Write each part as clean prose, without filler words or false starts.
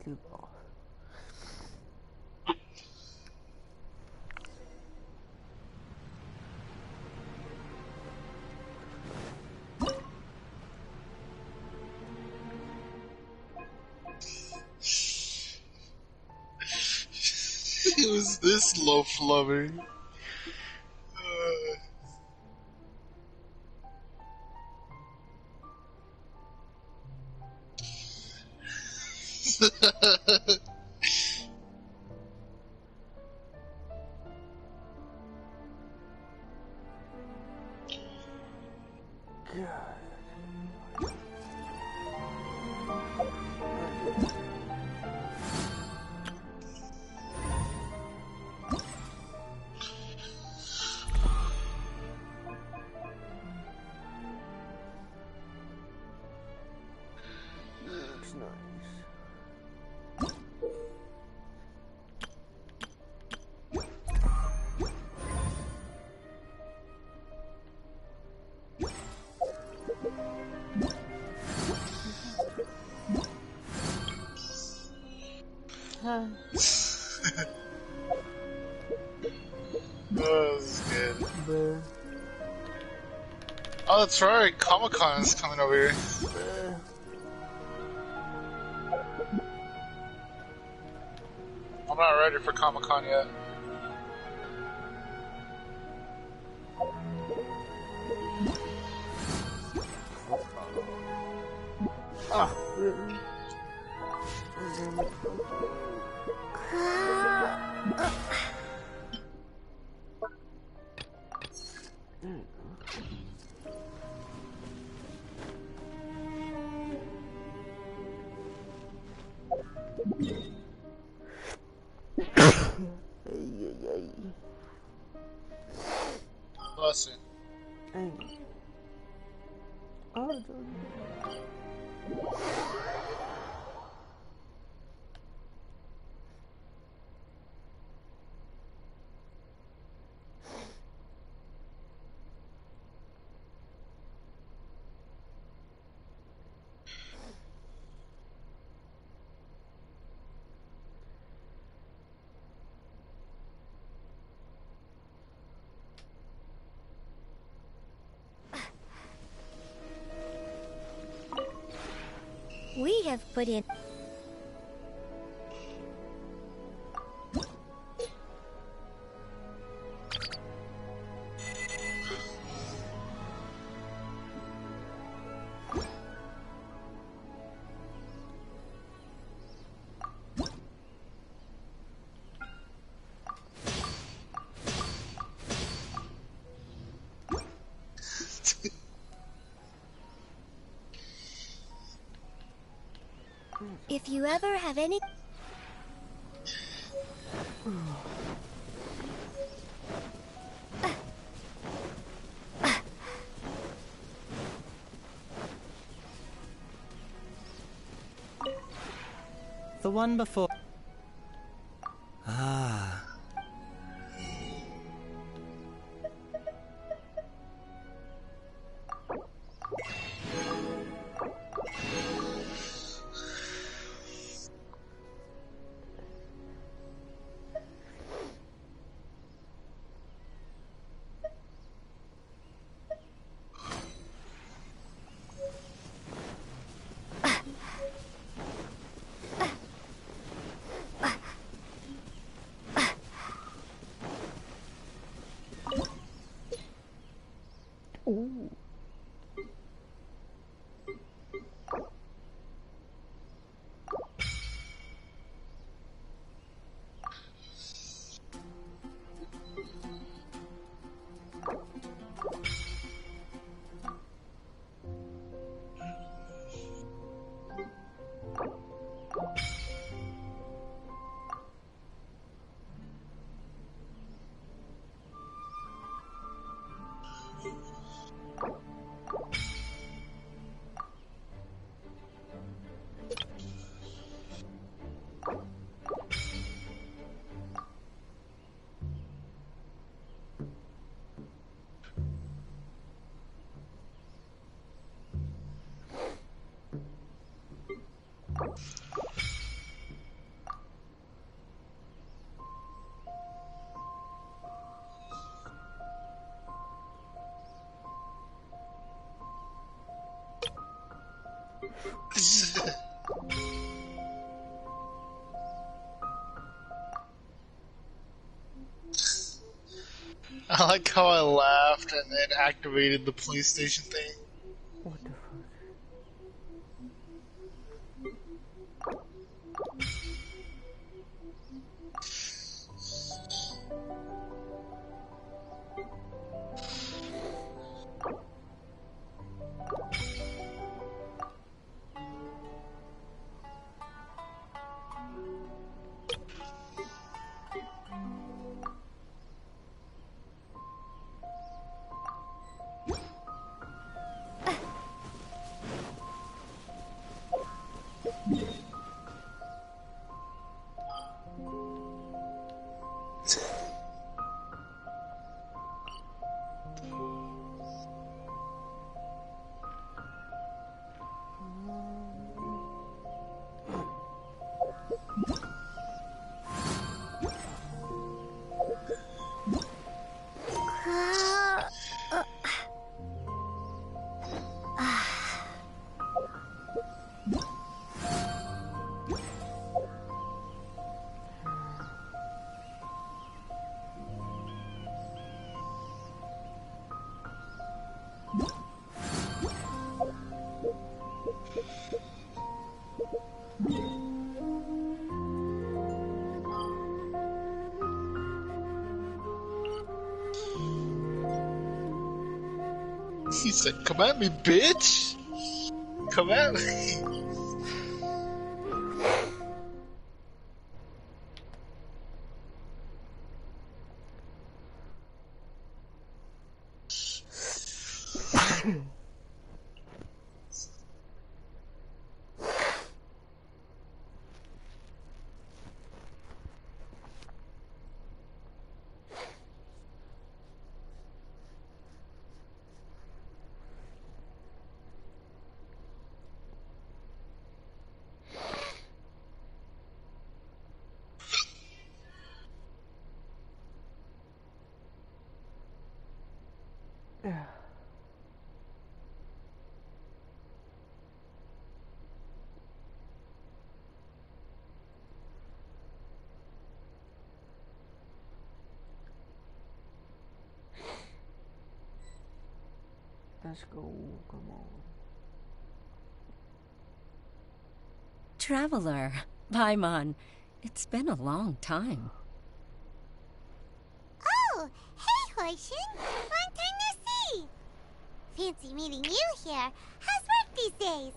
slightly off. It was this low flubber. Looks nice. Huh. Oh, this is good. Bruh. Oh, that's right. Comic-Con is coming over here. Bruh. I'm not ready for Comic-Con yet. Ah, really? Bless you. Hey. Oh, We have put in. If you ever have any... The one before... Ah... I like how I laughed and then activated the PlayStation thing. What the fuck? He said, "Come at me, bitch! Come at me!" Yeah. Let's go, come on. Traveler, Paimon, it's been a long time. Oh, hey, Hoishin. Long time no see. Fancy meeting you here. How's work these days?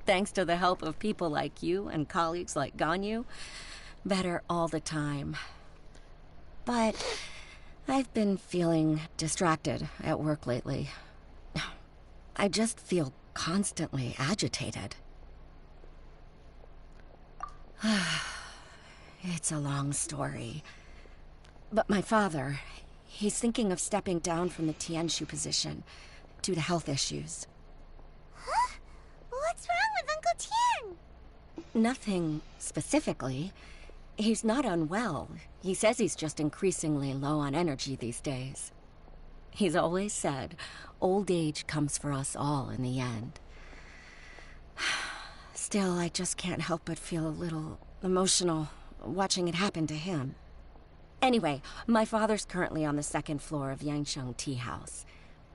Thanks to the help of people like you and colleagues like Ganyu, better all the time. But I've been feeling distracted at work lately. I just feel constantly agitated. It's a long story. But my father, he's thinking of stepping down from the Tianshu position due to health issues. Huh? What's wrong with Uncle Tian? Nothing specifically. He's not unwell. He says he's just increasingly low on energy these days. He's always said, old age comes for us all in the end. Still, I just can't help but feel a little emotional watching it happen to him. Anyway, my father's currently on the second floor of Yangsheng Tea House.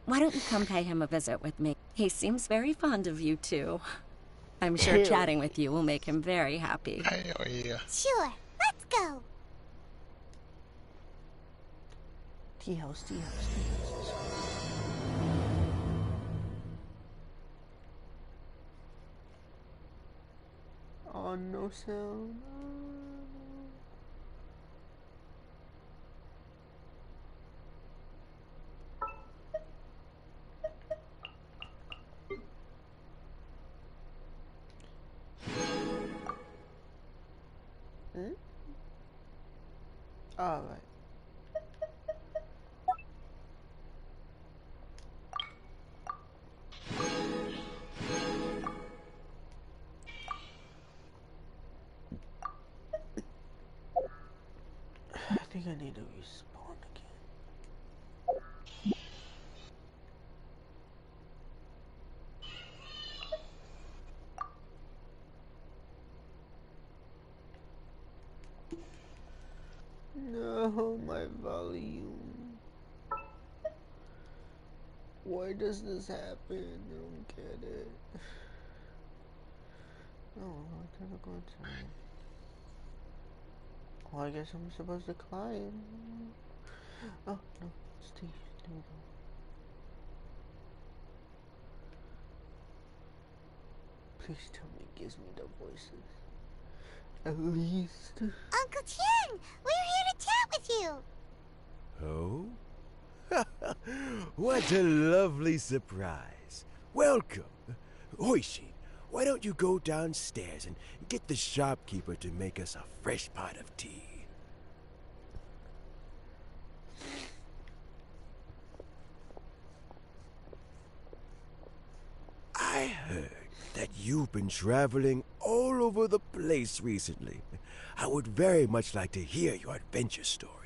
Why don't you come pay him a visit with me? He seems very fond of you, too. I'm sure Ew. chatting with you will make him very happy. Oh yeah. Sure, let's go. Tea house, tea house, tea house. Let's go. Oh, no sound. Hmm? All right. I think I need to respawn again. Why does this happen? I don't get it. Oh, I gotta go inside. Well, I guess I'm supposed to climb. Oh, no, Steve, there we go. Please tell me it gives me the voices. At least. Uncle Tian, we're here to chat with you. Oh? What a lovely surprise. Welcome. Hoishin, why don't you go downstairs and get the shopkeeper to make us a fresh pot of tea? I heard that you've been traveling all over the place recently. I would very much like to hear your adventure stories.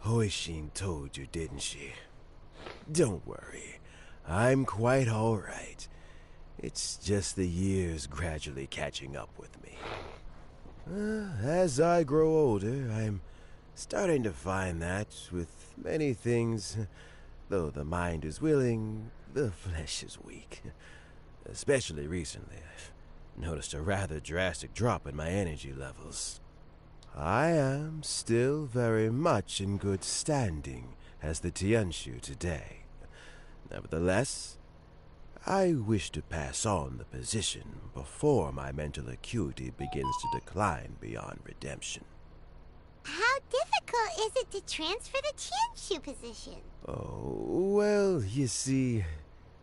Hoishin told you, didn't she? Don't worry. I'm quite all right. It's just the years gradually catching up with me. As I grow older, I'm starting to find that with many things, though the mind is willing, the flesh is weak. Especially recently, I've noticed a rather drastic drop in my energy levels. I am still very much in good standing as the Tianshu today. Nevertheless, I wish to pass on the position before my mental acuity begins to decline beyond redemption. How difficult is it to transfer the Tianshu position? Oh, well, you see,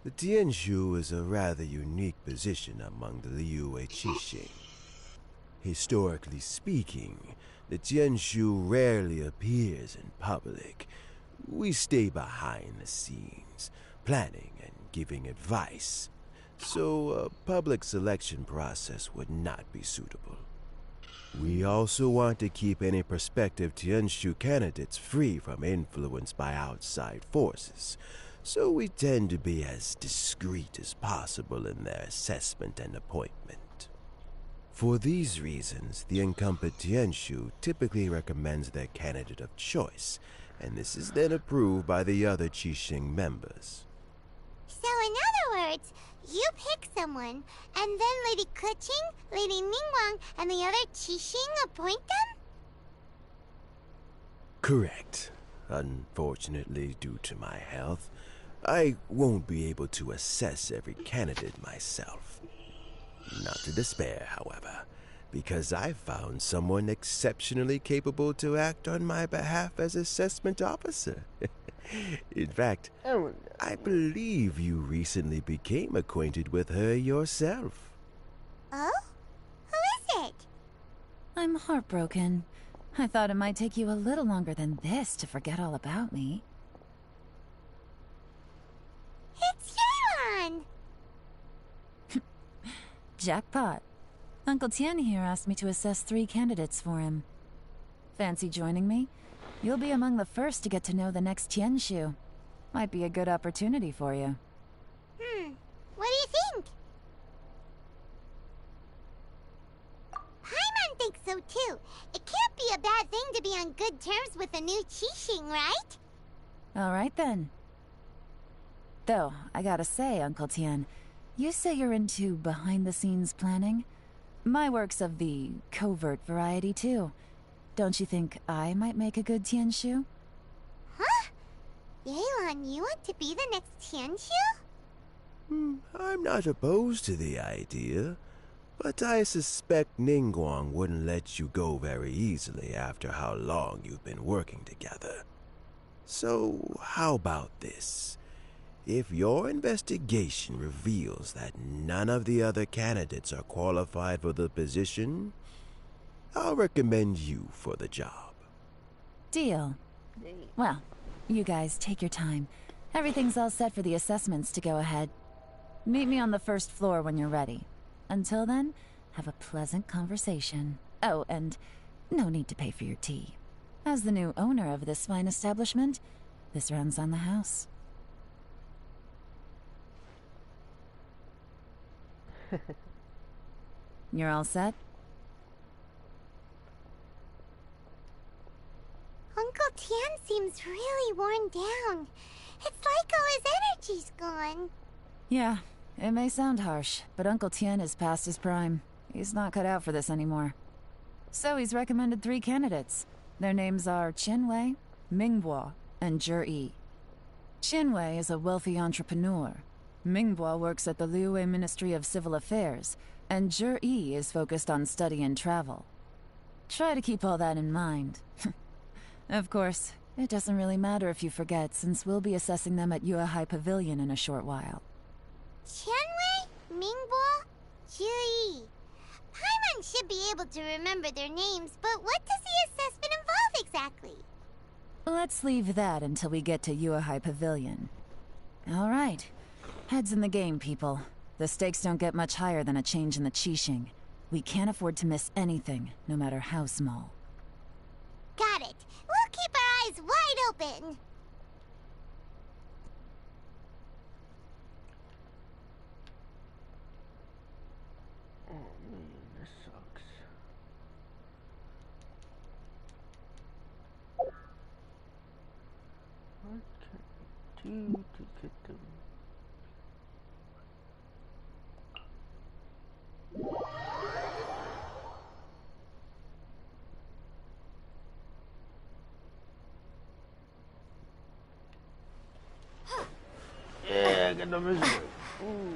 the Tianshu is a rather unique position among the Liyue Qixing. Historically speaking, the Tianshu rarely appears in public. We stay behind the scenes, planning and giving advice, so a public selection process would not be suitable. We also want to keep any prospective Tianshu candidates free from influence by outside forces, so we tend to be as discreet as possible in their assessment and appointment. For these reasons, the incumbent Tianshu typically recommends their candidate of choice, and this is then approved by the other Qixing members. So in other words, you pick someone, and then Lady Keqing, Lady Ningguang, and the other Qixing appoint them? Correct. Unfortunately, due to my health, I won't be able to assess every candidate myself. Not to despair, however. because I found someone exceptionally capable to act on my behalf as assessment officer. In fact, Oh, I believe you recently became acquainted with her yourself. Oh? Who is it? I'm heartbroken. I thought it might take you a little longer than this to forget all about me. It's Yelan! Jackpot. Uncle Tien here asked me to assess 3 candidates for him. Fancy joining me? You'll be among the first to get to know the next Tianshu. Might be a good opportunity for you. What do you think? Paimon thinks so too. It can't be a bad thing to be on good terms with a new Qixing, right? Alright then. Though, I gotta say, Uncle Tien, you say you're into behind-the-scenes planning? My work's of the covert variety too. Don't you think I might make a good Tianshu? Huh? Yelan, you want to be the next Tianshu? I'm not opposed to the idea, but I suspect Ningguang wouldn't let you go very easily after how long you've been working together. So, how about this? If your investigation reveals that none of the other candidates are qualified for the position, I'll recommend you for the job. Deal. Well, you guys take your time. Everything's all set for the assessments to go ahead. Meet me on the first floor when you're ready. Until then, have a pleasant conversation. Oh, and no need to pay for your tea. As the new owner of this fine establishment, this runs on the house. You're all set? Uncle Tien seems really worn down. It's like all his energy's gone. Yeah, it may sound harsh, but Uncle Tien is past his prime. He's not cut out for this anymore. So he's recommended 3 candidates. Their names are Qinwei, Mingbo, and Zhi. Qinwei is a wealthy entrepreneur. Mingbo works at the Liyue Ministry of Civil Affairs, and Zhi is focused on study and travel. Try to keep all that in mind. Of course, it doesn't really matter if you forget, since we'll be assessing them at Yuehai Pavilion in a short while. Qianwei, Mingbo, Zhi. Paimon should be able to remember their names, but what does the assessment involve exactly? Let's leave that until we get to Yuehai Pavilion. All right. Heads in the game, people. The stakes don't get much higher than a change in the Qixing. We can't afford to miss anything, no matter how small. Got it. We'll keep our eyes wide open. oh man, this sucks. What can I do to get them? Yeah, I got the misery. Ooh.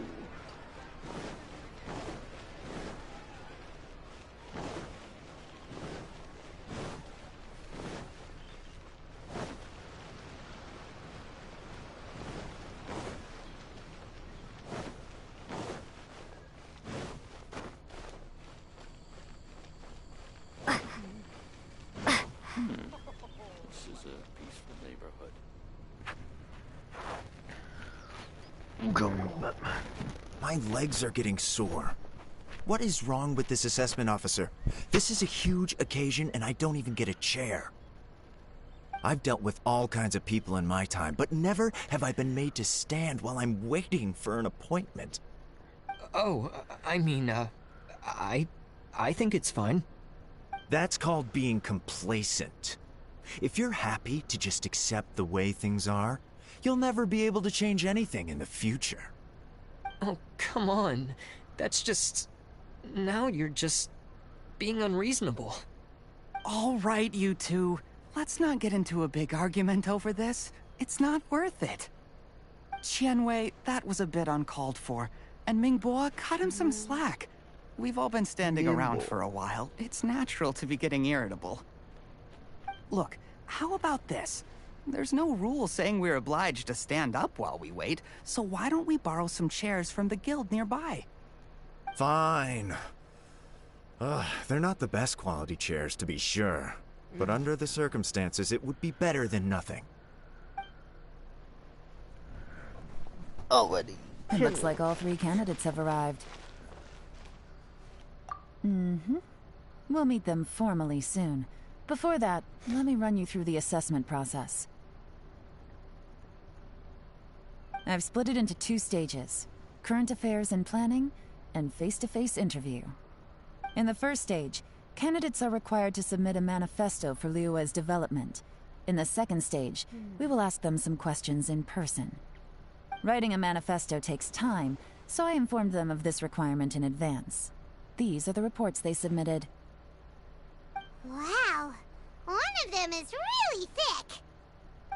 This is a peaceful neighborhood. I'm going, Batman. My legs are getting sore. What is wrong with this assessment officer? This is a huge occasion and I don't even get a chair. I've dealt with all kinds of people in my time, but never have I been made to stand while I'm waiting for an appointment. Oh, I mean, I think it's fine. That's called being complacent. If you're happy to just accept the way things are, you'll never be able to change anything in the future. Oh, come on. That's just... Now you're just... being unreasonable. All right, you two. Let's not get into a big argument over this. It's not worth it. Qianwei, that was a bit uncalled for, and Mingbo cut him some slack. We've all been standing around Nimble. for a while. It's natural to be getting irritable. Look, how about this? There's no rule saying we're obliged to stand up while we wait, so why don't we borrow some chairs from the guild nearby? Fine. They're not the best quality chairs, to be sure. But under the circumstances, it would be better than nothing. Already. It looks like all 3 candidates have arrived. We'll meet them formally soon. Before that, let me run you through the assessment process. I've split it into 2 stages: current affairs and planning, and face-to-face interview. In the first stage, candidates are required to submit a manifesto for Liyue's development. In the second stage, we will ask them some questions in person. Writing a manifesto takes time, so I informed them of this requirement in advance. These are the reports they submitted. Wow, one of them is really thick.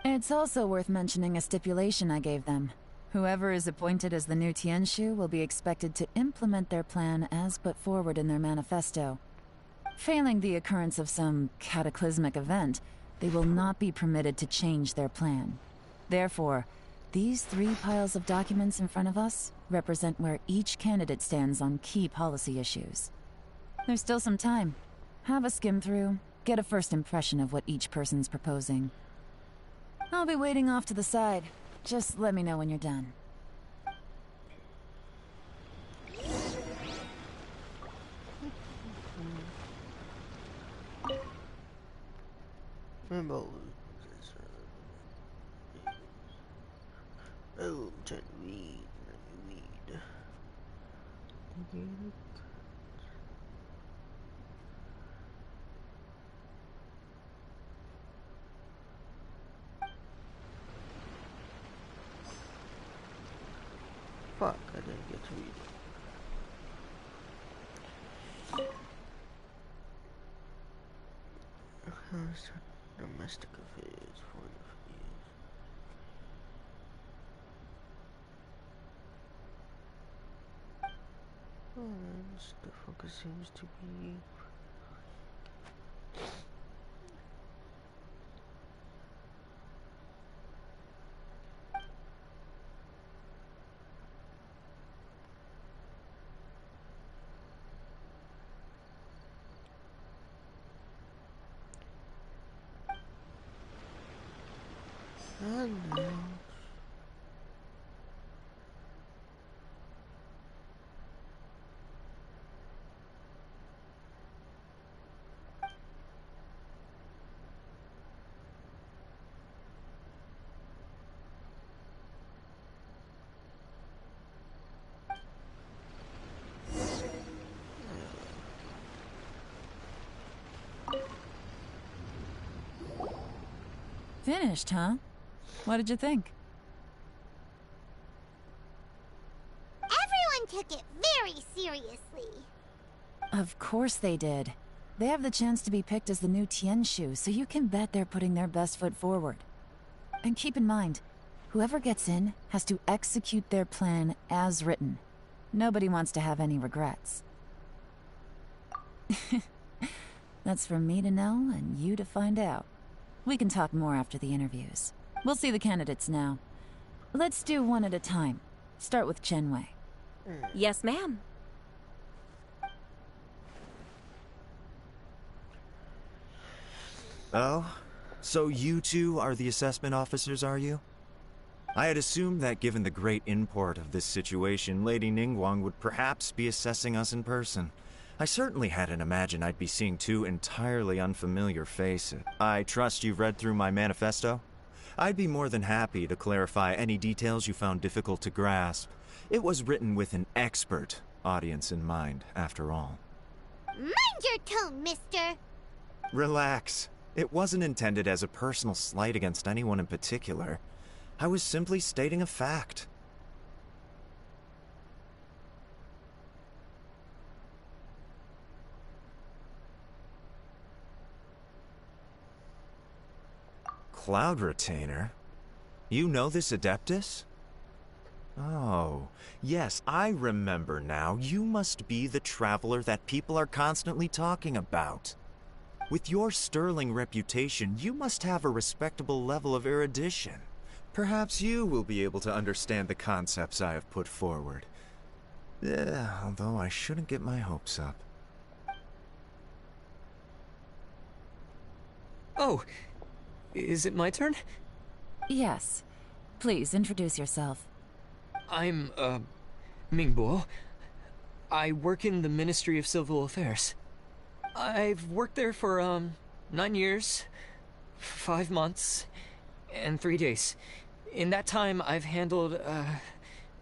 It's also worth mentioning a stipulation I gave them. Whoever is appointed as the new Tianshu will be expected to implement their plan as put forward in their manifesto. Failing the occurrence of some cataclysmic event, they will not be permitted to change their plan. Therefore, these 3 piles of documents in front of us represent where each candidate stands on key policy issues. There's still some time. Have a skim through, get a first impression of what each person's proposing. I'll be waiting off to the side. Just let me know when you're done. Remember, oh, turn read. Let me read. Fuck, I didn't get to read it. How's domestic affairs for the years? The focus seems to be Finished, huh? What did you think? Everyone took it very seriously. Of course they did. They have the chance to be picked as the new Tianshu, so you can bet they're putting their best foot forward. And keep in mind, whoever gets in has to execute their plan as written. Nobody wants to have any regrets. That's for me to know and you to find out. We can talk more after the interviews. We'll see the candidates now. Let's do one at a time. Start with Chenwei. Yes, ma'am. Oh? So you 2 are the assessment officers, are you? I had assumed that given the great import of this situation, Lady Ningguang would perhaps be assessing us in person. I certainly hadn't imagined I'd be seeing 2 entirely unfamiliar faces. I trust you've read through my manifesto? I'd be more than happy to clarify any details you found difficult to grasp. It was written with an expert audience in mind, after all. Mind your tone, mister. Relax. It wasn't intended as a personal slight against anyone in particular. I was simply stating a fact. Cloud Retainer? You know this Adeptus? Oh, yes, I remember now. You must be the traveler that people are constantly talking about. With your sterling reputation, you must have a respectable level of erudition. Perhaps you will be able to understand the concepts I have put forward. Although I shouldn't get my hopes up. Oh, is it my turn? Yes. Please introduce yourself. I'm, Mingbo. I work in the Ministry of Civil Affairs. I've worked there for, 9 years, 5 months, and 3 days. In that time, I've handled,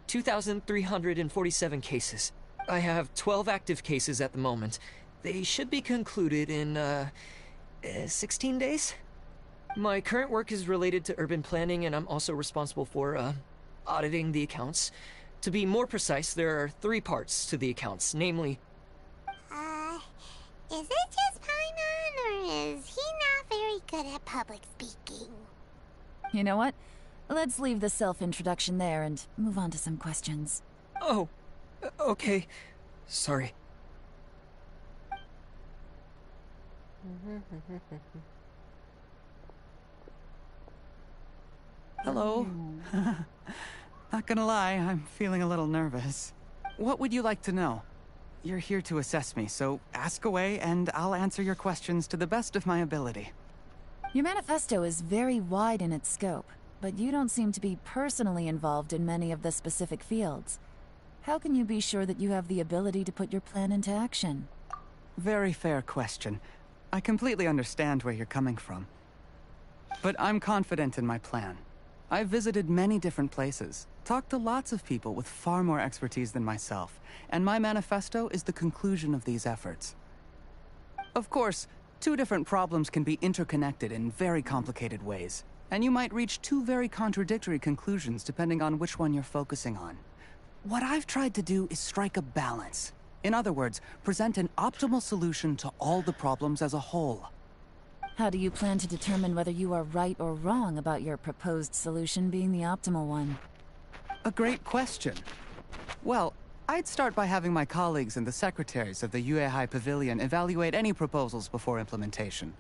2,347 cases. I have 12 active cases at the moment. They should be concluded in, 16 days? My current work is related to urban planning, and I'm also responsible for, auditing the accounts. To be more precise, there are 3 parts to the accounts, namely... Is it just Paimon, or is he not very good at public speaking? You know what? Let's leave the self-introduction there and move on to some questions. Oh, okay. Sorry. Hello. Not gonna lie, I'm feeling a little nervous. What would you like to know? You're here to assess me, so ask away and I'll answer your questions to the best of my ability. Your manifesto is very wide in its scope, but you don't seem to be personally involved in many of the specific fields. How can you be sure that you have the ability to put your plan into action? Very fair question. I completely understand where you're coming from. But I'm confident in my plan. I've visited many different places, talked to lots of people with far more expertise than myself, and my manifesto is the conclusion of these efforts. Of course, 2 different problems can be interconnected in very complicated ways, and you might reach 2 very contradictory conclusions depending on which one you're focusing on. What I've tried to do is strike a balance. In other words, present an optimal solution to all the problems as a whole. How do you plan to determine whether you are right or wrong about your proposed solution being the optimal one? A great question. Well, I'd start by having my colleagues and the secretaries of the Yuehai Pavilion evaluate any proposals before implementation.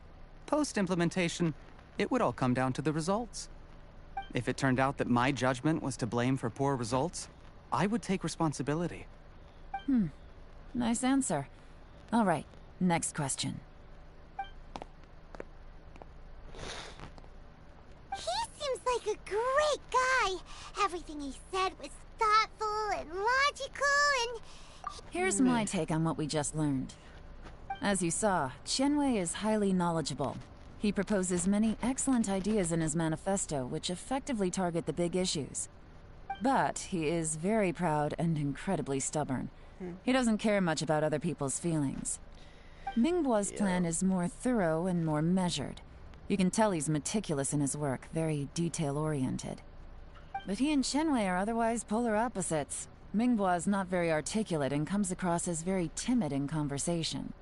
Post-implementation, it would all come down to the results. If it turned out that my judgment was to blame for poor results, I would take responsibility. Nice answer. All right, next question. He seems like a great guy. Everything he said was thoughtful and logical and... Here's my take on what we just learned. As you saw, Qianwei is highly knowledgeable. He proposes many excellent ideas in his manifesto, which effectively target the big issues. But he is very proud and incredibly stubborn. He doesn't care much about other people's feelings. Mingbo's plan is more thorough and more measured. You can tell he's meticulous in his work, very detail-oriented. But he and Qianwei are otherwise polar opposites. Mingbo is not very articulate and comes across as very timid in conversation.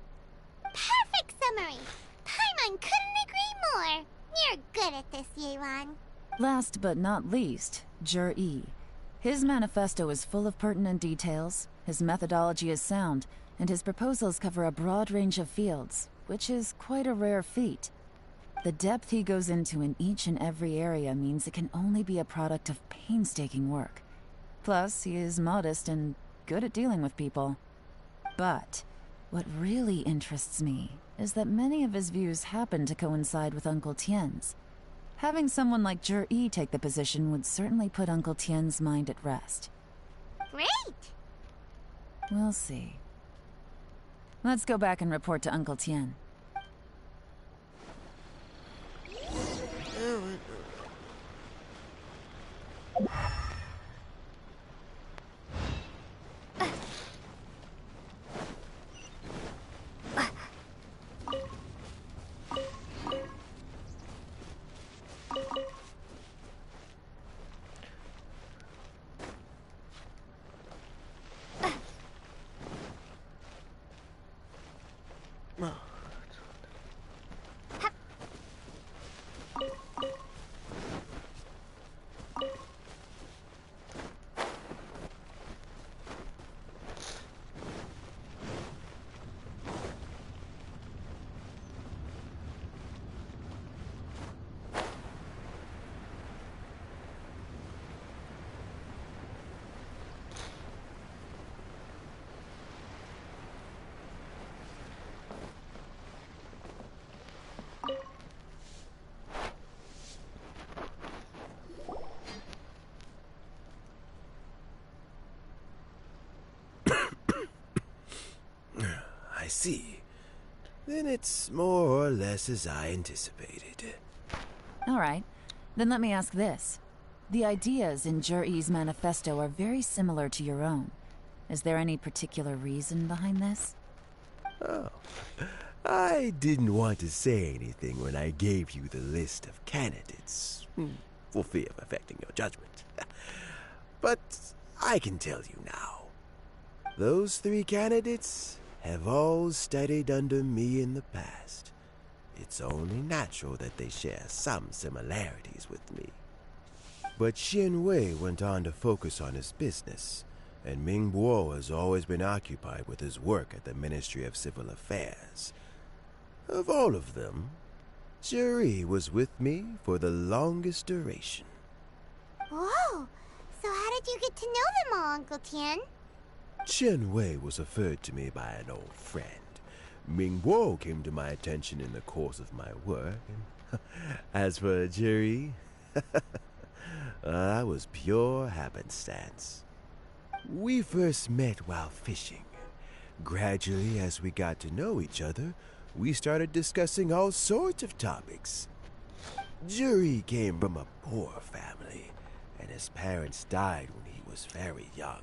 Perfect summary! Paimon couldn't agree more! You're good at this, Yelan. Last but not least, Jur-E. His manifesto is full of pertinent details, his methodology is sound, and his proposals cover a broad range of fields, which is quite a rare feat. The depth he goes into in each and every area means it can only be a product of painstaking work. Plus, he is modest and good at dealing with people. But what really interests me is that many of his views happen to coincide with Uncle Tien's. Having someone like Jur-E take the position would certainly put Uncle Tien's mind at rest. Great! We'll see. Let's go back and report to Uncle Tien. see. Then it's more or less as I anticipated. All right. Then let me ask this. The ideas in Jur-E's manifesto are very similar to your own. Is there any particular reason behind this? Oh, I didn't want to say anything when I gave you the list of candidates, for fear of affecting your judgment. But I can tell you now. Those 3 candidates have all studied under me in the past. It's only natural that they share some similarities with me. But Xin Wei went on to focus on his business, and Ming Bo has always been occupied with his work at the Ministry of Civil Affairs. Of all of them, Juri was with me for the longest duration. Whoa! So how did you get to know them all, Uncle Tian? Chen Wei was referred to me by an old friend. Ming Bo came to my attention in the course of my work, and as for Juri, that was pure happenstance. We first met while fishing. Gradually, as we got to know each other, we started discussing all sorts of topics. Juri came from a poor family, and his parents died when he was very young.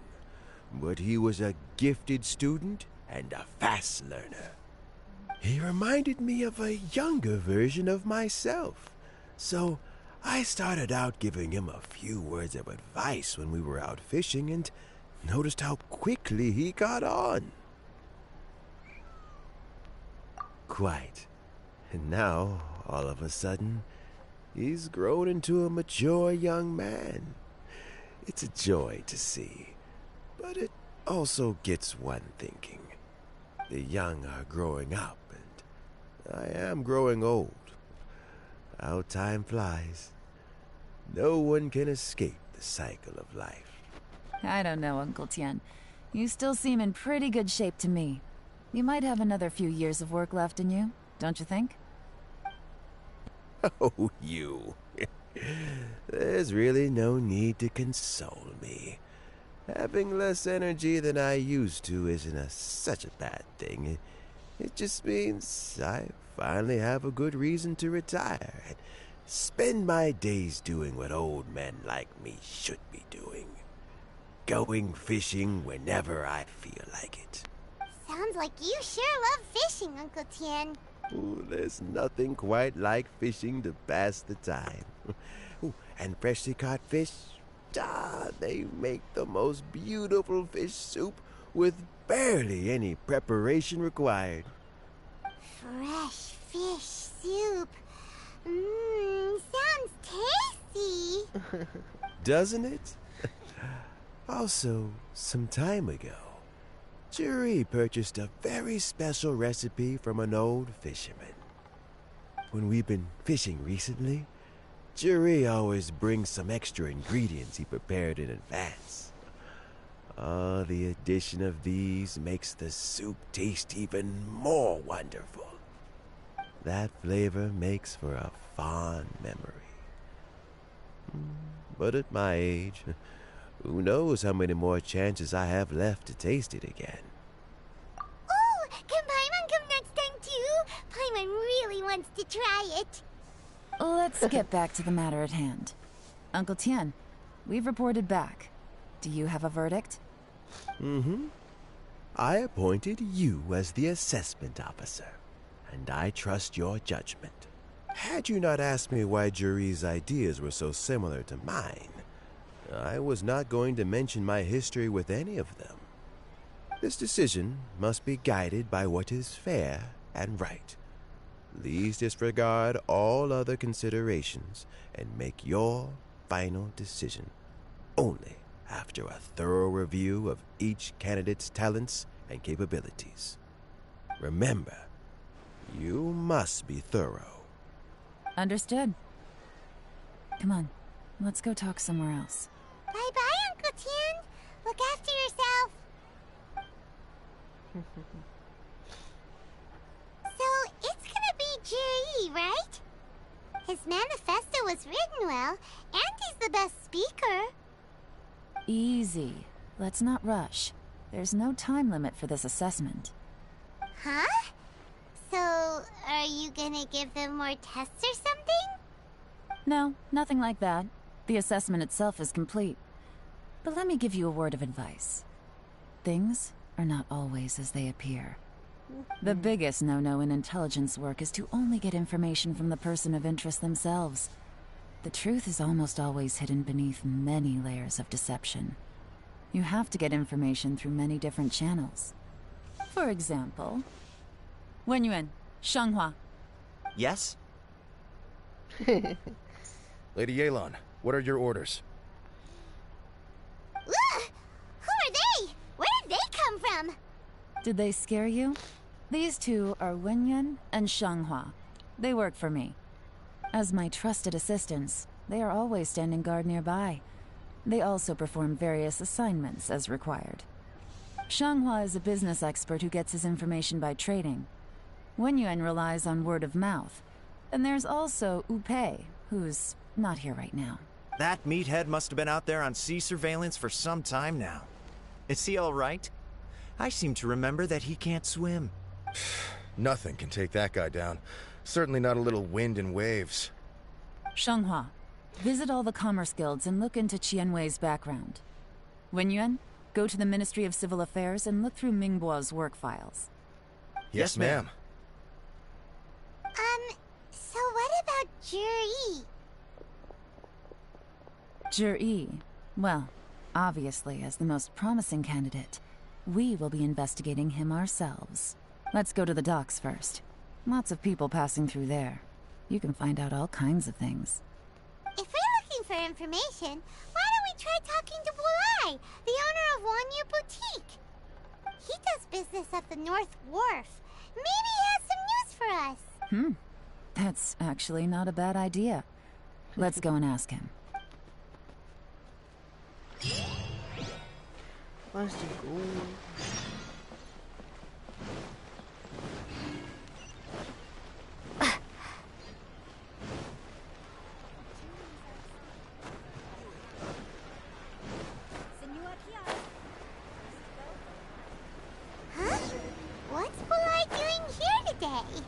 But he was a gifted student and a fast learner. He reminded me of a younger version of myself, so I started out giving him a few words of advice when we were out fishing and noticed how quickly he got on. Quite. And now, all of a sudden, he's grown into a mature young man. It's a joy to see, but it also gets one thinking. The young are growing up, and I am growing old. How time flies. No one can escape the cycle of life. I don't know, Uncle Tian. You still seem in pretty good shape to me. You might have another few years of work left in you, don't you think? Oh, you. There's really no need to console me. Having less energy than I used to isn't such a bad thing. It just means I finally have a good reason to retire and spend my days doing what old men like me should be doing. Going fishing whenever I feel like it. Sounds like you sure love fishing, Uncle Tian. Ooh, there's nothing quite like fishing to pass the time. Ooh, and freshly caught fish, they make the most beautiful fish soup with barely any preparation required. Fresh fish soup. Sounds tasty. Doesn't it? Also, some time ago, Juri purchased a very special recipe from an old fisherman. When we've been fishing recently, Juri always brings some extra ingredients he prepared in advance. The addition of these makes the soup taste even more wonderful. That flavor makes for a fond memory. But at my age, who knows how many more chances I have left to taste it again. Oh, can Paimon come next time too? Paimon really wants to try it. Let's get back to the matter at hand. Uncle Tian, we've reported back. Do you have a verdict? I appointed you as the assessment officer, and I trust your judgment. Had you not asked me why Juri's ideas were so similar to mine, I was not going to mention my history with any of them. This decision must be guided by what is fair and right. Please disregard all other considerations and make your final decision only after a thorough review of each candidate's talents and capabilities. Remember, you must be thorough. Understood. Come on, let's go talk somewhere else. Bye-bye, Uncle Tian. Look after yourself. So, it's gonna be Jiri, right? His manifesto was written well, and he's the best speaker. Easy. Let's not rush. There's no time limit for this assessment. Huh? So, are you gonna give them more tests or something? No, nothing like that. The assessment itself is complete. But let me give you a word of advice. Things are not always as they appear. The biggest no-no in intelligence work is to only get information from the person of interest themselves. The truth is almost always hidden beneath many layers of deception. You have to get information through many different channels. For example, Wenyuan, Shanghua. Yes? Lady Yelan, what are your orders? Ugh! Who are they? Where did they come from? Did they scare you? These two are Wenyuan and Shanghua. They work for me. As my trusted assistants, they are always standing guard nearby. They also perform various assignments as required. Shanghua is a business expert who gets his information by trading. Wenyuan relies on word of mouth. And there's also Upei, who's not here right now. That meathead must have been out there on sea surveillance for some time now. Is he all right? I seem to remember that he can't swim. Nothing can take that guy down. Certainly not a little wind and waves. Shanghua, visit all the commerce guilds and look into Qianwei's background. Wenyuan, go to the Ministry of Civil Affairs and look through Mingbo's work files. Yes, ma'am. So what about Juri? Juri, well, obviously as the most promising candidate, we will be investigating him ourselves. Let's go to the docks first. Lots of people passing through there. You can find out all kinds of things. If we're looking for information, why don't we try talking to Bulai, the owner of Wanyu Boutique? He does business at the North Wharf. Maybe he has some news for us. That's actually not a bad idea. Let's go and ask him. Let's go. Huh? What's Bulai doing here today?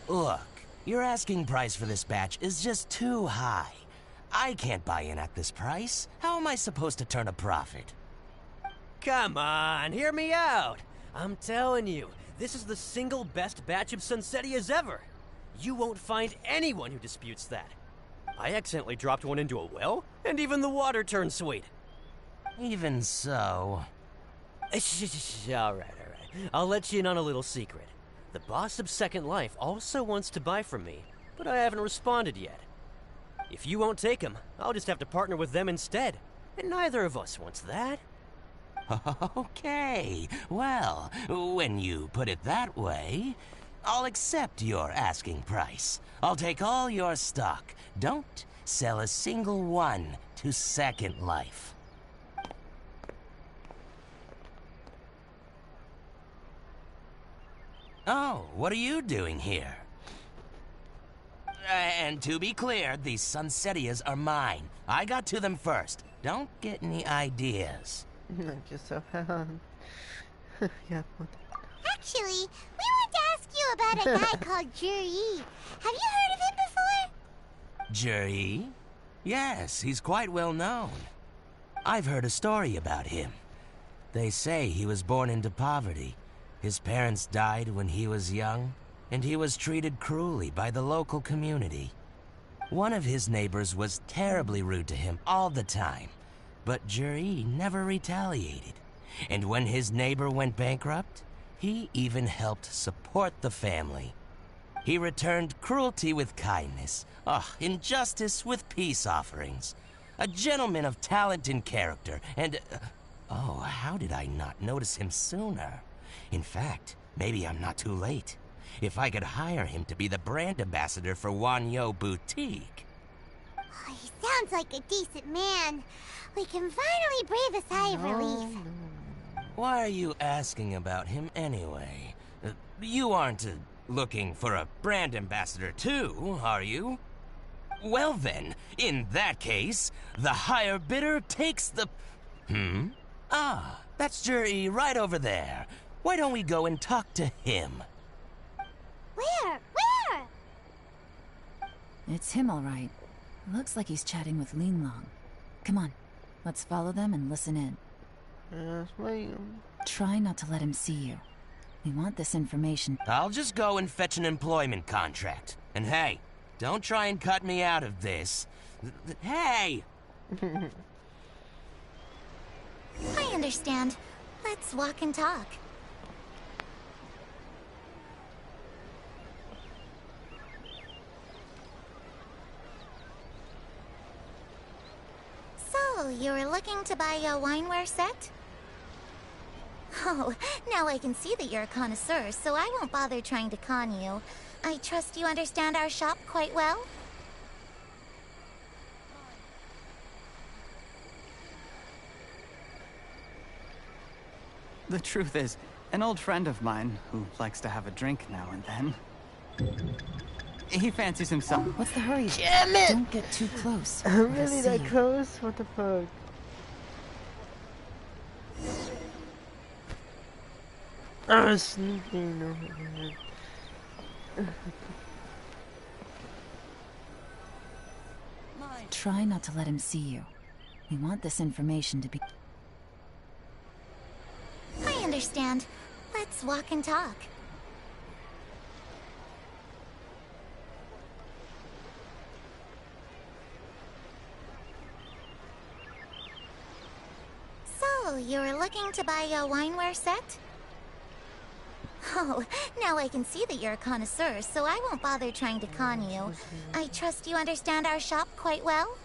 Look, your asking price for this batch is just too high. I can't buy in at this price. How am I supposed to turn a profit? Come on, hear me out. I'm telling you, this is the single best batch of Sunsetias ever. You won't find anyone who disputes that. I accidentally dropped one into a well, and even the water turned sweet. Even so... All right. I'll let you in on a little secret. The boss of Second Life also wants to buy from me, but I haven't responded yet. If you won't take him, I'll just have to partner with them instead, and neither of us wants that. Okay, well, when you put it that way, I'll accept your asking price. I'll take all your stock. Don't sell a single one to Second Life. Oh, what are you doing here? And to be clear, these Sunsetias are mine. I got to them first. Don't get any ideas. Just so yeah. Actually, we want to ask you about a guy called Juri. Have you heard of him before? Juri? Yes, he's quite well known. I've heard a story about him. They say he was born into poverty. His parents died when he was young, and he was treated cruelly by the local community. One of his neighbors was terribly rude to him all the time, but Juri never retaliated. And when his neighbor went bankrupt, he even helped support the family. He returned cruelty with kindness, injustice with peace offerings. A gentleman of talent and character, and... how did I not notice him sooner? In fact, maybe I'm not too late. If I could hire him to be the brand ambassador for Wanyu Boutique. Oh, he sounds like a decent man. We can finally breathe a sigh of relief. Why are you asking about him anyway? You aren't looking for a brand ambassador too, are you? Well then, in that case, the higher bidder takes the... Ah, that's Juri right over there. Why don't we go and talk to him? Where? Where? It's him, all right. Looks like he's chatting with Yelan. Come on, let's follow them and listen in. Yes, ma'am. Try not to let him see you. We want this information. I'll just go and fetch an employment contract. And hey, don't try and cut me out of this. Hey! I understand. Let's walk and talk. So, you were looking to buy a wineware set? Oh, now I can see that you're a connoisseur, so I won't bother trying to con you. I trust you understand our shop quite well? The truth is, an old friend of mine, who likes to have a drink now and then, he fancies himself. What's the hurry? Damn it! Don't get too close. Really that close? What the fuck? Sneaking over here. Try not to let him see you. We want this information to be... I understand. Let's walk and talk. So, you were looking to buy a wineware set? Oh, now I can see that you're a connoisseur, so I won't bother trying to con you. I trust you understand our shop quite well?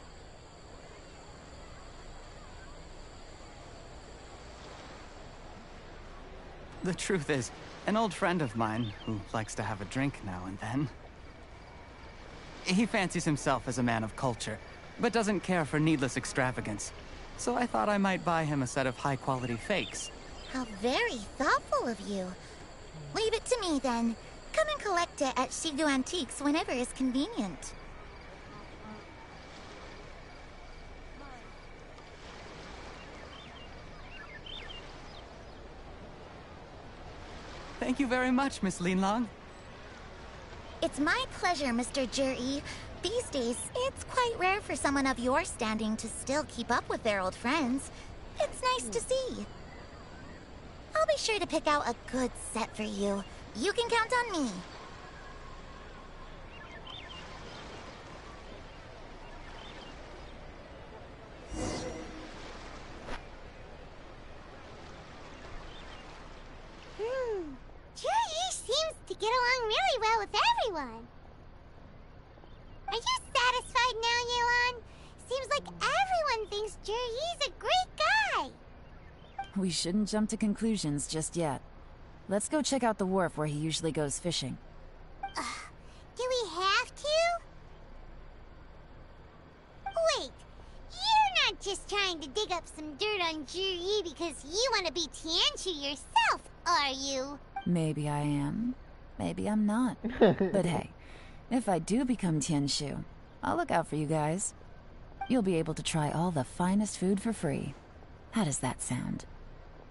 The truth is, an old friend of mine, who likes to have a drink now and then, he fancies himself as a man of culture, but doesn't care for needless extravagance. So I thought I might buy him a set of high-quality fakes. How very thoughtful of you. Leave it to me, then. Come and collect it at Shigu Antiques whenever is convenient. Thank you very much, Miss Yelan. It's my pleasure, Mr. Juri. These days, it's quite rare for someone of your standing to still keep up with their old friends. It's nice to see. I'll be sure to pick out a good set for you. You can count on me. Juri seems to get along really well with everyone. Are you satisfied now, Yelan? Seems like everyone thinks Juri's a great guy. We shouldn't jump to conclusions just yet. Let's go check out the wharf where he usually goes fishing. Do we have to? Wait, you're not just trying to dig up some dirt on Juri because you want to be Tianshu yourself, are you? Maybe I am. Maybe I'm not. But hey, if I do become Tianshu, I'll look out for you guys. You'll be able to try all the finest food for free. How does that sound?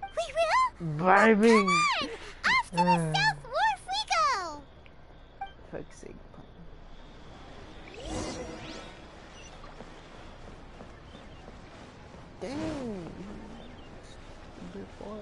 We will? Vibing! Come on! Off to the South Wharf we go! Fuck's sake. Dang! A bit far.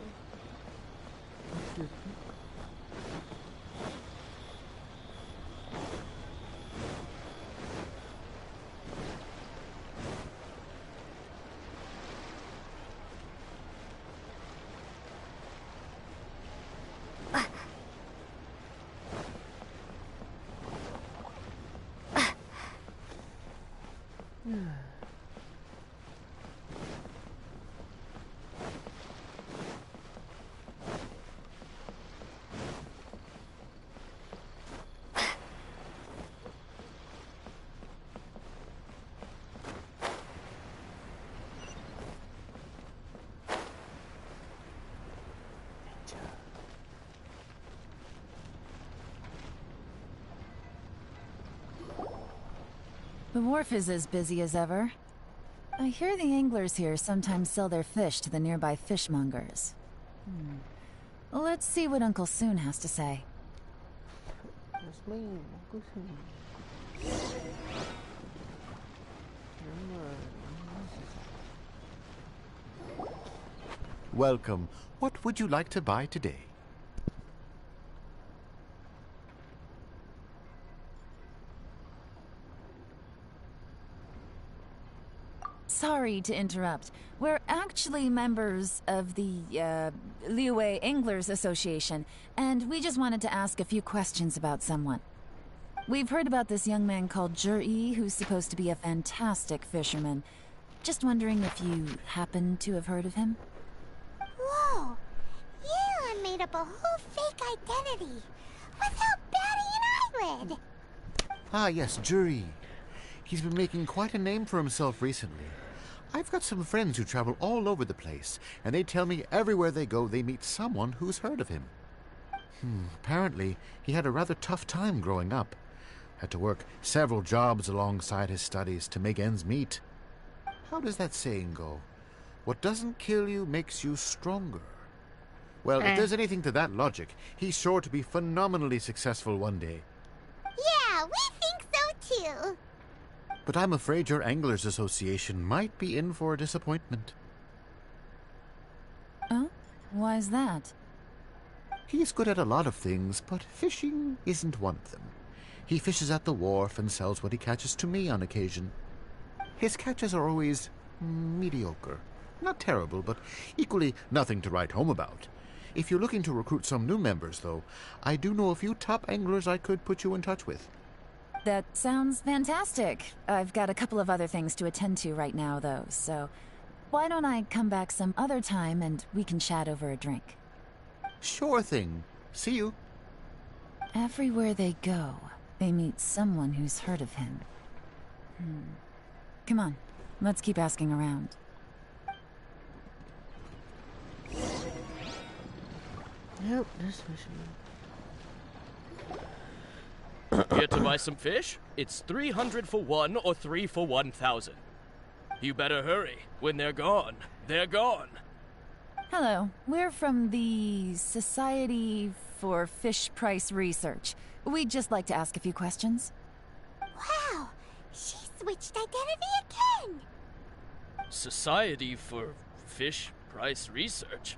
The wharf is as busy as ever. I hear the anglers here sometimes sell their fish to the nearby fishmongers. Let's see what Uncle Soon has to say. That's me, Uncle Soon. Welcome. What would you like to buy today? Sorry to interrupt. We're actually members of the, Liyue Anglers Association, and we just wanted to ask a few questions about someone. We've heard about this young man called Zhi, who's supposed to be a fantastic fisherman. Just wondering if you happen to have heard of him? Whoa! Yelan made up a whole fake identity without batting an eyelid. Ah, yes, Jury. He's been making quite a name for himself recently. I've got some friends who travel all over the place, and they tell me everywhere they go they meet someone who's heard of him. Apparently, he had a rather tough time growing up. Had to work several jobs alongside his studies to make ends meet. How does that saying go? What doesn't kill you makes you stronger. Well, if there's anything to that logic, he's sure to be phenomenally successful one day. Yeah, we think so too. But I'm afraid your Anglers Association might be in for a disappointment. Oh? Why's that? He's good at a lot of things, but fishing isn't one of them. He fishes at the wharf and sells what he catches to me on occasion. His catches are always mediocre. Not terrible, but equally nothing to write home about. If you're looking to recruit some new members, though, I do know a few top anglers I could put you in touch with. That sounds fantastic. I've got a couple of other things to attend to right now, though, so why don't I come back some other time and we can chat over a drink? Sure thing. See you. Everywhere they go, they meet someone who's heard of him. Come on, let's keep asking around. Yep, this fisherman. Here to buy some fish? It's 300 for one or 3 for 1,000. You better hurry. When they're gone, they're gone. Hello, we're from the Society for Fish Price Research. We'd just like to ask a few questions. Wow, she switched identity again. Society for Fish Price Research?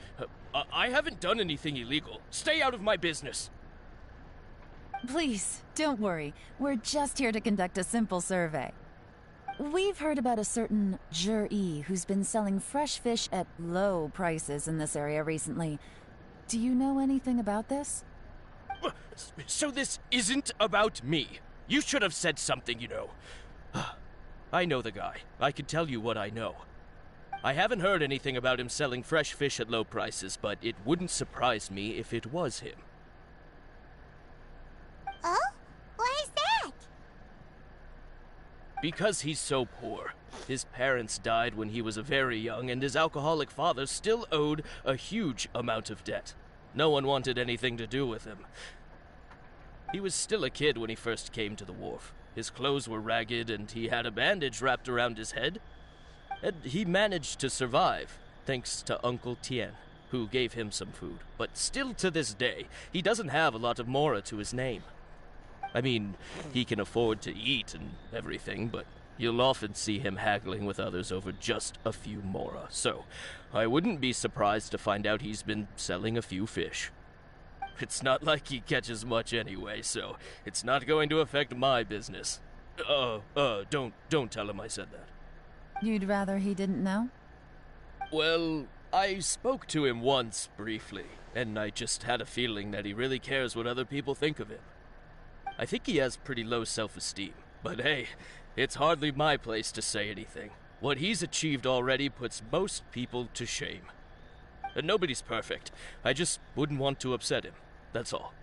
I haven't done anything illegal. Stay out of my business. Please, don't worry. We're just here to conduct a simple survey. We've heard about a certain Zhi who's been selling fresh fish at low prices in this area recently. Do you know anything about this? So this isn't about me. You should have said something, you know. I know the guy. I can tell you what I know. I haven't heard anything about him selling fresh fish at low prices, but it wouldn't surprise me if it was him. Oh? Why is that? Because he's so poor. His parents died when he was very young, and his alcoholic father still owed a huge amount of debt. No one wanted anything to do with him. He was still a kid when he first came to the wharf. His clothes were ragged, and he had a bandage wrapped around his head. And he managed to survive, thanks to Uncle Tien, who gave him some food. But still to this day, he doesn't have a lot of mora to his name. I mean, he can afford to eat and everything, but you'll often see him haggling with others over just a few mora. So, I wouldn't be surprised to find out he's been selling a few fish. It's not like he catches much anyway, so it's not going to affect my business. Don't tell him I said that. You'd rather he didn't know? Well, I spoke to him once, briefly, and I just had a feeling that he really cares what other people think of him. I think he has pretty low self-esteem, but hey, it's hardly my place to say anything. What he's achieved already puts most people to shame. And nobody's perfect. I just wouldn't want to upset him, that's all.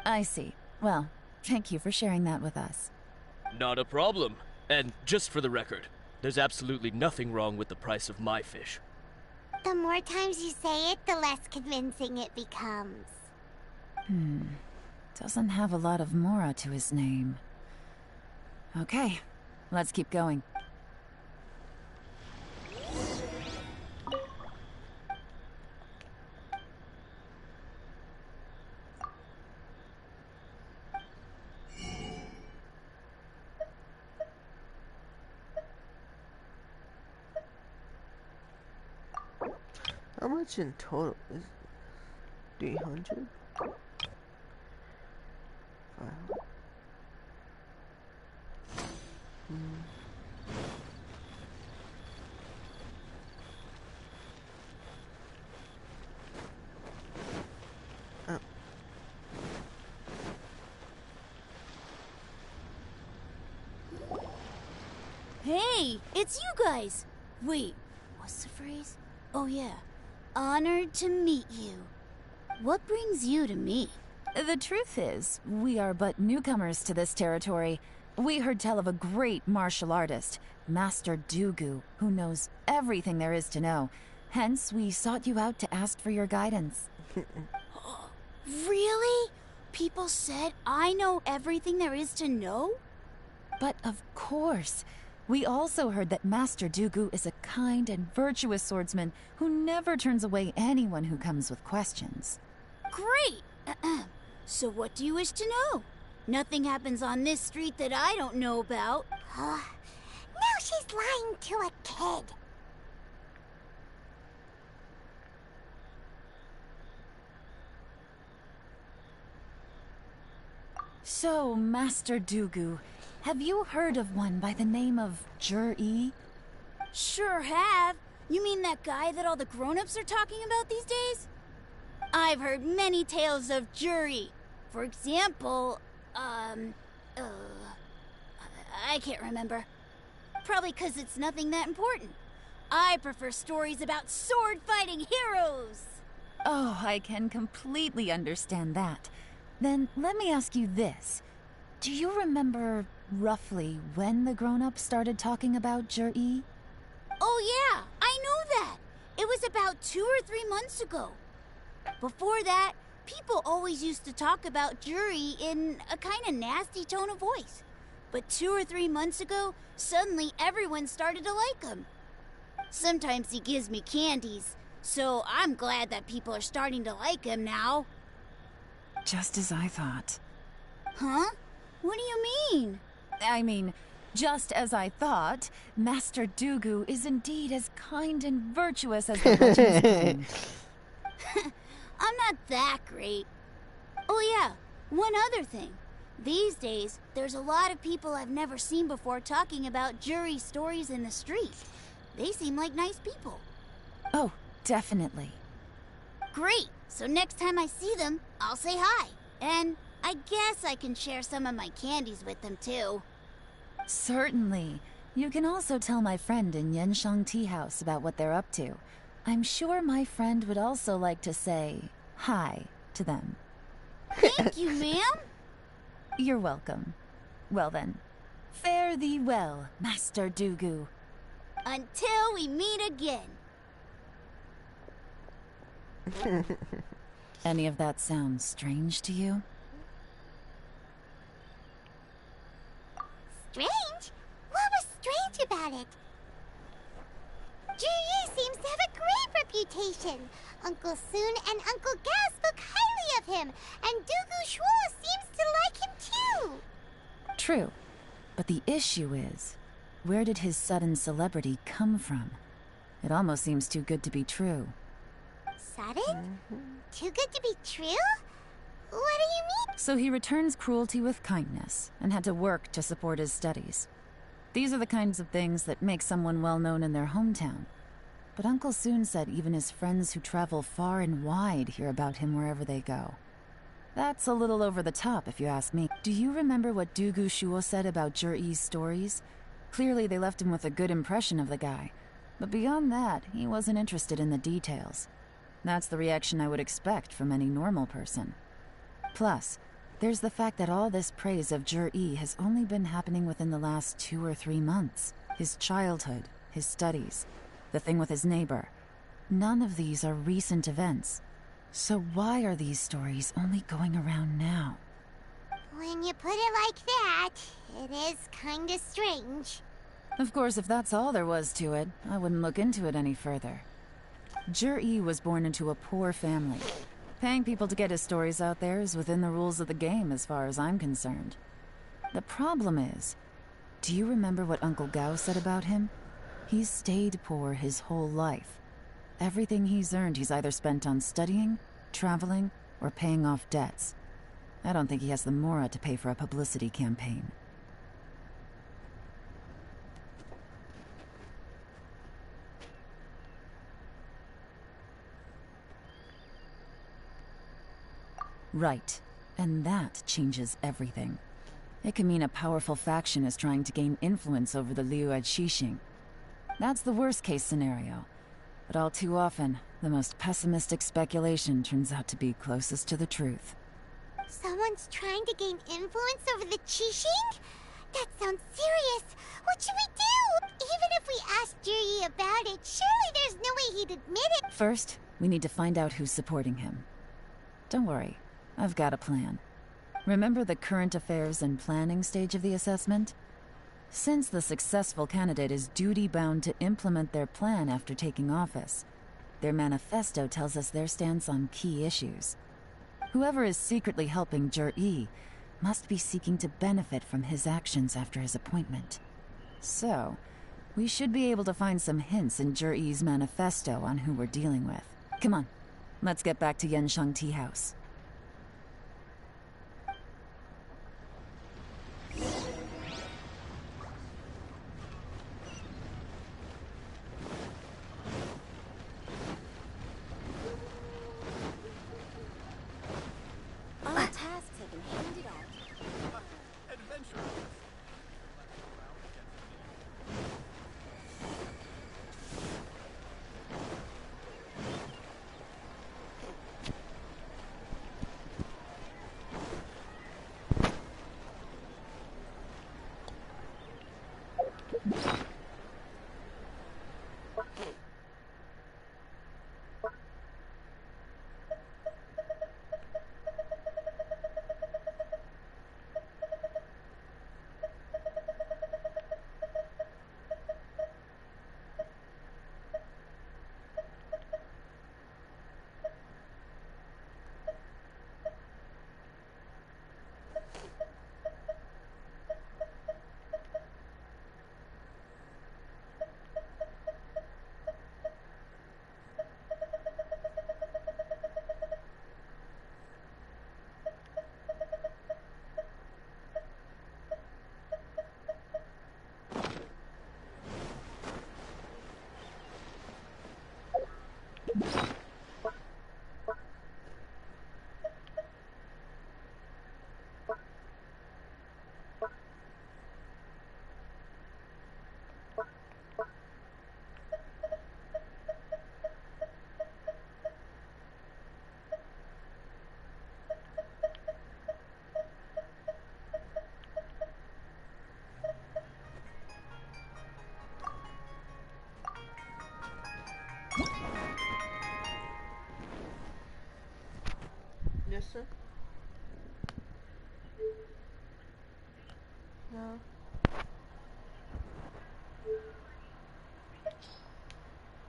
I see. Well, thank you for sharing that with us. Not a problem. And just for the record, there's absolutely nothing wrong with the price of my fish. The more times you say it, the less convincing it becomes. Doesn't have a lot of mora to his name. Okay, Let's keep going. How much in total is 300? 500. Hey, it's you guys! Wait, what's the phrase? Oh yeah, honored to meet you. What brings you to me? The truth is, we are but newcomers to this territory. We heard tell of a great martial artist, Master Dugu, who knows everything there is to know. Hence, we sought you out to ask for your guidance. Really? People said I know everything there is to know? But of course. We also heard that Master Dugu is a kind and virtuous swordsman who never turns away anyone who comes with questions. Great! So what do you wish to know? Nothing happens on this street that I don't know about. Now she's lying to a kid. So, Master Dugu, have you heard of one by the name of Jur-E? Sure have. You mean that guy that all the grown-ups are talking about these days? I've heard many tales of Juri. For example, I can't remember. Probably 'cause it's nothing that important. I prefer stories about sword-fighting heroes. Oh, I can completely understand that. Then let me ask you this. Do you remember roughly when the grown-ups started talking about Jur-E? Oh yeah, I know that. It was about 2 or 3 months ago. Before that, people always used to talk about Juri in a kind of nasty tone of voice. But 2 or 3 months ago, suddenly everyone started to like him. Sometimes he gives me candies, so I'm glad that people are starting to like him now. Just as I thought. Huh? What do you mean? I mean, just as I thought, Master Dugu is indeed as kind and virtuous as the legends claim. I'm not that great. Oh yeah, one other thing. These days, there's a lot of people I've never seen before talking about Juri stories in the street. They seem like nice people. Oh, definitely. Great! So next time I see them, I'll say hi. And I guess I can share some of my candies with them too. Certainly. You can also tell my friend in Yenshang Tea House about what they're up to. I'm sure my friend would also like to say hi to them. Thank you, ma'am. You're welcome. Well then, fare thee well, Master Dugu. Until we meet again. Any of that sound strange to you? Strange? What was strange about it? Juri seems to have a great reputation. Uncle Soon and Uncle Gao spoke highly of him, and Dugu Shuo seems to like him too. True. But the issue is, where did his sudden celebrity come from? It almost seems too good to be true. Sudden? Too good to be true? What do you mean? So he returns cruelty with kindness, and had to work to support his studies. These are the kinds of things that make someone well known in their hometown. But Uncle Soon said even his friends who travel far and wide hear about him wherever they go. That's a little over the top, if you ask me. Do you remember what Dugu Shuo said about Jur-E's stories? Clearly they left him with a good impression of the guy. But beyond that, he wasn't interested in the details. That's the reaction I would expect from any normal person. Plus, there's the fact that all this praise of Jur-E has only been happening within the last 2 or 3 months. His childhood, his studies, the thing with his neighbor. None of these are recent events. So why are these stories only going around now? When you put it like that, it is kinda strange. Of course, if that's all there was to it, I wouldn't look into it any further. Jur-E was born into a poor family. Paying people to get his stories out there is within the rules of the game as far as I'm concerned. The problem is, do you remember what Uncle Gao said about him? He's stayed poor his whole life. Everything he's earned he's either spent on studying, traveling, or paying off debts. I don't think he has the mora to pay for a publicity campaign. Right. And that changes everything. It can mean a powerful faction is trying to gain influence over the Liu Xixing. That's the worst-case scenario. But all too often, the most pessimistic speculation turns out to be closest to the truth. Someone's trying to gain influence over the Qixing? That sounds serious. What should we do? Even if we asked Jiri about it, surely there's no way he'd admit it. First, we need to find out who's supporting him. Don't worry, I've got a plan. Remember the current affairs and planning stage of the assessment? Since the successful candidate is duty-bound to implement their plan after taking office, their manifesto tells us their stance on key issues. Whoever is secretly helping Jur-E must be seeking to benefit from his actions after his appointment. So, we should be able to find some hints in Jur-E's manifesto on who we're dealing with. Come on, let's get back to Yenshang Tea House. All tasks have been handed out. Adventure. Yes, sir. No.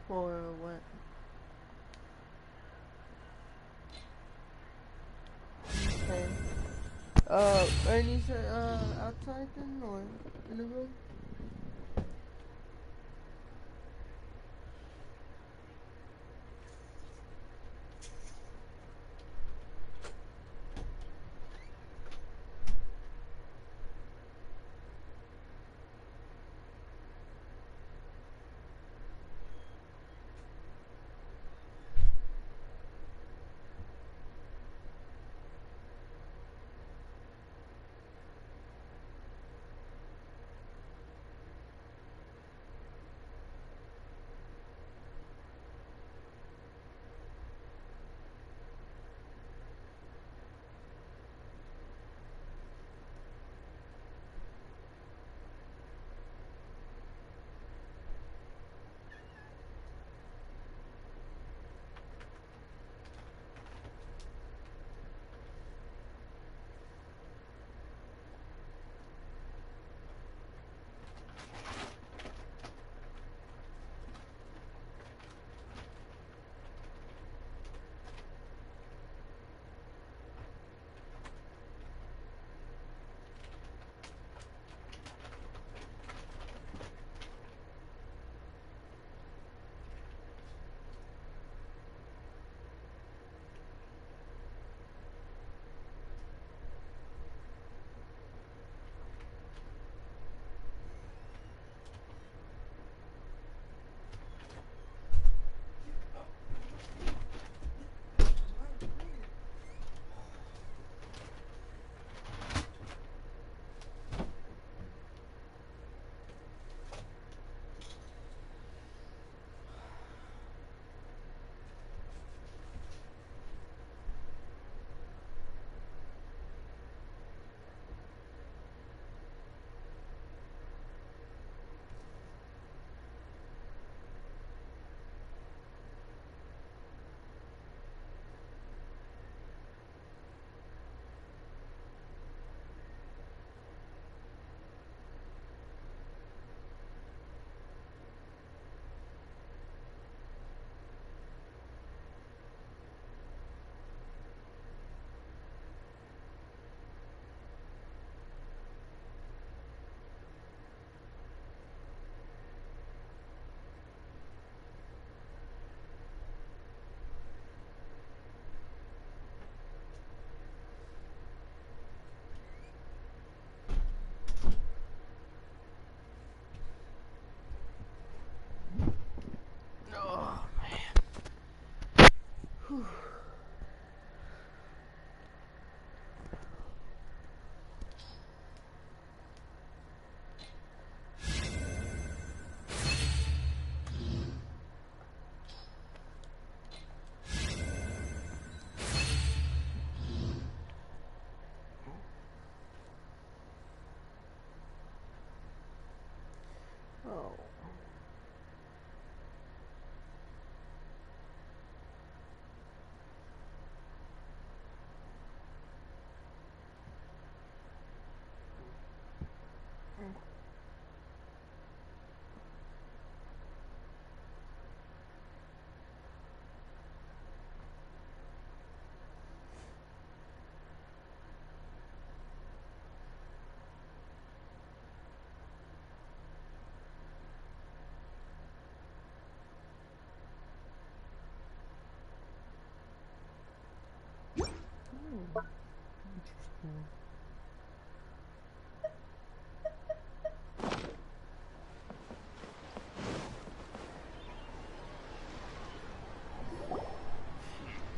For what? Okay. Ernie's outside then, or in the room?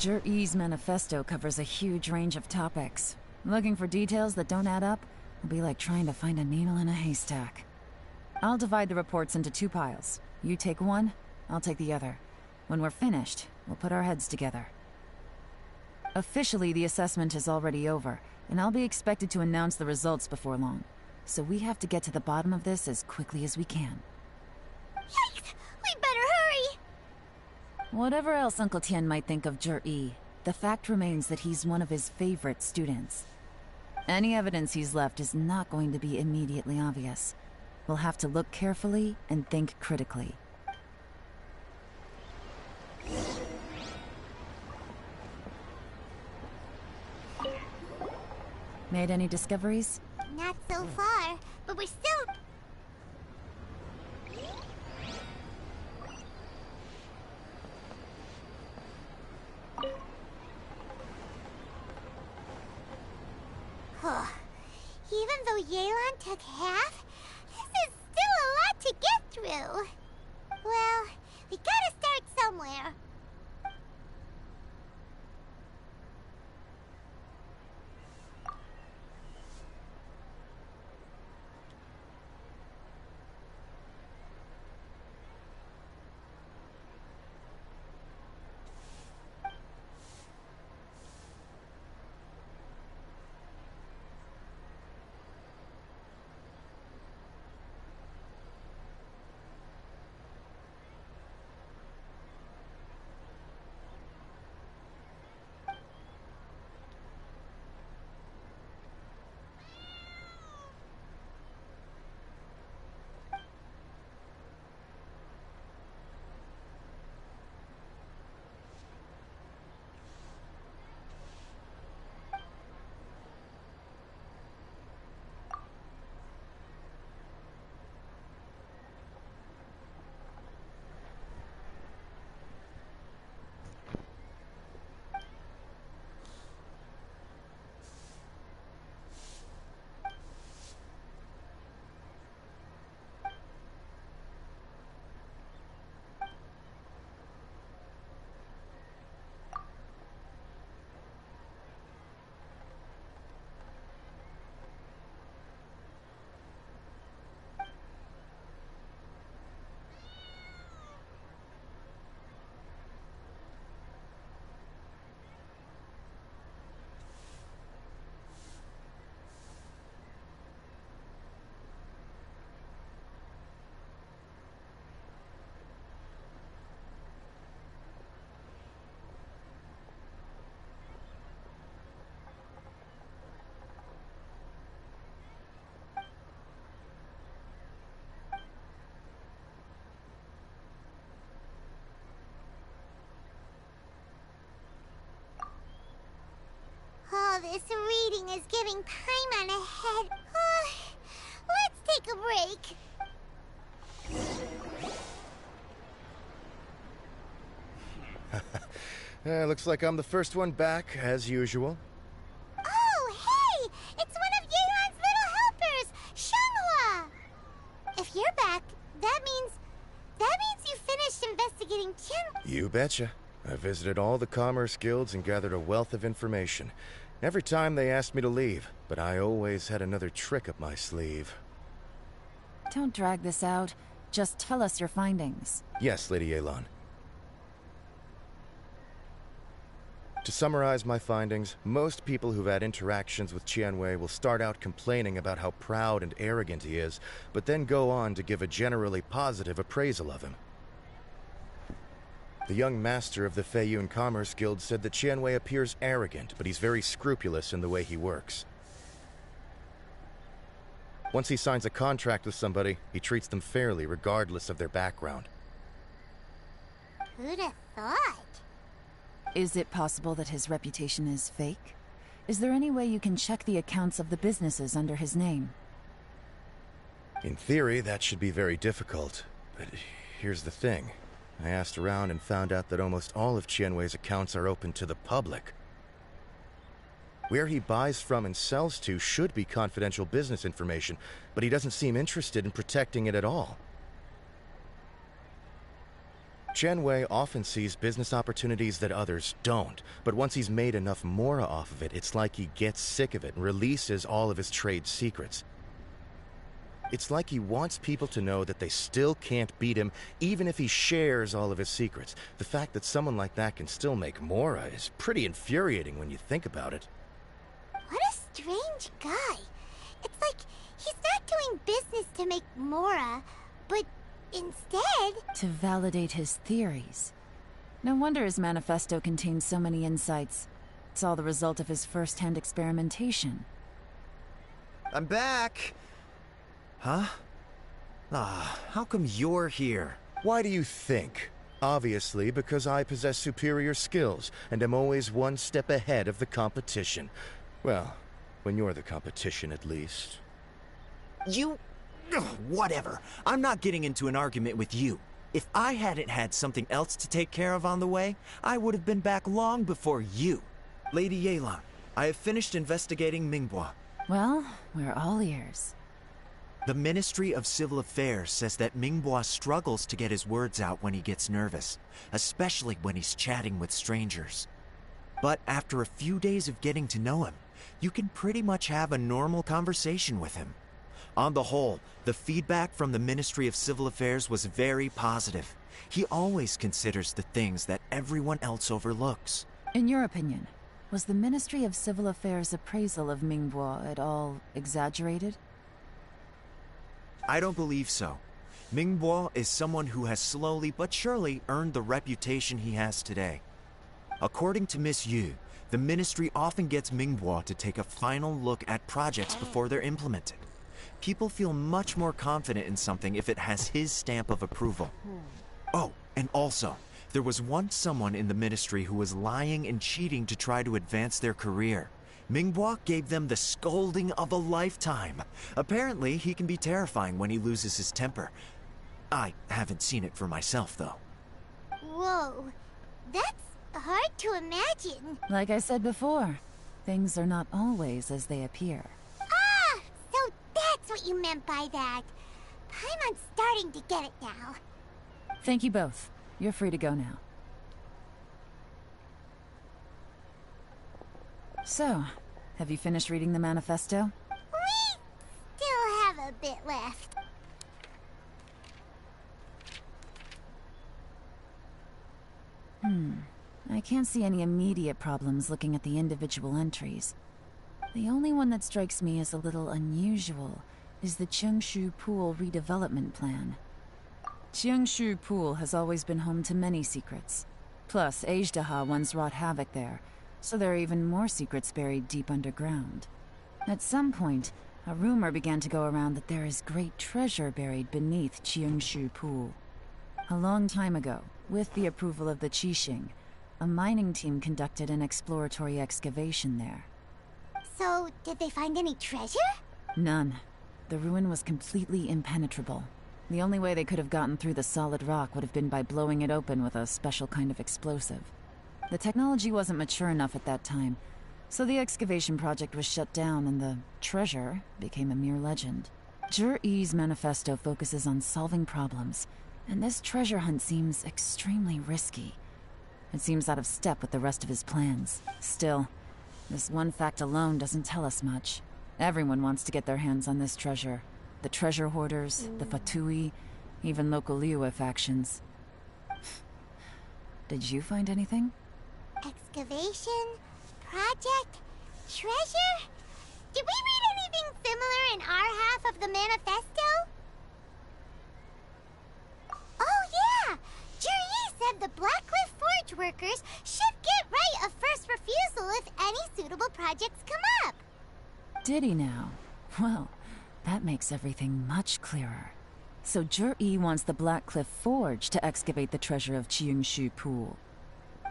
Jur-E's manifesto covers a huge range of topics. Looking for details that don't add up will be like trying to find a needle in a haystack. I'll divide the reports into 2 piles. You take one, I'll take the other. When we're finished, we'll put our heads together. Officially, the assessment is already over, and I'll be expected to announce the results before long. So we have to get to the bottom of this as quickly as we can. Yikes! We better hurry! Whatever else Uncle Tien might think of Jur-E, the fact remains that he's one of his favorite students. Any evidence he's left is not going to be immediately obvious. We'll have to look carefully and think critically. Made any discoveries? Not so far, but we're still... Even though Yelan took half, this is still a lot to get through. Well, we gotta start somewhere. Oh, this reading is giving time on ahead. Let's take a break. Looks like I'm the first one back, as usual. Oh, hey! It's one of Yelan's little helpers, Shanghua! If you're back, that means you finished investigating Qian. You betcha. I visited all the commerce guilds and gathered a wealth of information. Every time they asked me to leave, but I always had another trick up my sleeve. Don't drag this out. Just tell us your findings. Yes, Lady Yelan. To summarize my findings, most people who've had interactions with Qianwei will start out complaining about how proud and arrogant he is, but then go on to give a generally positive appraisal of him. The young master of the Feiyun Commerce Guild said that Qianwei appears arrogant, but he's very scrupulous in the way he works. Once he signs a contract with somebody, he treats them fairly regardless of their background. Who'd have thought? Is it possible that his reputation is fake? Is there any way you can check the accounts of the businesses under his name? In theory, that should be very difficult. But here's the thing. I asked around and found out that almost all of Qianwei's accounts are open to the public. Where he buys from and sells to should be confidential business information, but he doesn't seem interested in protecting it at all. Chen Wei often sees business opportunities that others don't, but once he's made enough mora off of it, it's like he gets sick of it and releases all of his trade secrets. It's like he wants people to know that they still can't beat him, even if he shares all of his secrets. The fact that someone like that can still make mora is pretty infuriating when you think about it. What a strange guy. It's like he's not doing business to make mora, but instead... to validate his theories. No wonder his manifesto contains so many insights. It's all the result of his first-hand experimentation. I'm back! Huh? How come you're here? Why do you think? Obviously, because I possess superior skills, and am always one step ahead of the competition. Well, when you're the competition, at least. You... Ugh, whatever. I'm not getting into an argument with you. If I hadn't had something else to take care of on the way, I would have been back long before you. Lady Yelan, I have finished investigating Mingbois. Well, we're all ears. The Ministry of Civil Affairs says that Mingbois struggles to get his words out when he gets nervous, especially when he's chatting with strangers. But after a few days of getting to know him, you can pretty much have a normal conversation with him. On the whole, the feedback from the Ministry of Civil Affairs was very positive. He always considers the things that everyone else overlooks. In your opinion, was the Ministry of Civil Affairs' appraisal of Mingbois at all exaggerated? I don't believe so. Mingbois is someone who has slowly but surely earned the reputation he has today. According to Miss Yu, the Ministry often gets Mingbois to take a final look at projects before they're implemented. People feel much more confident in something if it has his stamp of approval. Oh, and also, there was once someone in the Ministry who was lying and cheating to try to advance their career. Mingbois gave them the scolding of a lifetime. Apparently, he can be terrifying when he loses his temper. I haven't seen it for myself, though. Whoa, that's hard to imagine. Like I said before, things are not always as they appear. Ah, so that's what you meant by that. I'm starting to get it now. Thank you both. You're free to go now. So, have you finished reading the manifesto? We still have a bit left. I can't see any immediate problems looking at the individual entries. The only one that strikes me as a little unusual is the Cheungshu Pool redevelopment plan. Cheungshu Pool has always been home to many secrets. Plus, Ajdaha once wrought havoc there, so there are even more secrets buried deep underground. At some point, a rumor began to go around that there is great treasure buried beneath Cheungshu Pool. A long time ago, with the approval of the Qixing, a mining team conducted an exploratory excavation there. So, did they find any treasure? None. The ruin was completely impenetrable. The only way they could have gotten through the solid rock would have been by blowing it open with a special kind of explosive. The technology wasn't mature enough at that time, so the excavation project was shut down and the treasure became a mere legend. Zhi-Yi's manifesto focuses on solving problems, and this treasure hunt seems extremely risky. It seems out of step with the rest of his plans. Still, this one fact alone doesn't tell us much. Everyone wants to get their hands on this treasure. The treasure hoarders, the Fatui, even local Liyue factions. Did you find anything? Excavation? Project? Treasure? Did we read anything similar in our half of the manifesto? Oh yeah! Zhi-Yi said the Blackcliff Forge workers should get right of first refusal if any suitable projects come up. Did he now? Well, that makes everything much clearer. So Zhi-Yi wants the Blackcliff Forge to excavate the treasure of Cheungshu Pool.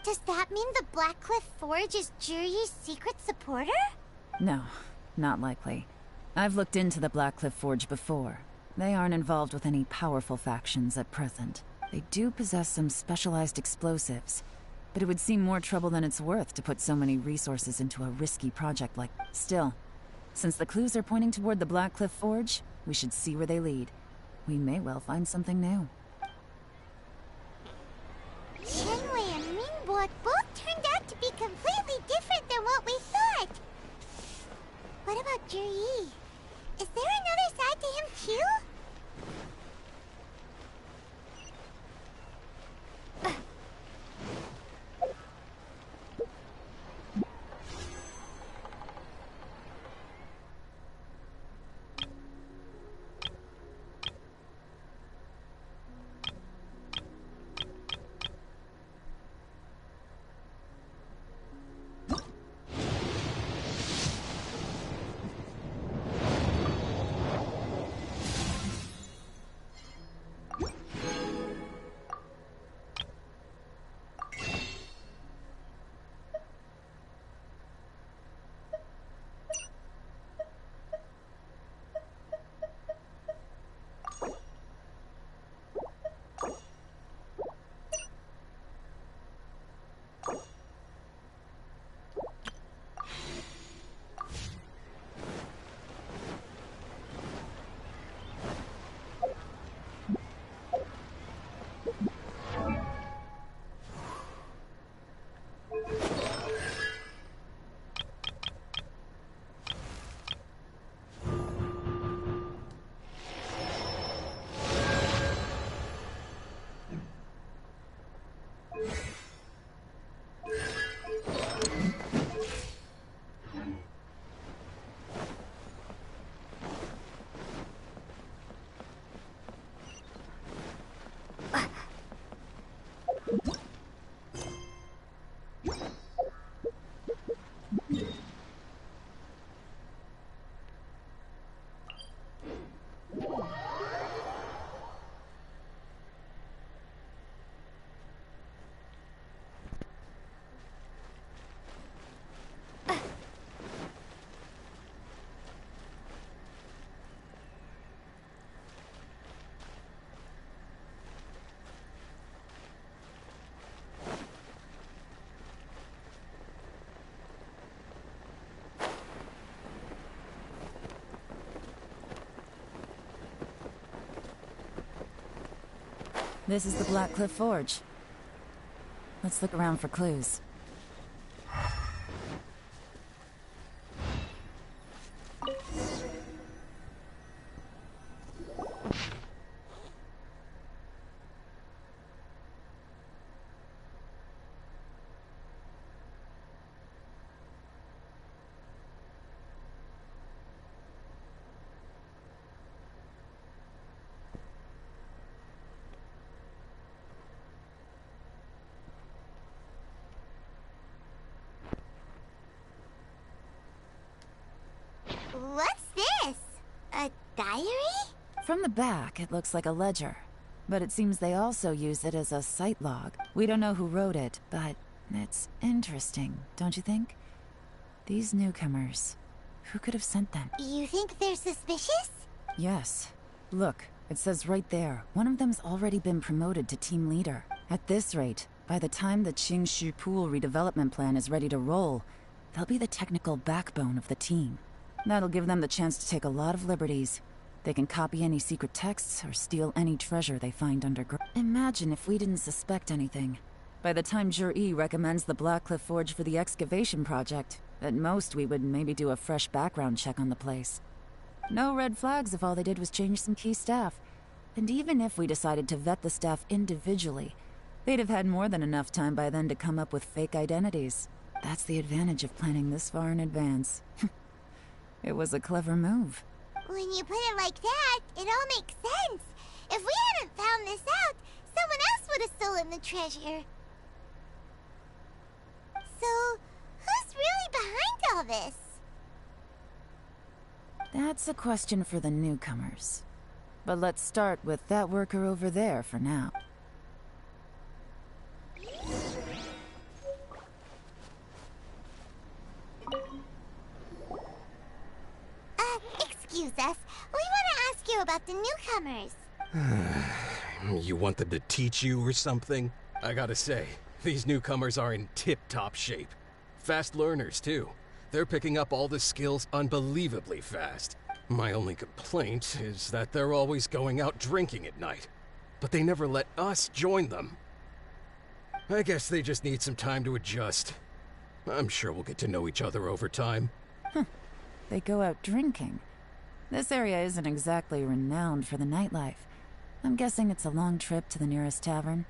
Does that mean the Blackcliff Forge is Zhi-Yi's secret supporter? No, not likely. I've looked into the Blackcliff Forge before. They aren't involved with any powerful factions at present. They do possess some specialized explosives, but it would seem more trouble than it's worth to put so many resources into a risky project like... Still, since the clues are pointing toward the Blackcliff Forge, we should see where they lead. We may well find something new. This is the Black Cliff Forge. Let's look around for clues. What's this? A diary? From the back, it looks like a ledger. But it seems they also use it as a site log. We don't know who wrote it, but it's interesting, don't you think? These newcomers, who could have sent them? You think they're suspicious? Yes. Look, it says right there, one of them's already been promoted to team leader. At this rate, by the time the Qingshu Pool redevelopment plan is ready to roll, they'll be the technical backbone of the team. That'll give them the chance to take a lot of liberties. They can copy any secret texts or steal any treasure they find underground. Imagine if we didn't suspect anything. By the time Jur-E recommends the Blackcliff Forge for the excavation project, at most we would maybe do a fresh background check on the place. No red flags if all they did was change some key staff. And even if we decided to vet the staff individually, they'd have had more than enough time by then to come up with fake identities. That's the advantage of planning this far in advance. It was a clever move. When you put it like that, it all makes sense. If we hadn't found this out, someone else would have stolen the treasure. So, who's really behind all this? That's a question for the newcomers. But let's start with that worker over there for now. Excuse us. We want to ask you about the newcomers. You want them to teach you or something? I gotta say, these newcomers are in tip-top shape. Fast learners, too. They're picking up all the skills unbelievably fast. My only complaint is that they're always going out drinking at night. But they never let us join them. I guess they just need some time to adjust. I'm sure we'll get to know each other over time. They go out drinking. This area isn't exactly renowned for the nightlife. I'm guessing it's a long trip to the nearest tavern.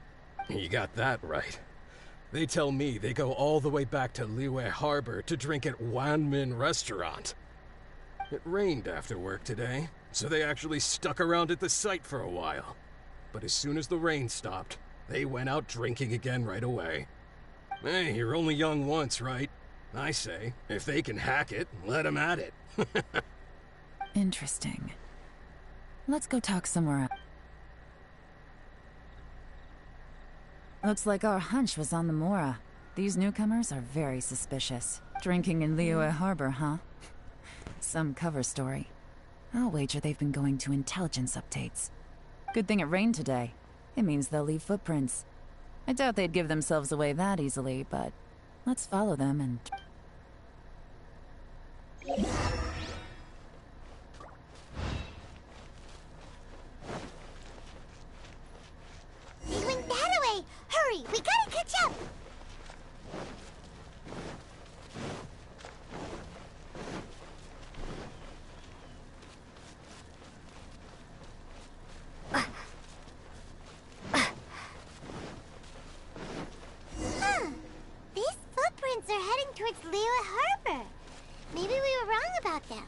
You got that right. They tell me they go all the way back to Liyue Harbor to drink at Wanmin Restaurant. It rained after work today, so they actually stuck around at the site for a while. But as soon as the rain stopped, they went out drinking again right away. Hey, you're only young once, right? I say, if they can hack it, let them at it. Interesting. Let's go talk somewhere else. Looks like our hunch was on the Mora. These newcomers are very suspicious. Drinking in Liyue Harbor, huh? Some cover story. I'll wager they've been going to intelligence updates. Good thing it rained today. It means they'll leave footprints. I doubt they'd give themselves away that easily, but let's follow them and... They went that way! Hurry, we gotta catch up! These footprints are heading towards Liyue Harbor. Maybe we were wrong about them.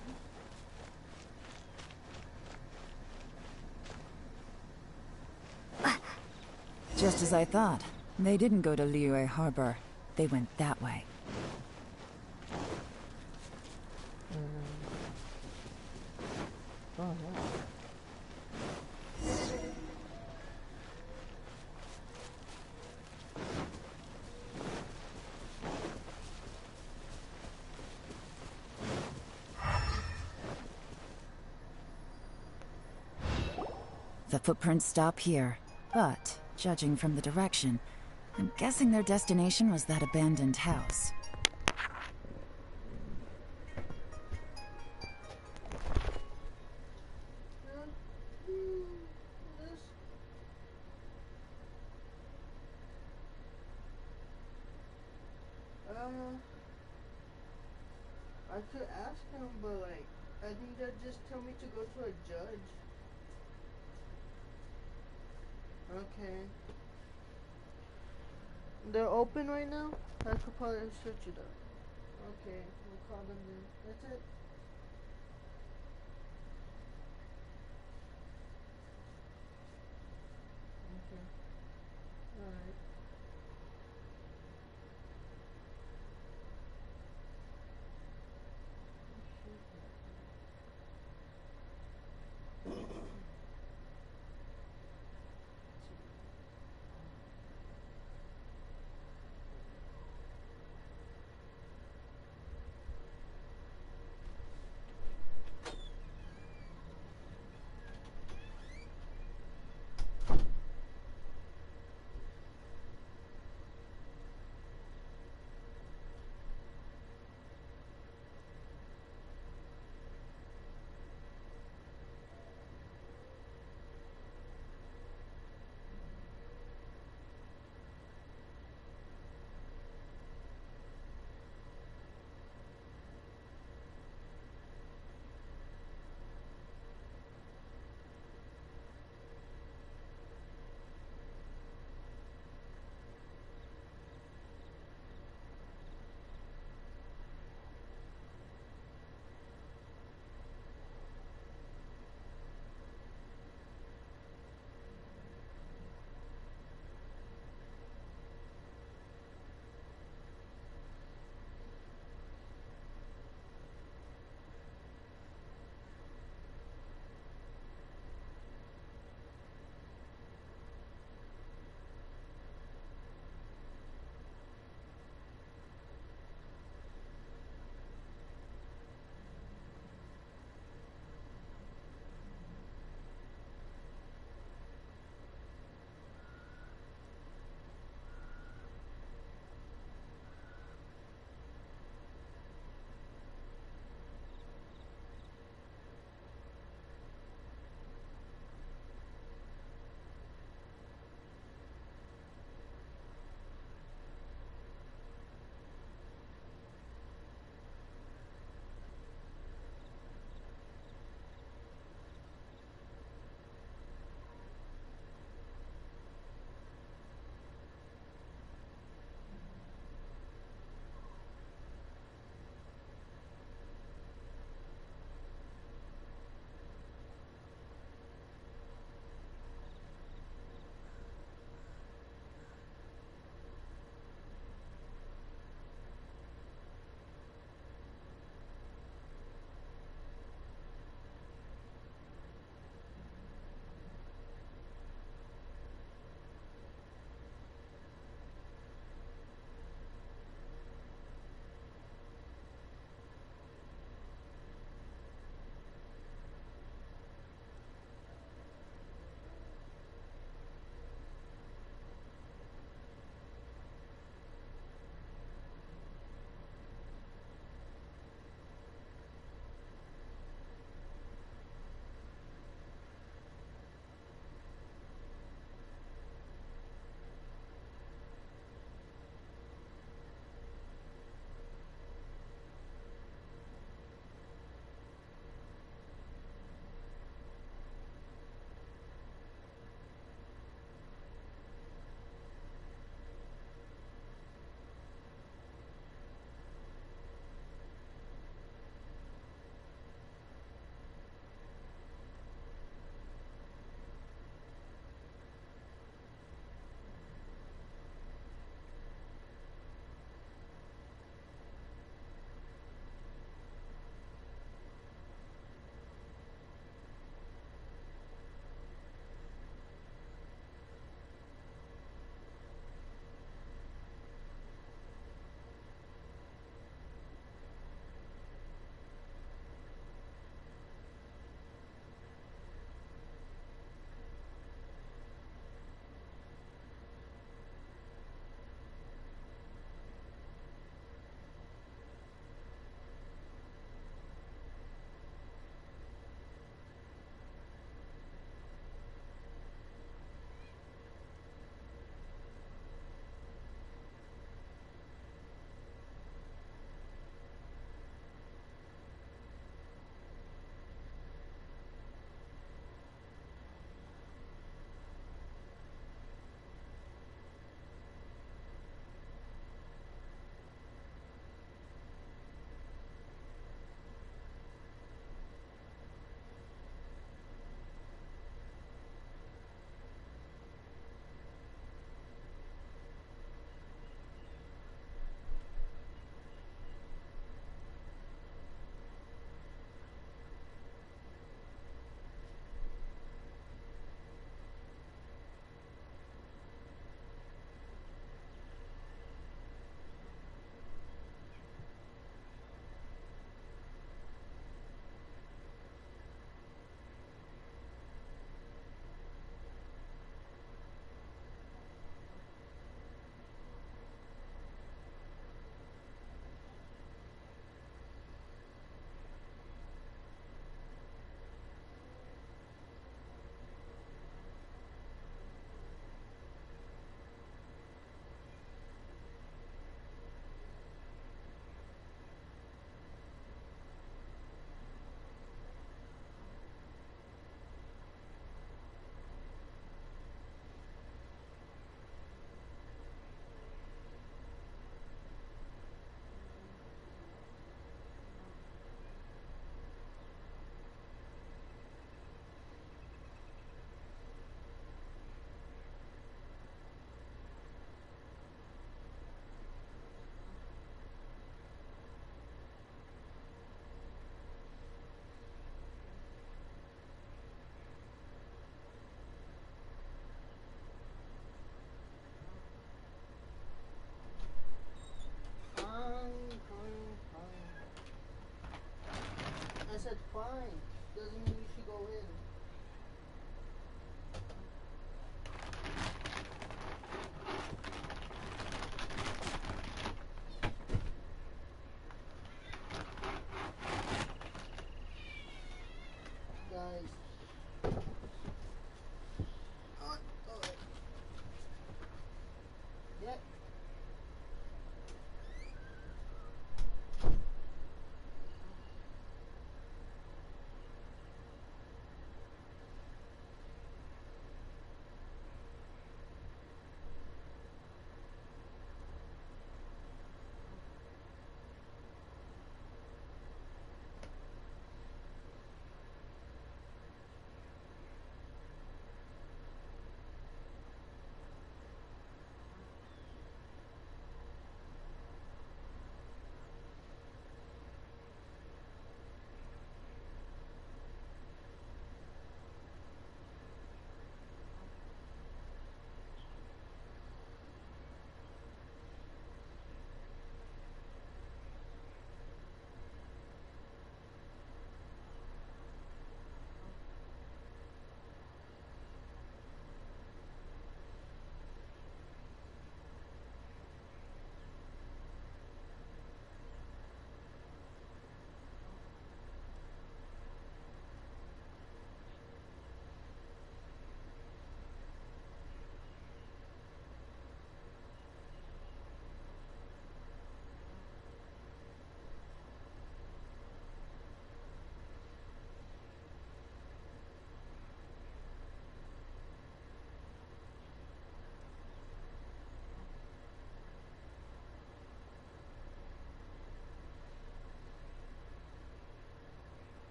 Just as I thought. They didn't go to Liyue Harbor. They went that way. Oh, wow. The footprints stop here, but, judging from the direction, I'm guessing their destination was that abandoned house. I could ask him, but like, I think they'll just tell me to go to a judge. Okay. They're open right now? I could probably search it up. Okay, we'll call them then. That's it. Okay. Alright.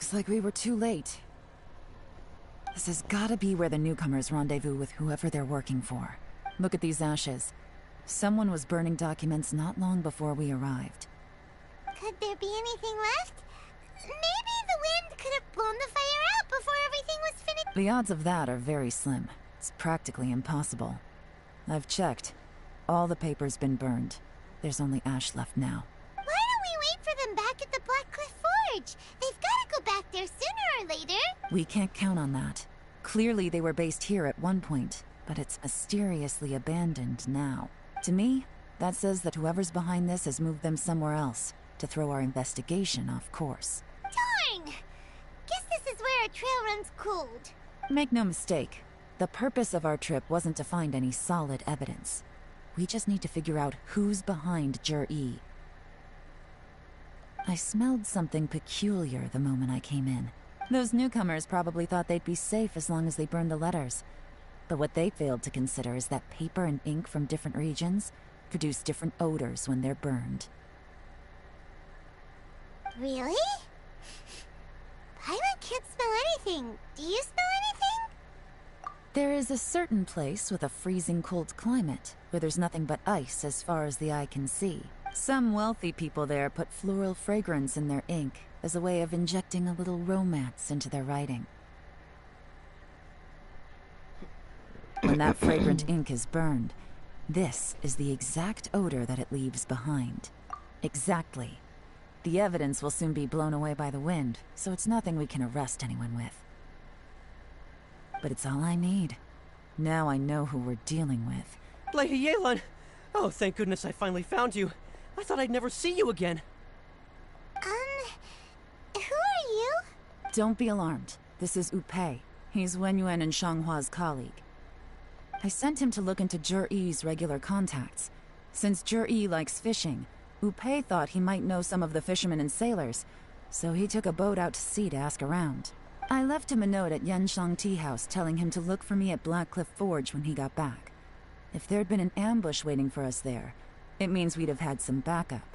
Looks like we were too late. This has gotta be where the newcomers rendezvous with whoever they're working for. Look at these ashes. Someone was burning documents not long before we arrived. Could there be anything left? Maybe the wind could have blown the fire out before everything was finished. The odds of that are very slim. It's practically impossible. I've checked. All the paper's been burned. There's only ash left now. Why don't we wait for them back at the Black Cliff Forge? They've got to go back there sooner or later. We can't count on that. Clearly they were based here at one point, but it's mysteriously abandoned now. To me, that says that whoever's behind this has moved them somewhere else to throw our investigation off course. Darn! Guess this is where our trail runs cold. Make no mistake, the purpose of our trip wasn't to find any solid evidence. We just need to figure out who's behind Jur-E. I smelled something peculiar the moment I came in. Those newcomers probably thought they'd be safe as long as they burned the letters. But what they failed to consider is that paper and ink from different regions produce different odors when they're burned. Really? Paimon can't smell anything. Do you smell anything? There is a certain place with a freezing cold climate where there's nothing but ice as far as the eye can see. Some wealthy people there put floral fragrance in their ink as a way of injecting a little romance into their writing. When that fragrant ink is burned, this is the exact odor that it leaves behind. Exactly. The evidence will soon be blown away by the wind, so it's nothing we can arrest anyone with. But it's all I need. Now I know who we're dealing with. Lady Yelan! Oh, thank goodness I finally found you. I thought I'd never see you again. Who are you? Don't be alarmed. This is Upei. He's Wenyuan and Shanghua's colleague. I sent him to look into Jur-E's regular contacts. Since Jur-E likes fishing, Upei thought he might know some of the fishermen and sailors, so he took a boat out to sea to ask around. I left him a note at Yanshang Tea House telling him to look for me at Black Cliff Forge when he got back. If there'd been an ambush waiting for us there, it means we'd have had some backup.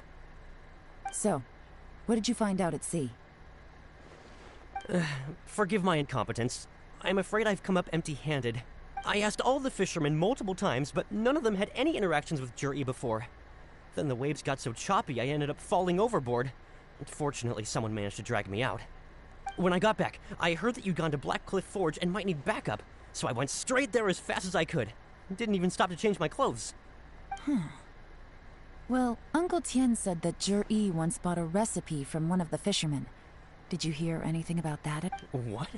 So, what did you find out at sea? Forgive my incompetence. I'm afraid I've come up empty-handed. I asked all the fishermen multiple times, but none of them had any interactions with Jur-E before. Then the waves got so choppy I ended up falling overboard. Fortunately, someone managed to drag me out. When I got back, I heard that you'd gone to Black Cliff Forge and might need backup, so I went straight there as fast as I could. Didn't even stop to change my clothes. Well, Uncle Tien said that Jur-E once bought a recipe from one of the fishermen. Did you hear anything about that? What?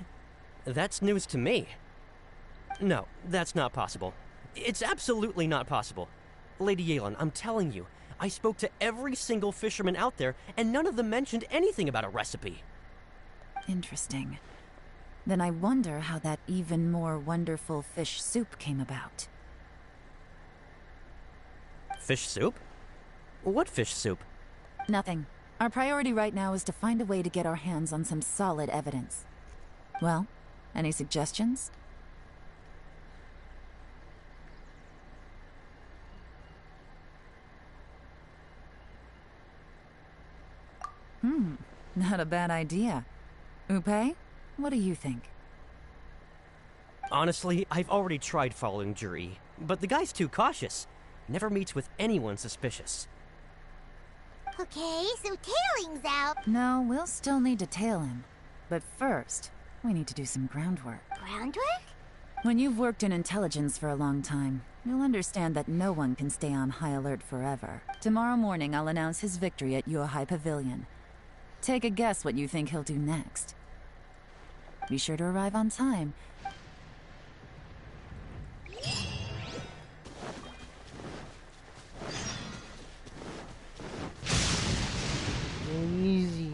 That's news to me. No, that's not possible. It's absolutely not possible. Lady Yelan, I'm telling you, I spoke to every single fisherman out there, and none of them mentioned anything about a recipe. Interesting. Then I wonder how that even more wonderful fish soup came about. Fish soup? What fish soup? Nothing. Our priority right now is to find a way to get our hands on some solid evidence. Well, any suggestions? Not a bad idea. Upei, what do you think? Honestly, I've already tried following Jur-E, but the guy's too cautious. Never meets with anyone suspicious. Okay, so tailing's out. No, we'll still need to tail him. But first, we need to do some groundwork. Groundwork? When you've worked in intelligence for a long time, you'll understand that no one can stay on high alert forever. Tomorrow morning, I'll announce his victory at Yuehai Pavilion. Take a guess what you think he'll do next. Be sure to arrive on time. Easy.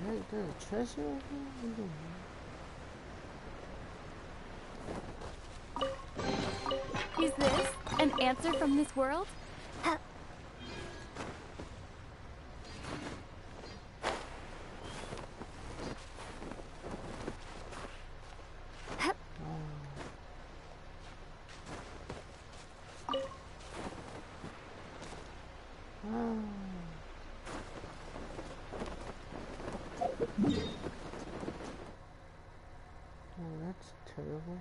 heck? There's a treasure over here? Is this an answer from this world? Oh, that's terrible.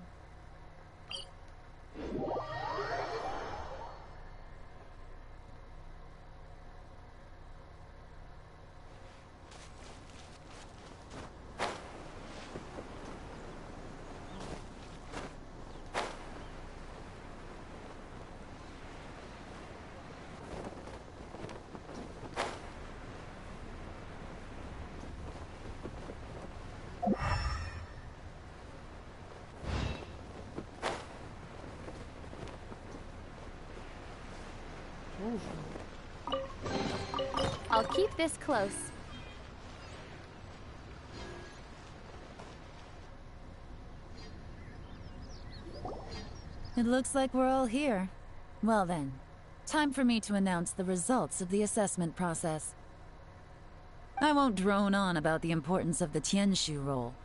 I'll keep this close. It looks like we're all here. Well then, time for me to announce the results of the assessment process. I won't drone on about the importance of the Tianshu role.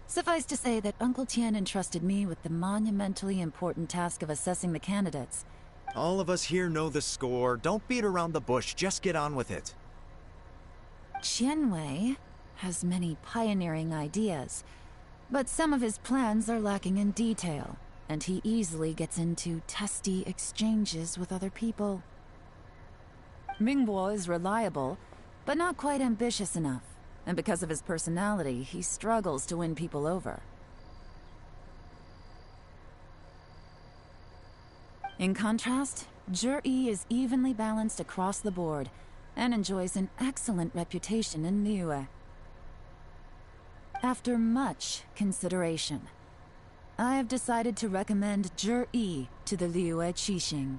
Suffice to say that Uncle Tien entrusted me with the monumentally important task of assessing the candidates. All of us here know the score. Don't beat around the bush, just get on with it. Qianwei has many pioneering ideas, but some of his plans are lacking in detail, and he easily gets into testy exchanges with other people. Mingguo is reliable, but not quite ambitious enough, and because of his personality, he struggles to win people over. In contrast, Zhi is evenly balanced across the board, and enjoys an excellent reputation in Liyue. After much consideration, I have decided to recommend Zhi to the Liyue Qixing.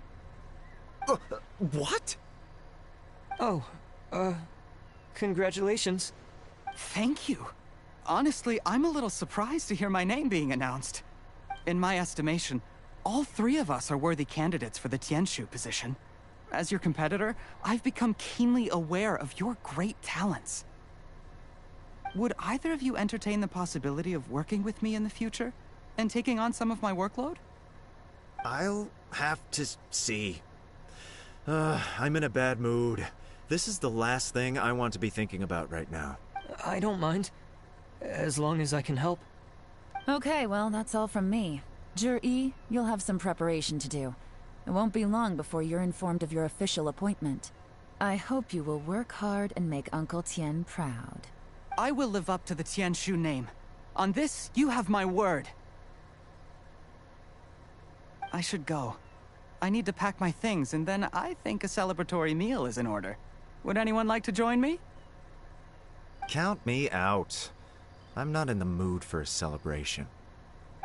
What? Oh, congratulations. Thank you. Honestly, I'm a little surprised to hear my name being announced. In my estimation, all three of us are worthy candidates for the Tianshu position. As your competitor, I've become keenly aware of your great talents. Would either of you entertain the possibility of working with me in the future? And taking on some of my workload? I'll have to see. I'm in a bad mood. This is the last thing I want to be thinking about right now. I don't mind, as long as I can help. Okay, well, that's all from me. Zhi, you'll have some preparation to do. It won't be long before you're informed of your official appointment. I hope you will work hard and make Uncle Tien proud. I will live up to the Tianshu name. On this, you have my word. I should go. I need to pack my things, and then I think a celebratory meal is in order. Would anyone like to join me? Count me out. I'm not in the mood for a celebration.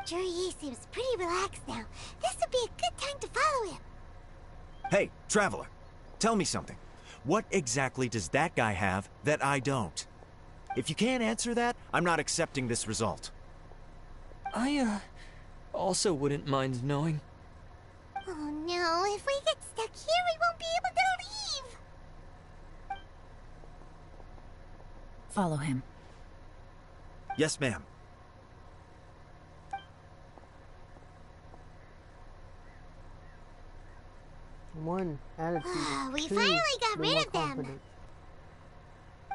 Zhi seems pretty relaxed now. This would be a good time to follow him. Hey, Traveler, tell me something. What exactly does that guy have that I don't? If you can't answer that, I'm not accepting this result. I, also wouldn't mind knowing. Oh no, if we get stuck here, we won't be able to leave! Follow him. Yes, ma'am. One, attitude. We Two, finally got no rid more of them. confidence.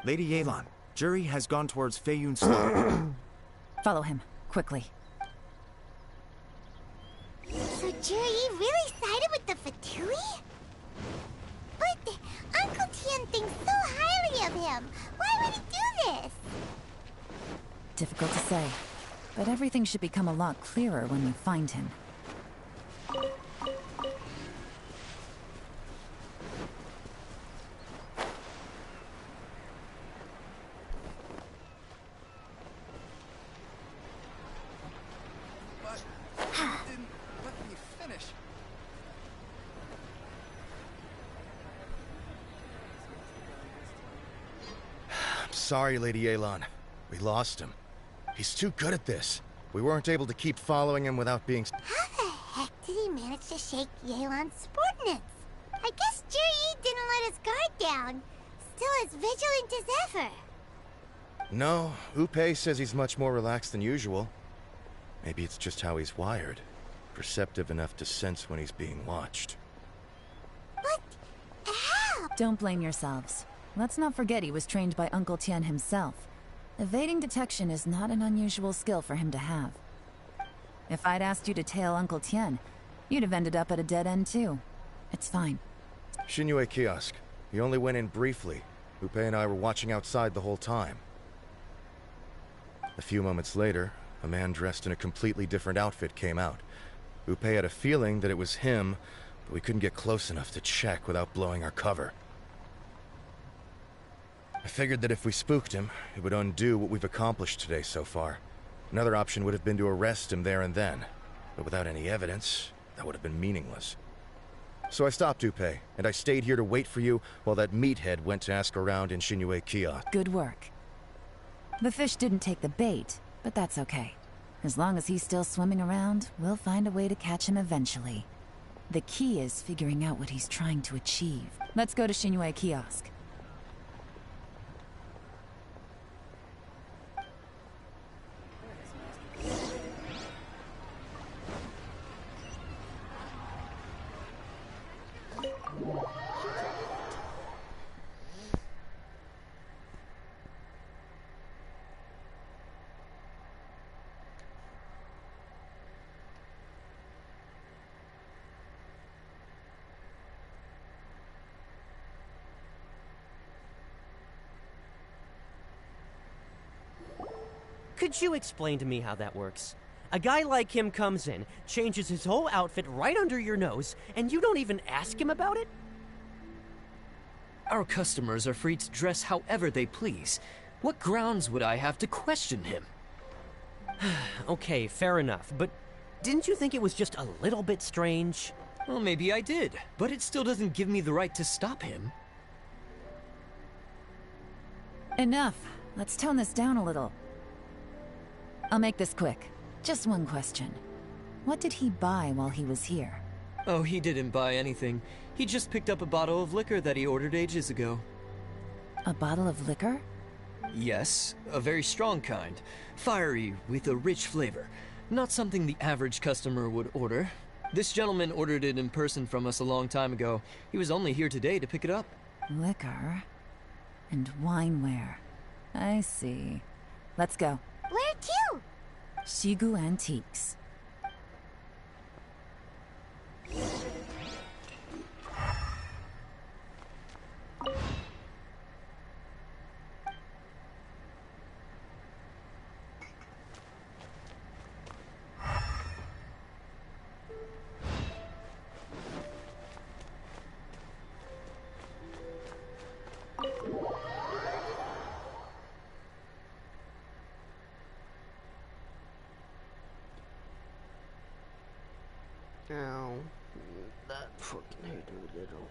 Lady Yelan, Zhi has gone towards Feiyun Slope. Follow him, quickly. So Zhi really sided with the Fatui? But Uncle Tien thinks so highly of him. Why would he do this? Difficult to say, but everything should become a lot clearer when you find him. sorry, Lady Yelan. We lost him. He's too good at this. We weren't able to keep following him without being... How the heck did he manage to shake Yelan's sportness? I guess Juri didn't let his guard down. Still as vigilant as ever. No, Upe says he's much more relaxed than usual. Maybe it's just how he's wired. Perceptive enough to sense when he's being watched. But how? Don't blame yourselves. Let's not forget he was trained by Uncle Tien himself. Evading detection is not an unusual skill for him to have. If I'd asked you to tail Uncle Tien, you'd have ended up at a dead end too. It's fine. Shinue Kiosk. He only went in briefly. Upe and I were watching outside the whole time. A few moments later, a man dressed in a completely different outfit came out. Upe had a feeling that it was him, but we couldn't get close enough to check without blowing our cover. I figured that if we spooked him, it would undo what we've accomplished today so far. Another option would have been to arrest him there and then, but without any evidence, that would have been meaningless. So I stopped Upe, and I stayed here to wait for you while that meathead went to ask around in Shinue Kiosk. Good work. The fish didn't take the bait, but that's okay. As long as he's still swimming around, we'll find a way to catch him eventually. The key is figuring out what he's trying to achieve. Let's go to Shinue Kiosk. Could you explain to me how that works? A guy like him comes in, changes his whole outfit right under your nose, and you don't even ask him about it? Our customers are free to dress however they please. What grounds would I have to question him? Okay, fair enough, but didn't you think it was just a little bit strange? Well, maybe I did, but it still doesn't give me the right to stop him. Enough. Let's tone this down a little. I'll make this quick. Just one question. What did he buy while he was here? Oh, he didn't buy anything. He just picked up a bottle of liquor that he ordered ages ago. A bottle of liquor? Yes, a very strong kind. Fiery, with a rich flavor. Not something the average customer would order. This gentleman ordered it in person from us a long time ago. He was only here today to pick it up. Liquor and wineware. I see. Let's go. Where to? Shigu Antiques. Ow, that fucking hurt a little.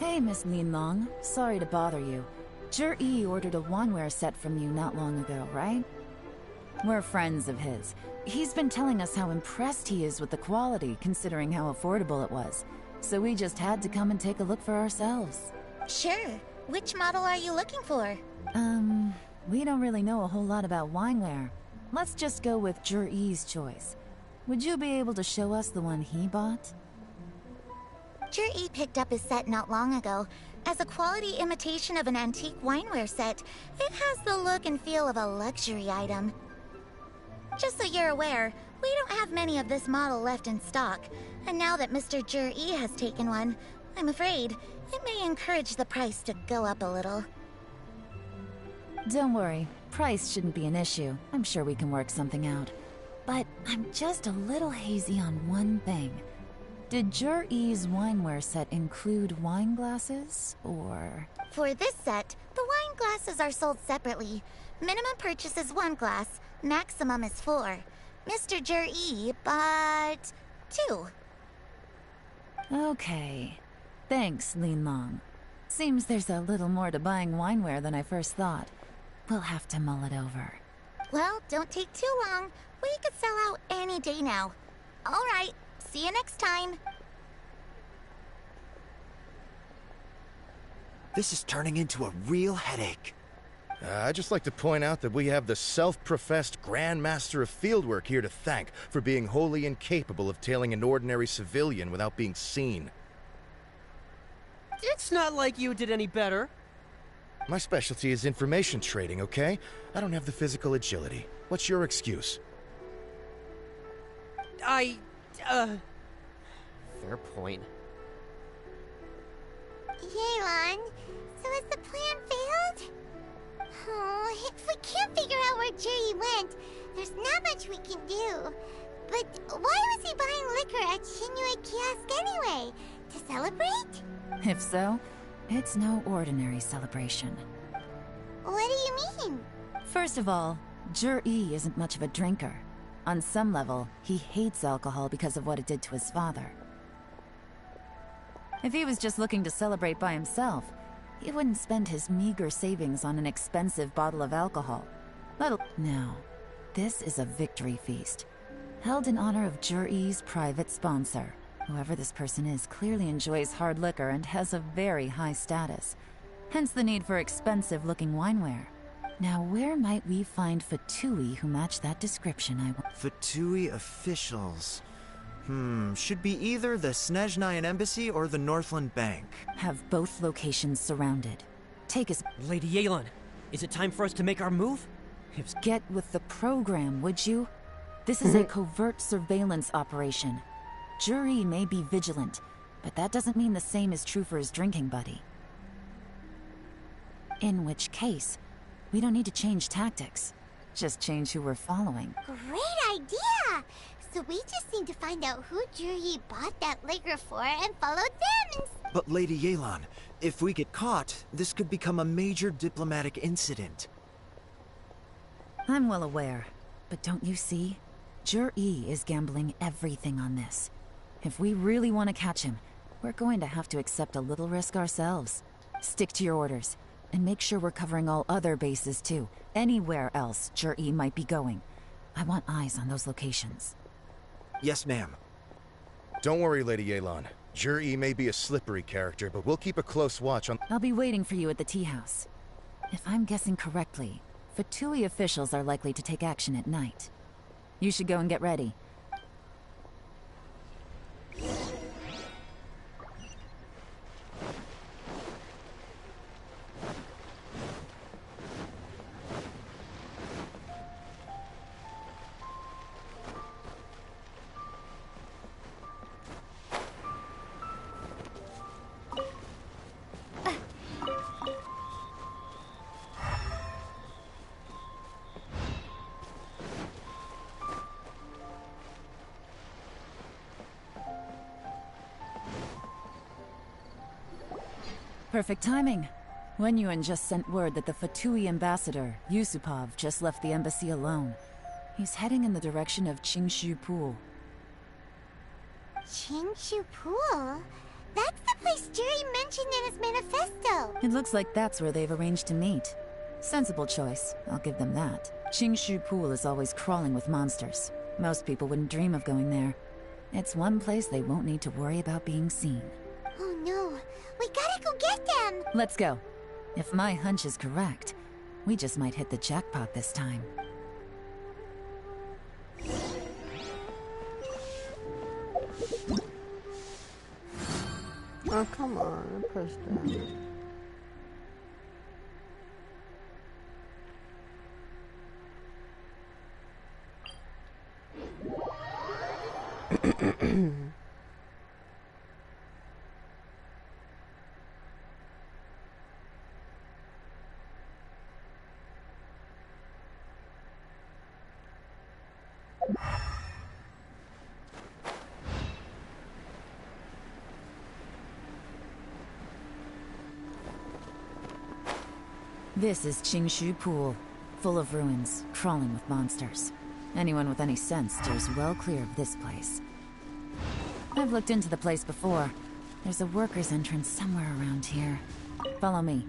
Hey, Miss Linlong. Sorry to bother you. Zhi ordered a wanware set from you not long ago, right? We're friends of his. He's been telling us how impressed he is with the quality, considering how affordable it was. So we just had to come and take a look for ourselves. Sure. Which model are you looking for? We don't really know a whole lot about wineware. Let's just go with Zhi's choice. Would you be able to show us the one he bought? Jur-E picked up his set not long ago. As a quality imitation of an antique wineware set, it has the look and feel of a luxury item. Just so you're aware, we don't have many of this model left in stock, and now that Mr. Jur-E has taken one, I'm afraid it may encourage the price to go up a little. Don't worry, price shouldn't be an issue. I'm sure we can work something out. But I'm just a little hazy on one thing. Did Jur-E's wineware set include wine glasses, or...? For this set, the wine glasses are sold separately. Minimum purchase is 1 glass, maximum is 4. Mr. Jur-E bought 2. Okay. Thanks, Lin Long. Seems there's a little more to buying wineware than I first thought. We'll have to mull it over. Well, don't take too long. We could sell out any day now. All right, see you next time. This is turning into a real headache. I'd just like to point out that we have the self-professed Grand Master of Fieldwork here to thank for being wholly incapable of tailing an ordinary civilian without being seen. It's not like you did any better. My specialty is information trading, okay? I don't have the physical agility. What's your excuse? Fair point. Yelan, so has the plan failed? Oh, if we can't figure out where Jur-E went, there's not much we can do. But why was he buying liquor at Shinue Kiosk anyway? To celebrate? If so, it's no ordinary celebration. What do you mean? First of all, Jur-E isn't much of a drinker. On some level, he hates alcohol because of what it did to his father. If he was just looking to celebrate by himself, he wouldn't spend his meager savings on an expensive bottle of alcohol. No, this is a victory feast, held in honor of Jur-E's private sponsor. Whoever this person is clearly enjoys hard liquor and has a very high status. Hence the need for expensive-looking wineware. Now, where might we find Fatui who match that description? Fatui officials. Should be either the Snezhnayan Embassy or the Northland Bank. Have both locations surrounded. Take us... Lady Yelan, is it time for us to make our move? Get with the program, would you? This is a covert surveillance operation. Jur-E may be vigilant, but that doesn't mean the same is true for his drinking buddy. In which case, we don't need to change tactics. Just change who we're following. Great idea! So we just need to find out who Jur-E bought that liquor for and follow them. But Lady Yelan, if we get caught, this could become a major diplomatic incident. I'm well aware, but don't you see? Jur-E is gambling everything on this. If we really want to catch him, we're going to have to accept a little risk ourselves. Stick to your orders, and make sure we're covering all other bases too. Anywhere else Jur-E might be going. I want eyes on those locations. Yes, ma'am. Don't worry, Lady Yelan. Jur-E may be a slippery character, but we'll keep a close watch on... I'll be waiting for you at the tea house. If I'm guessing correctly, Fatui officials are likely to take action at night. You should go and get ready. Perfect timing. Wenyuan just sent word that the Fatui ambassador, Yusupov, just left the embassy alone. He's heading in the direction of Qingshu Pool. Qingshu Pool? That's the place Jur-E mentioned in his manifesto. It looks like that's where they've arranged to meet. Sensible choice, I'll give them that. Qingshu Pool is always crawling with monsters. Most people wouldn't dream of going there. It's one place they won't need to worry about being seen. Oh no, we gotta go get them! Let's go. If my hunch is correct, we just might hit the jackpot this time. Oh, come on, I pressed that. This is Qingshu Pool, full of ruins, crawling with monsters. Anyone with any sense steers well clear of this place. I've looked into the place before. There's a worker's entrance somewhere around here. Follow me.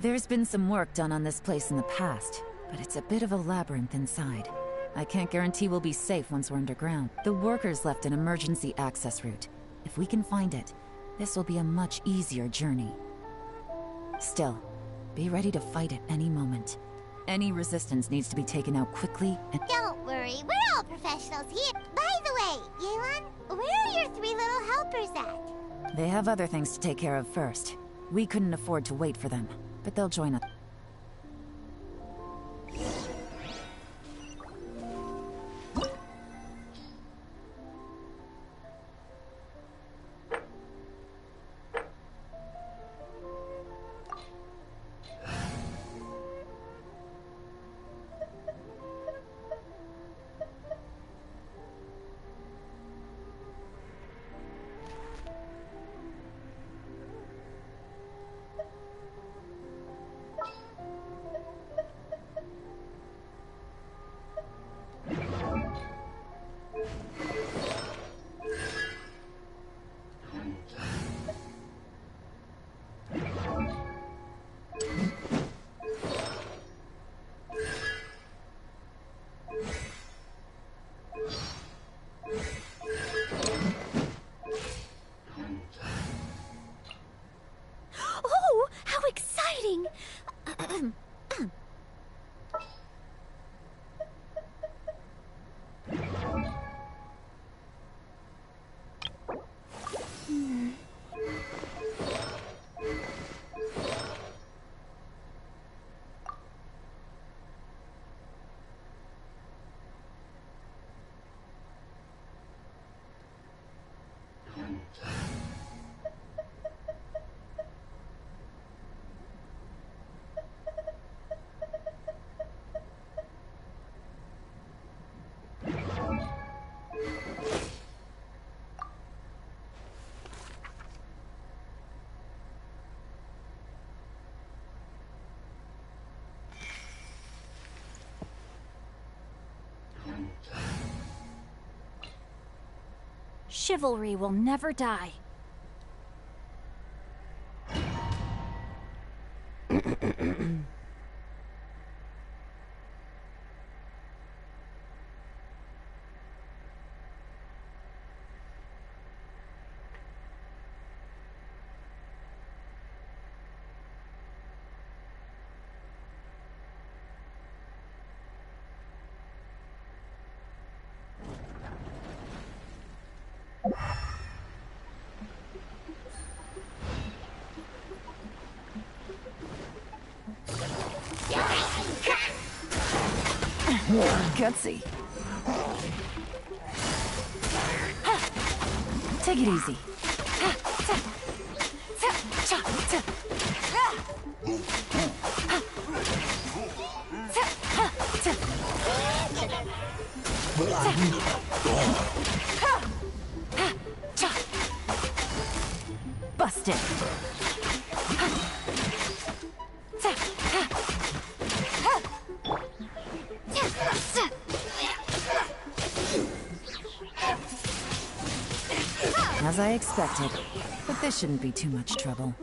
There's been some work done on this place in the past, but it's a bit of a labyrinth inside. I can't guarantee we'll be safe once we're underground. The workers left an emergency access route. If we can find it, this will be a much easier journey. Still, be ready to fight at any moment. Any resistance needs to be taken out quickly and— Don't worry, we're all professionals here. By the way, Yelan, where are your 3 little helpers at? They have other things to take care of first. We couldn't afford to wait for them, but they'll join us. Oh, how exciting! Chivalry will never die. Gutsy. Take it easy. Busted. As I expected. But this shouldn't be too much trouble.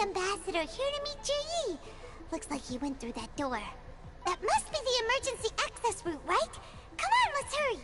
Ambassador here to meet Ji. Looks like he went through that door. That must be the emergency access route, right? Come on, let's hurry.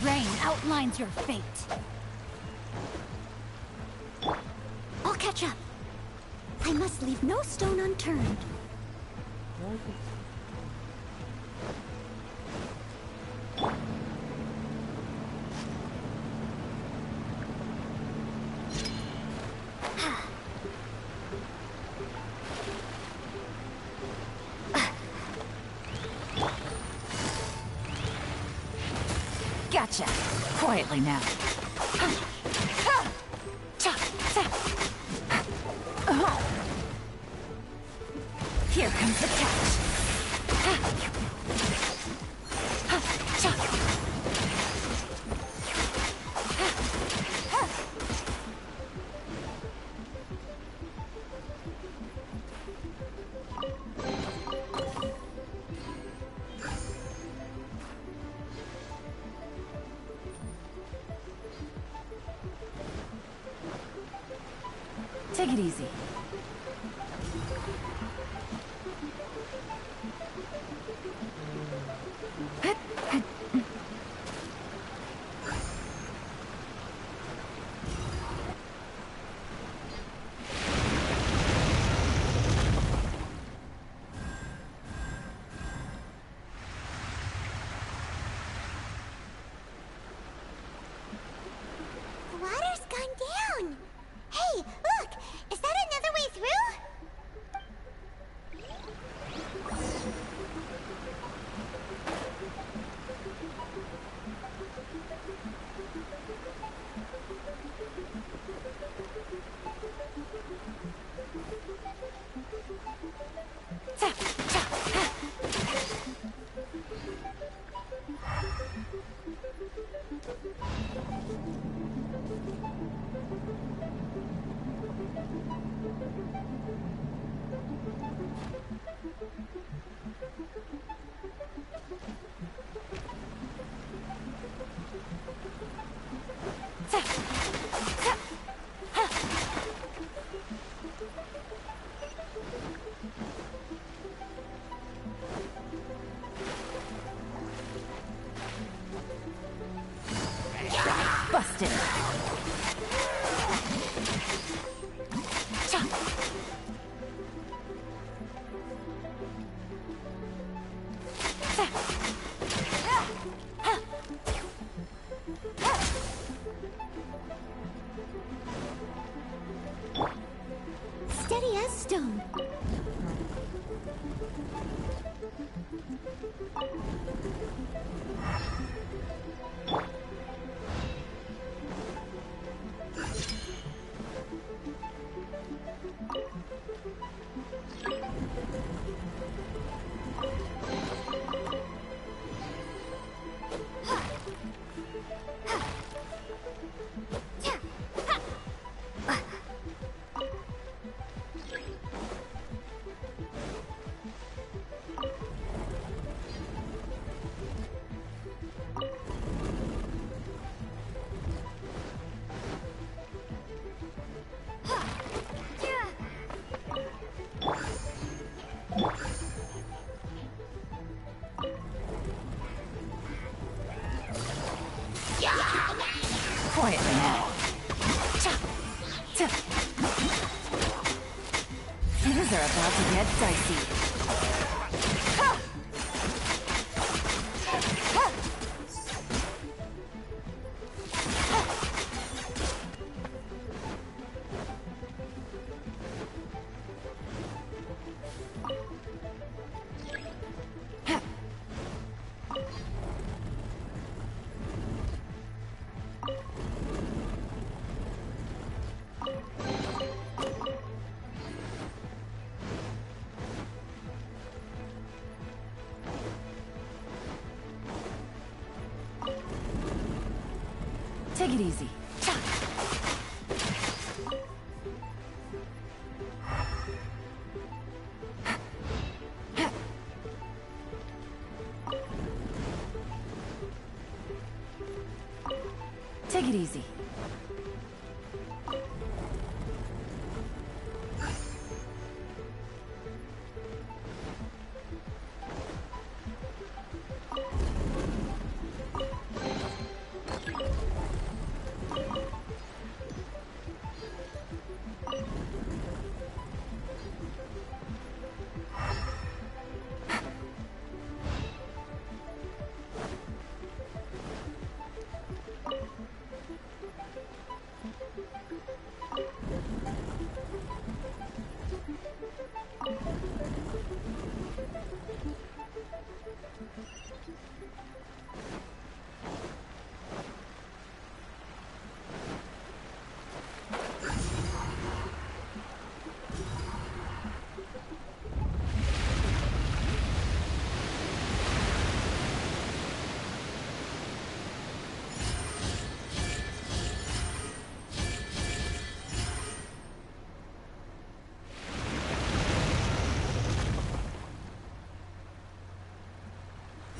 Rain outlines your fate. I'll catch up. I must leave no stone unturned. Gotcha. Quietly now. Here comes the catch. Take it easy. The water's gone down. Hey, look! Is that another way through? Busted. Steady as stone. Quietly now. Things are about to get dicey. Take it easy. Take it easy.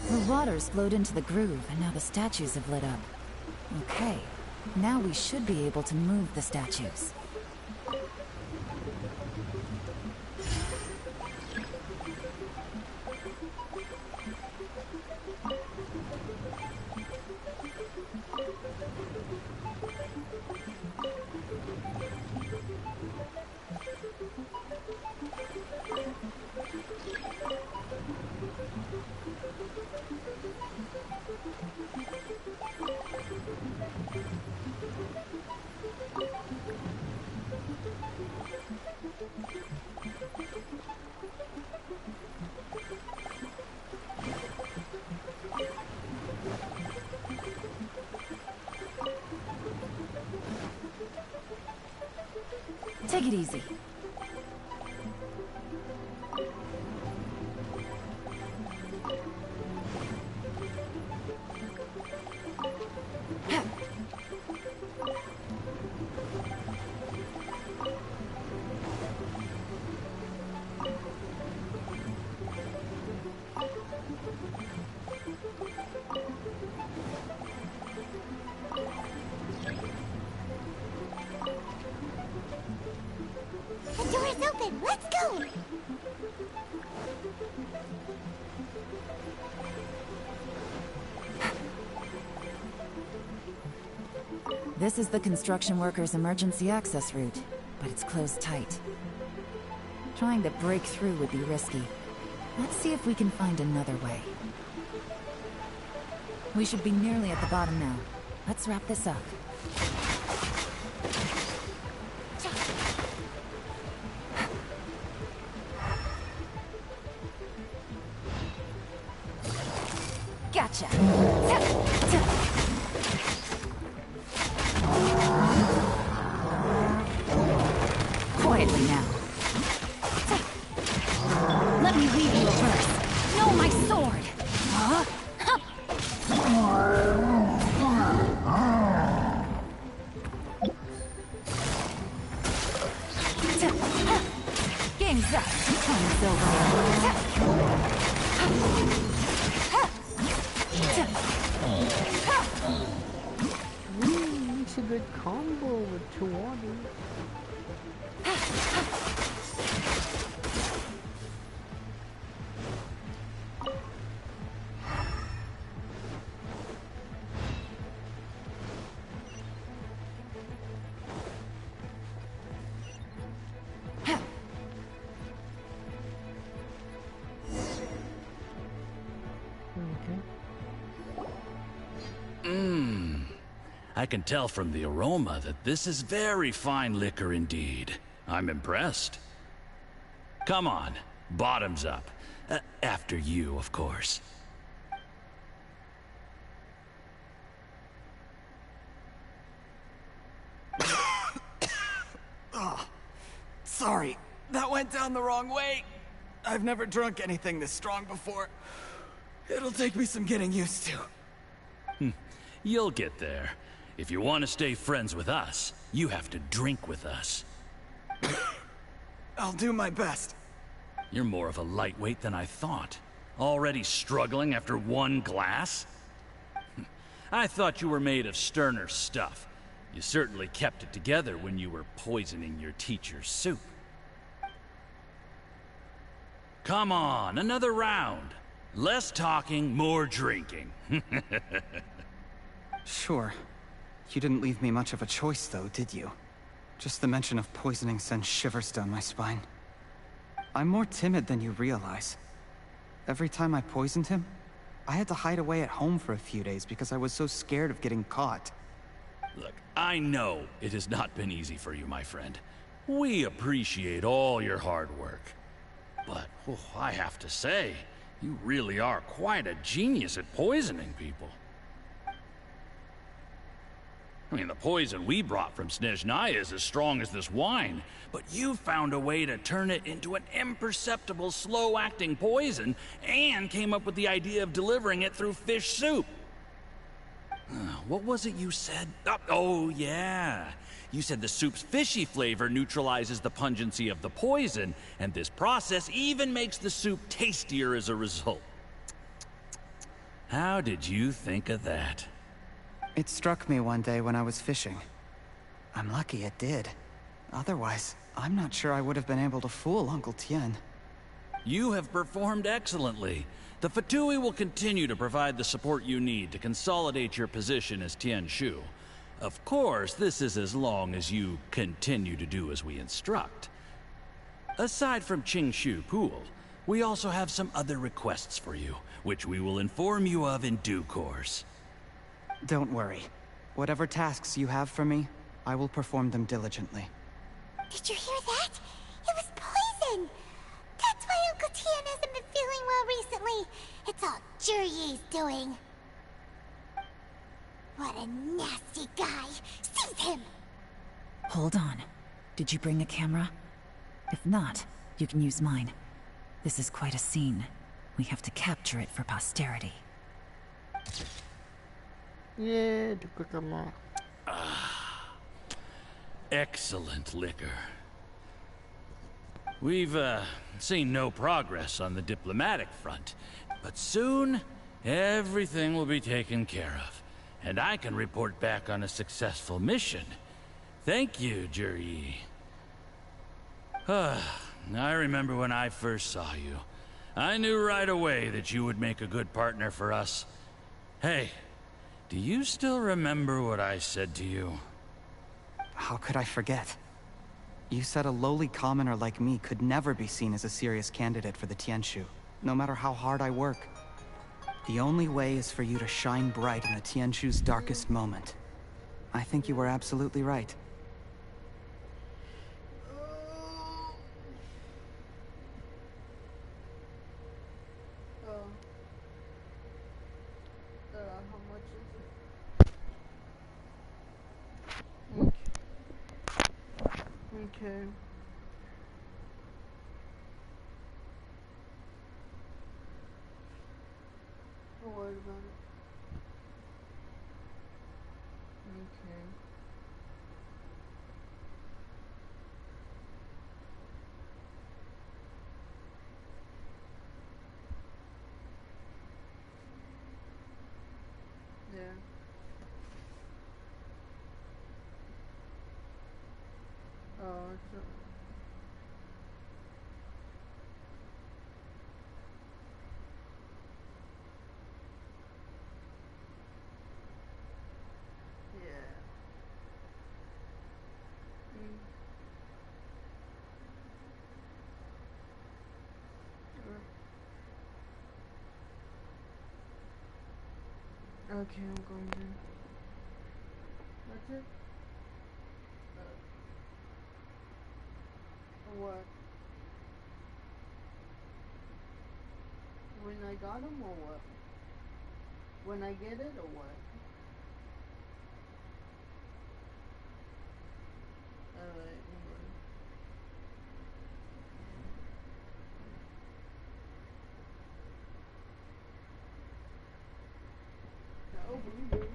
The water's flowed into the groove, and now the statues have lit up. Okay, now we should be able to move the statues. Take it easy. The door is open. Let's go. This is the construction workers' emergency access route, but it's closed tight. Trying to break through would be risky. Let's see if we can find another way. We should be nearly at the bottom now. Let's wrap this up. Gotcha! Quietly now. Let me leave you a verse. No, my sword! Huh? Game's up. Time's over. It's a good combo with two orders. I can tell from the aroma that this is very fine liquor indeed. I'm impressed. Come on, bottoms up. After you, of course. Oh, sorry, that went down the wrong way. I've never drunk anything this strong before. It'll take me some getting used to. You'll get there. If you want to stay friends with us, you have to drink with us. I'll do my best. You're more of a lightweight than I thought. Already struggling after one glass? I thought you were made of sterner stuff. You certainly kept it together when you were poisoning your teacher's soup. Come on, another round. Less talking, more drinking. Sure. You didn't leave me much of a choice, though, did you? Just the mention of poisoning sends shivers down my spine. I'm more timid than you realize. Every time I poisoned him, I had to hide away at home for a few days because I was so scared of getting caught. Look, I know it has not been easy for you, my friend. We appreciate all your hard work. But, I have to say, you really are quite a genius at poisoning people. I mean, the poison we brought from Snezhnaya is as strong as this wine, but you found a way to turn it into an imperceptible, slow-acting poison, and came up with the idea of delivering it through fish soup. What was it you said? Oh, yeah. You said the soup's fishy flavor neutralizes the pungency of the poison, and this process even makes the soup tastier as a result. How did you think of that? It struck me one day when I was fishing. I'm lucky it did. Otherwise, I'm not sure I would have been able to fool Uncle Tien. You have performed excellently. The Fatui will continue to provide the support you need to consolidate your position as Tien Shu. Of course, this is as long as you continue to do as we instruct. Aside from Qing Shu Pool, we also have some other requests for you, which we will inform you of in due course. Don't worry. Whatever tasks you have for me, I will perform them diligently. Did you hear that? It was poison! That's why Uncle Tien hasn't been feeling well recently. It's all Jurye's doing. What a nasty guy! Seize him! Hold on. Did you bring a camera? If not, you can use mine. This is quite a scene. We have to capture it for posterity. Yeah, come on. Excellent liquor. We've, seen no progress on the diplomatic front, but soon, everything will be taken care of, and I can report back on a successful mission. Thank you, Juryi. I remember when I first saw you. I knew right away that you would make a good partner for us. Hey, do you still remember what I said to you? How could I forget? You said a lowly commoner like me could never be seen as a serious candidate for the Tianshu, no matter how hard I work. The only way is for you to shine bright in the Tianshu's darkest moment. I think you were absolutely right. How much is it? Okay. Don't worry about it. Okay. Yeah. Oh, it's yeah. Okay, I'm going to. That's it? What? When I got him or what? When I get it or what? Alright, oh, we do.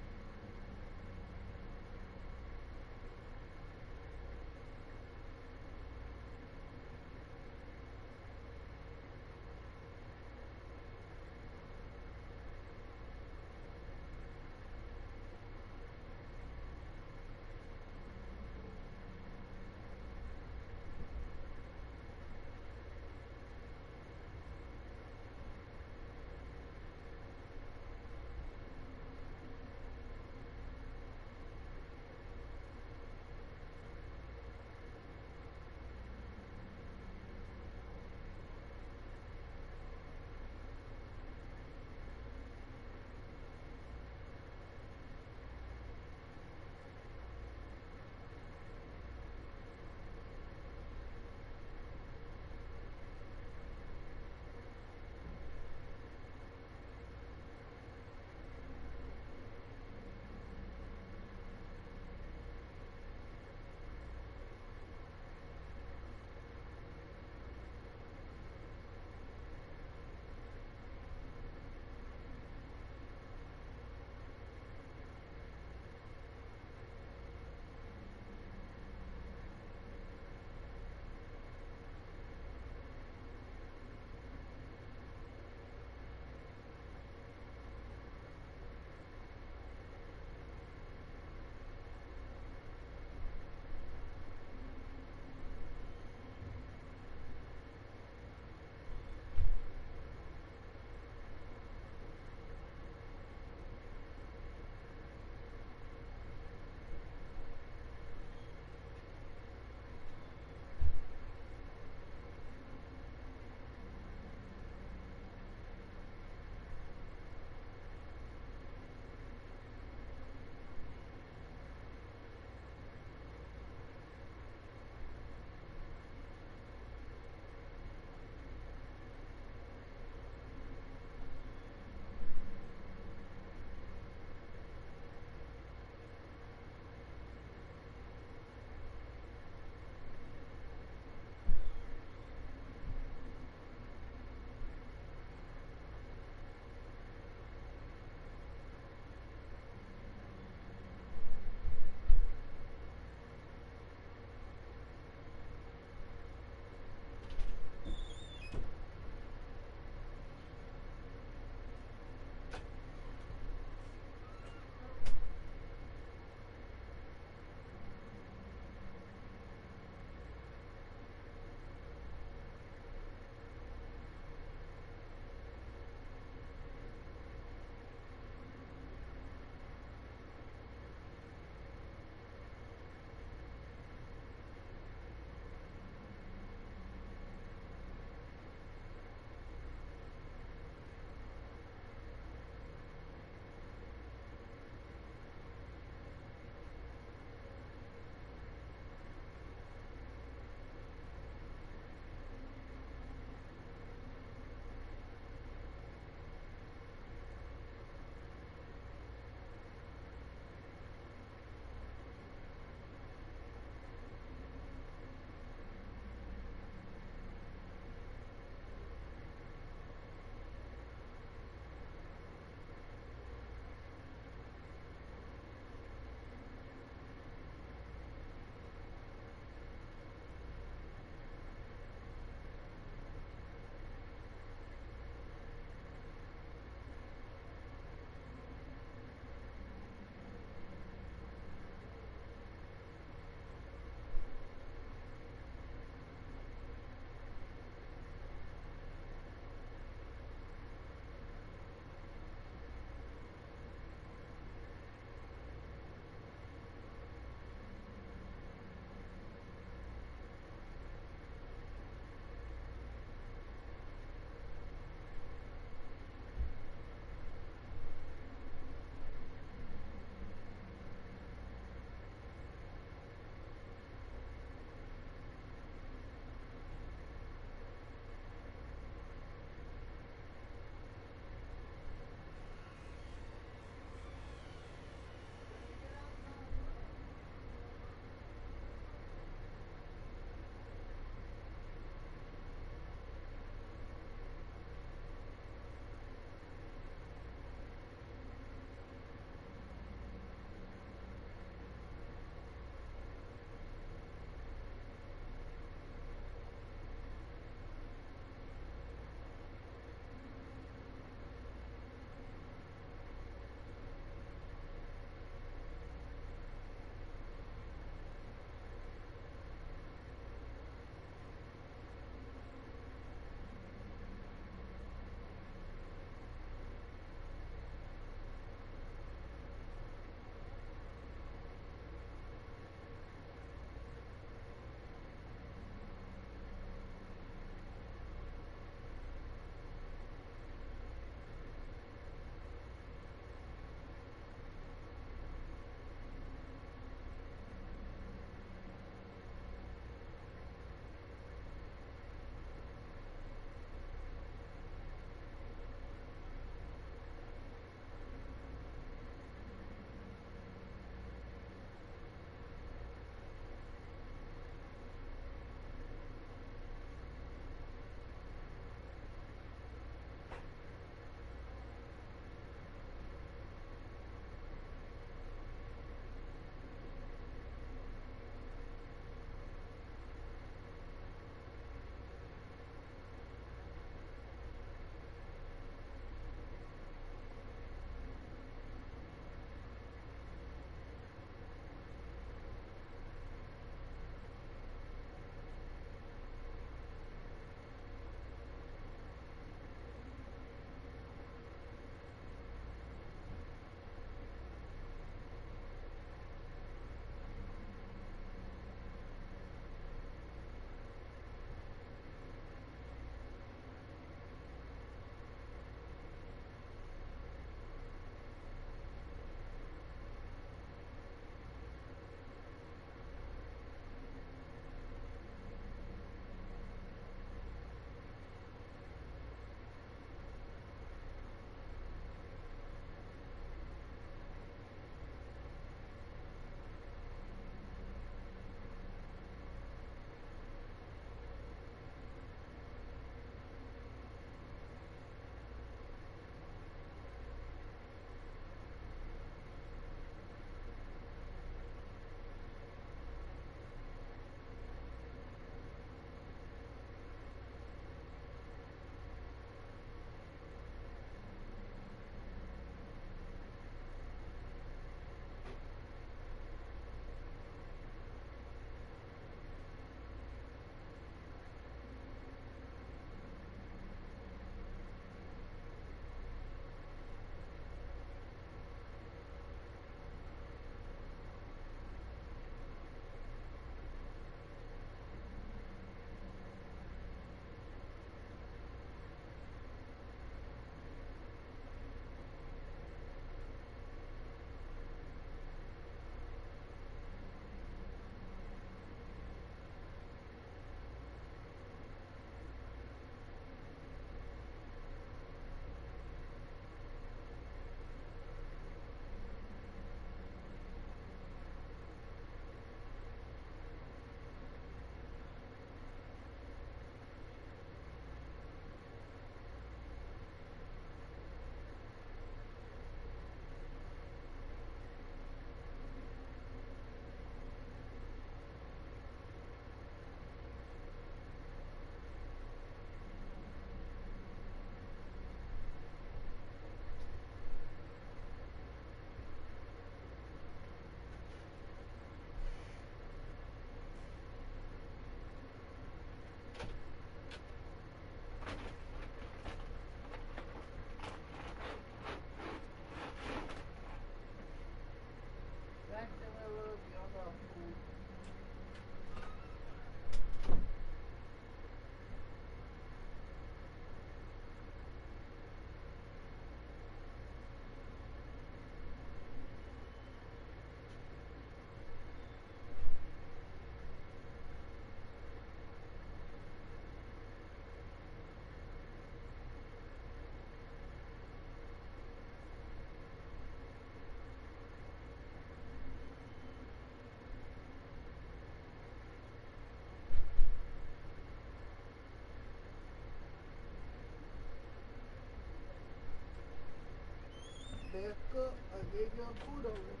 Hey, cook, I gave you food already.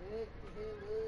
Hey, look.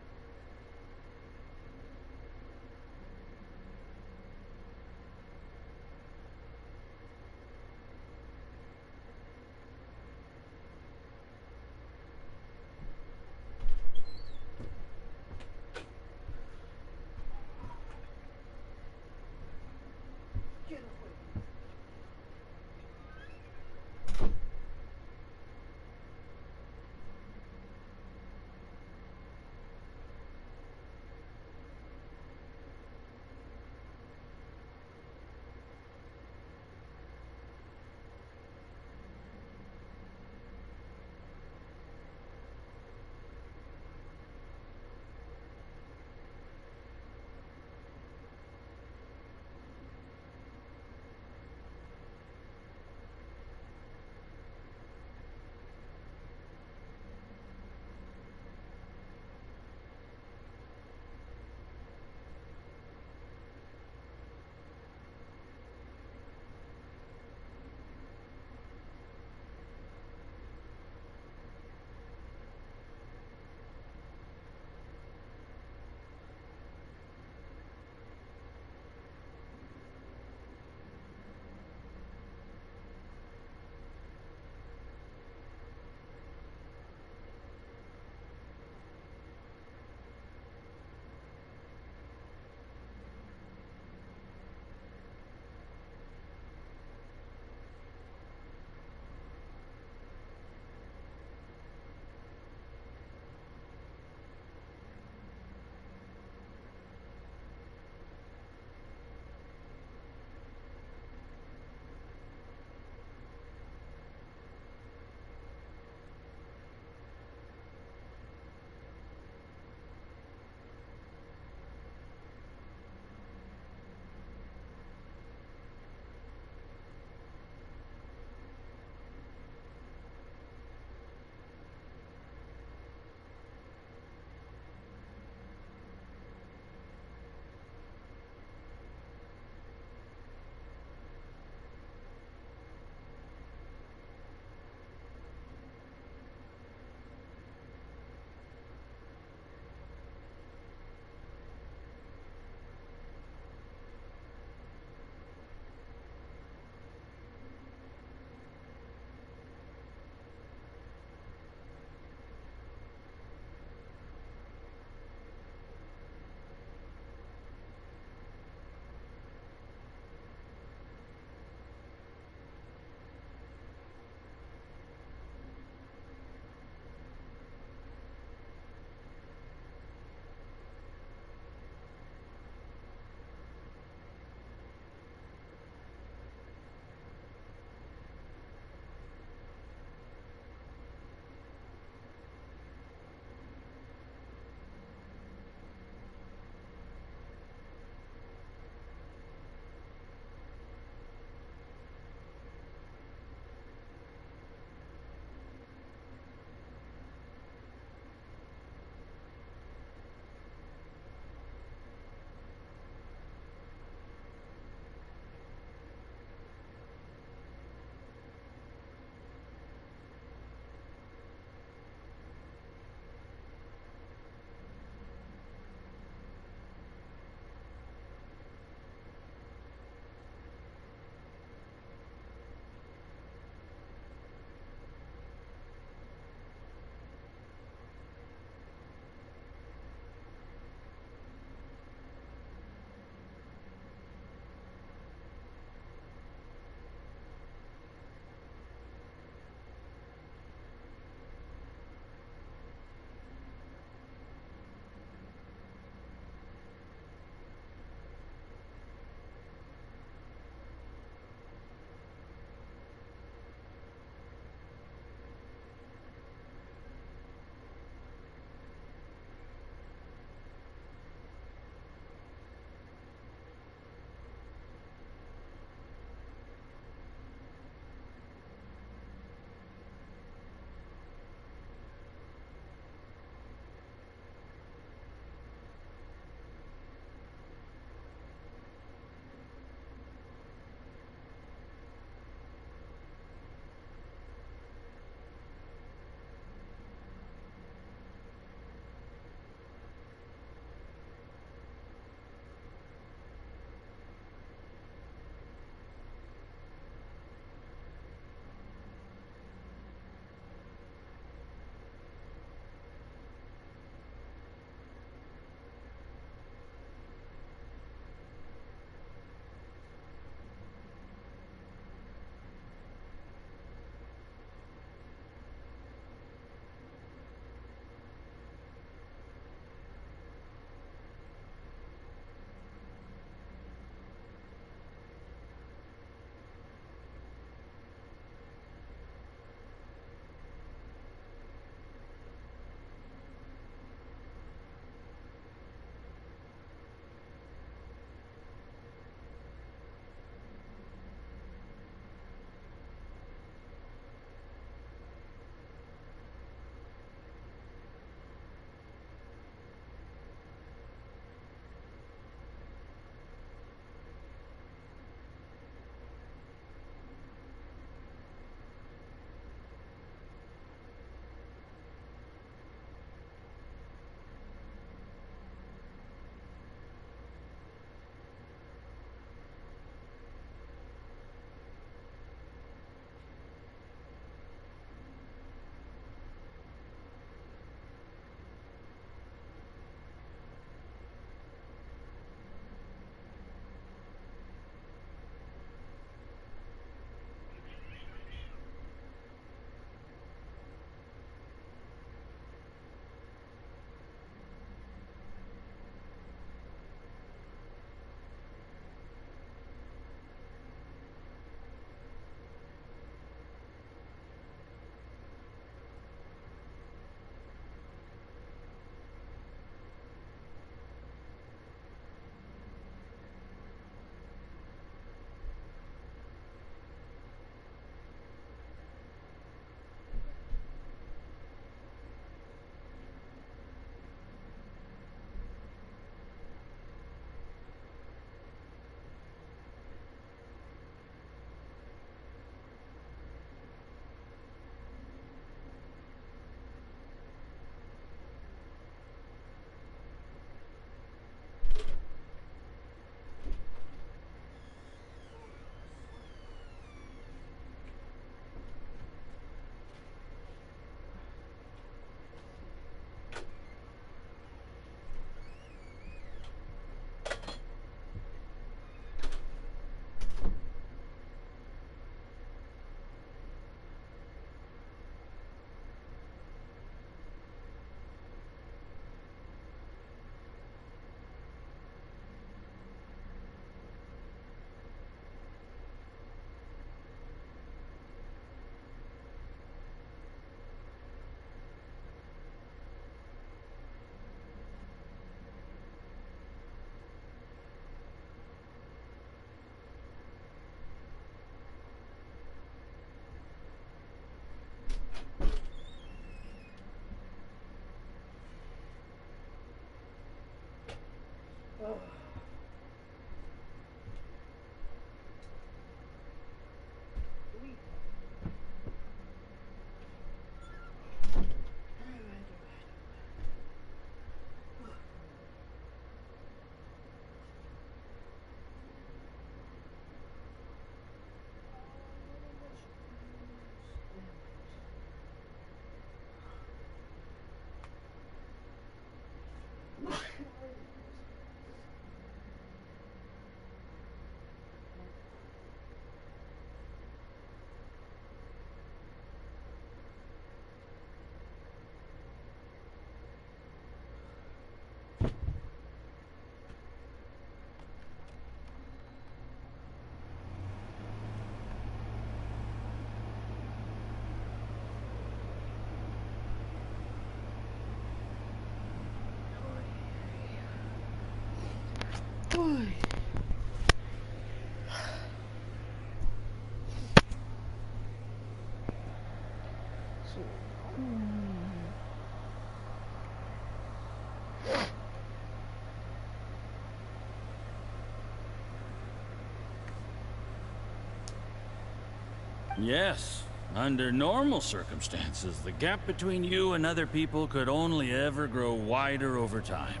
Yes, under normal circumstances, the gap between you and other people could only ever grow wider over time.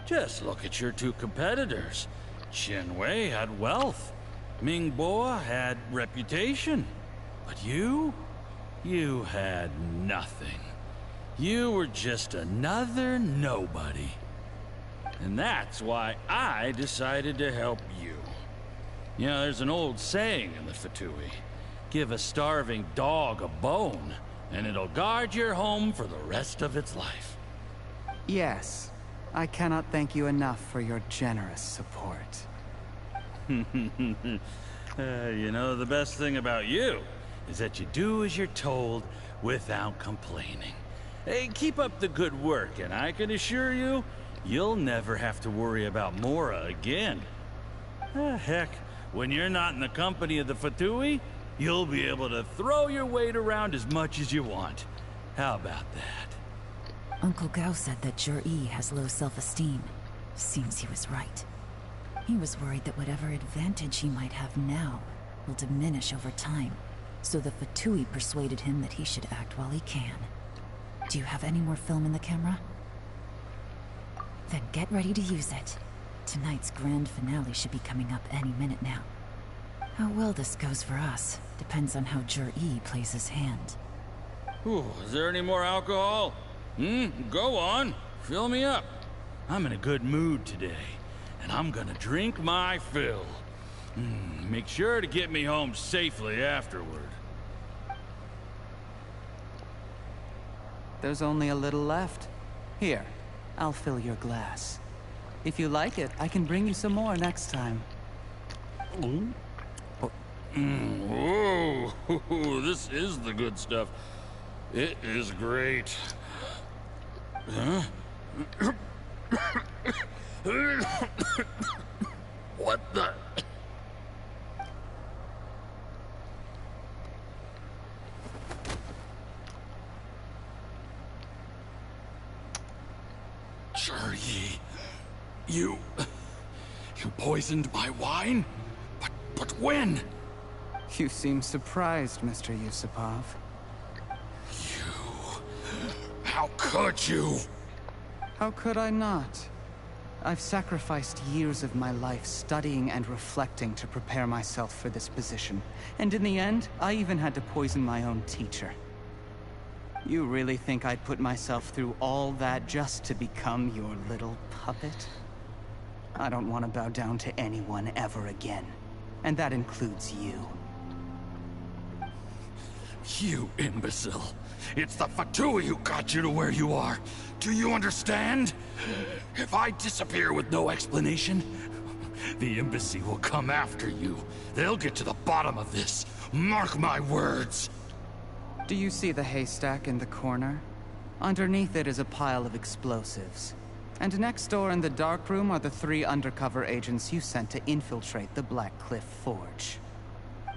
Just look at your two competitors. Qianwei had wealth. Mingbo had reputation. But you had nothing. You were just another nobody. And that's why I decided to help you. You know, there's an old saying in the Fatui. Give a starving dog a bone, and it'll guard your home for the rest of its life. Yes. I cannot thank you enough for your generous support. You know, the best thing about you is that you do as you're told without complaining. Hey, keep up the good work, and I can assure you, you'll never have to worry about Mora again. Heck, when you're not in the company of the Fatui, you'll be able to throw your weight around as much as you want. How about that? Uncle Gao said that Zhi has low self-esteem. Seems he was right. He was worried that whatever advantage he might have now will diminish over time, so the Fatui persuaded him that he should act while he can. Do you have any more film in the camera? Then get ready to use it. Tonight's grand finale should be coming up any minute now. How well this goes for us depends on how Zhi plays his hand. Ooh, is there any more alcohol? Go on. Fill me up. I'm in a good mood today, and I'm gonna drink my fill. Make sure to get me home safely afterward. There's only a little left. Here, I'll fill your glass. If you like it, I can bring you some more next time. Whoa, this is the good stuff. It is great. Huh? What the? Zhi, you poisoned my wine? But when? You seem surprised, Mr. Yusupov. How could you? How could I not? I've sacrificed years of my life studying and reflecting to prepare myself for this position. And in the end, I even had to poison my own teacher. You really think I'd put myself through all that just to become your little puppet? I don't want to bow down to anyone ever again. And that includes you. You imbecile. It's the Fatui who got you to where you are. Do you understand? If I disappear with no explanation, the embassy will come after you. They'll get to the bottom of this. Mark my words. Do you see the haystack in the corner? Underneath it is a pile of explosives. And next door in the dark room are the 3 undercover agents you sent to infiltrate the Black Cliff Forge.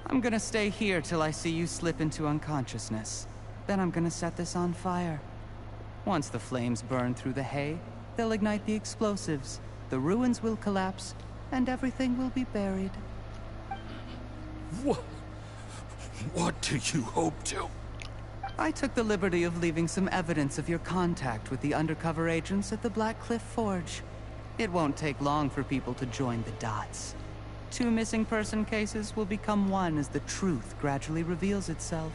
I'm gonna stay here till I see you slip into unconsciousness. Then I'm gonna set this on fire. Once the flames burn through the hay, they'll ignite the explosives, the ruins will collapse, and everything will be buried. What do you hope to? I took the liberty of leaving some evidence of your contact with the undercover agents at the Black Cliff Forge. It won't take long for people to join the dots. 2 missing person cases will become one as the truth gradually reveals itself.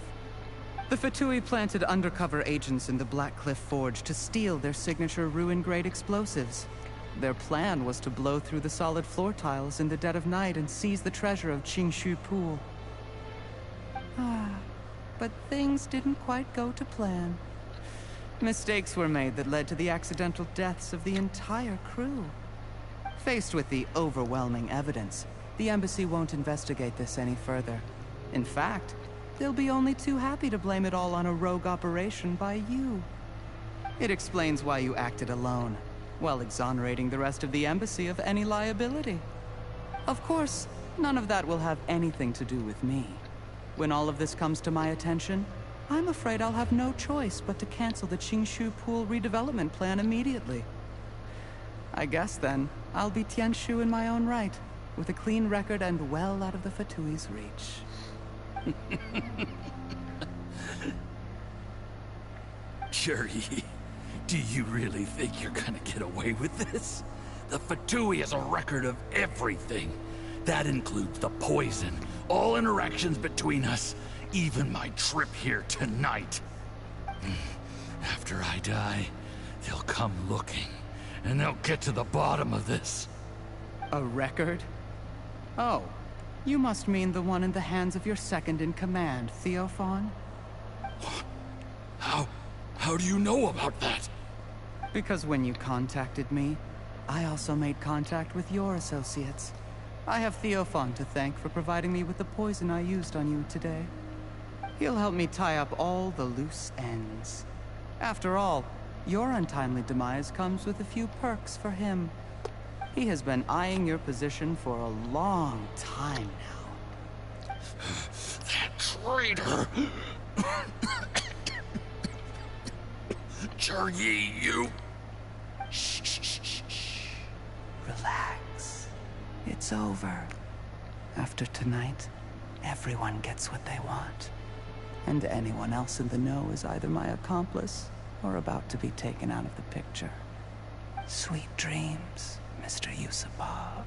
The Fatui planted undercover agents in the Black Cliff Forge to steal their signature ruin-grade explosives. Their plan was to blow through the solid floor tiles in the dead of night and seize the treasure of Qingshu Pool. But things didn't quite go to plan. Mistakes were made that led to the accidental deaths of the entire crew. Faced with the overwhelming evidence, the embassy won't investigate this any further. In fact, they'll be only too happy to blame it all on a rogue operation by you. It explains why you acted alone, while exonerating the rest of the embassy of any liability. Of course, none of that will have anything to do with me. When all of this comes to my attention, I'm afraid I'll have no choice but to cancel the Qingshu Pool redevelopment plan immediately. I guess then, I'll be Tianshu in my own right, with a clean record and well out of the Fatui's reach. Jerry, do you really think you're gonna get away with this? The Fatui has a record of everything. That includes the poison, all interactions between us, even my trip here tonight. After I die, they'll come looking, and they'll get to the bottom of this. A record? Oh, you must mean the one in the hands of your second-in-command, Theophan? How do you know about that? Because when you contacted me, I also made contact with your associates. I have Theophan to thank for providing me with the poison I used on you today. He'll help me tie up all the loose ends. After all, your untimely demise comes with a few perks for him. He has been eyeing your position for a long time now. That traitor! Jerry, you... Shh. Relax. It's over. After tonight, everyone gets what they want. And anyone else in the know is either my accomplice or about to be taken out of the picture. Sweet dreams, Mr. Yusupov.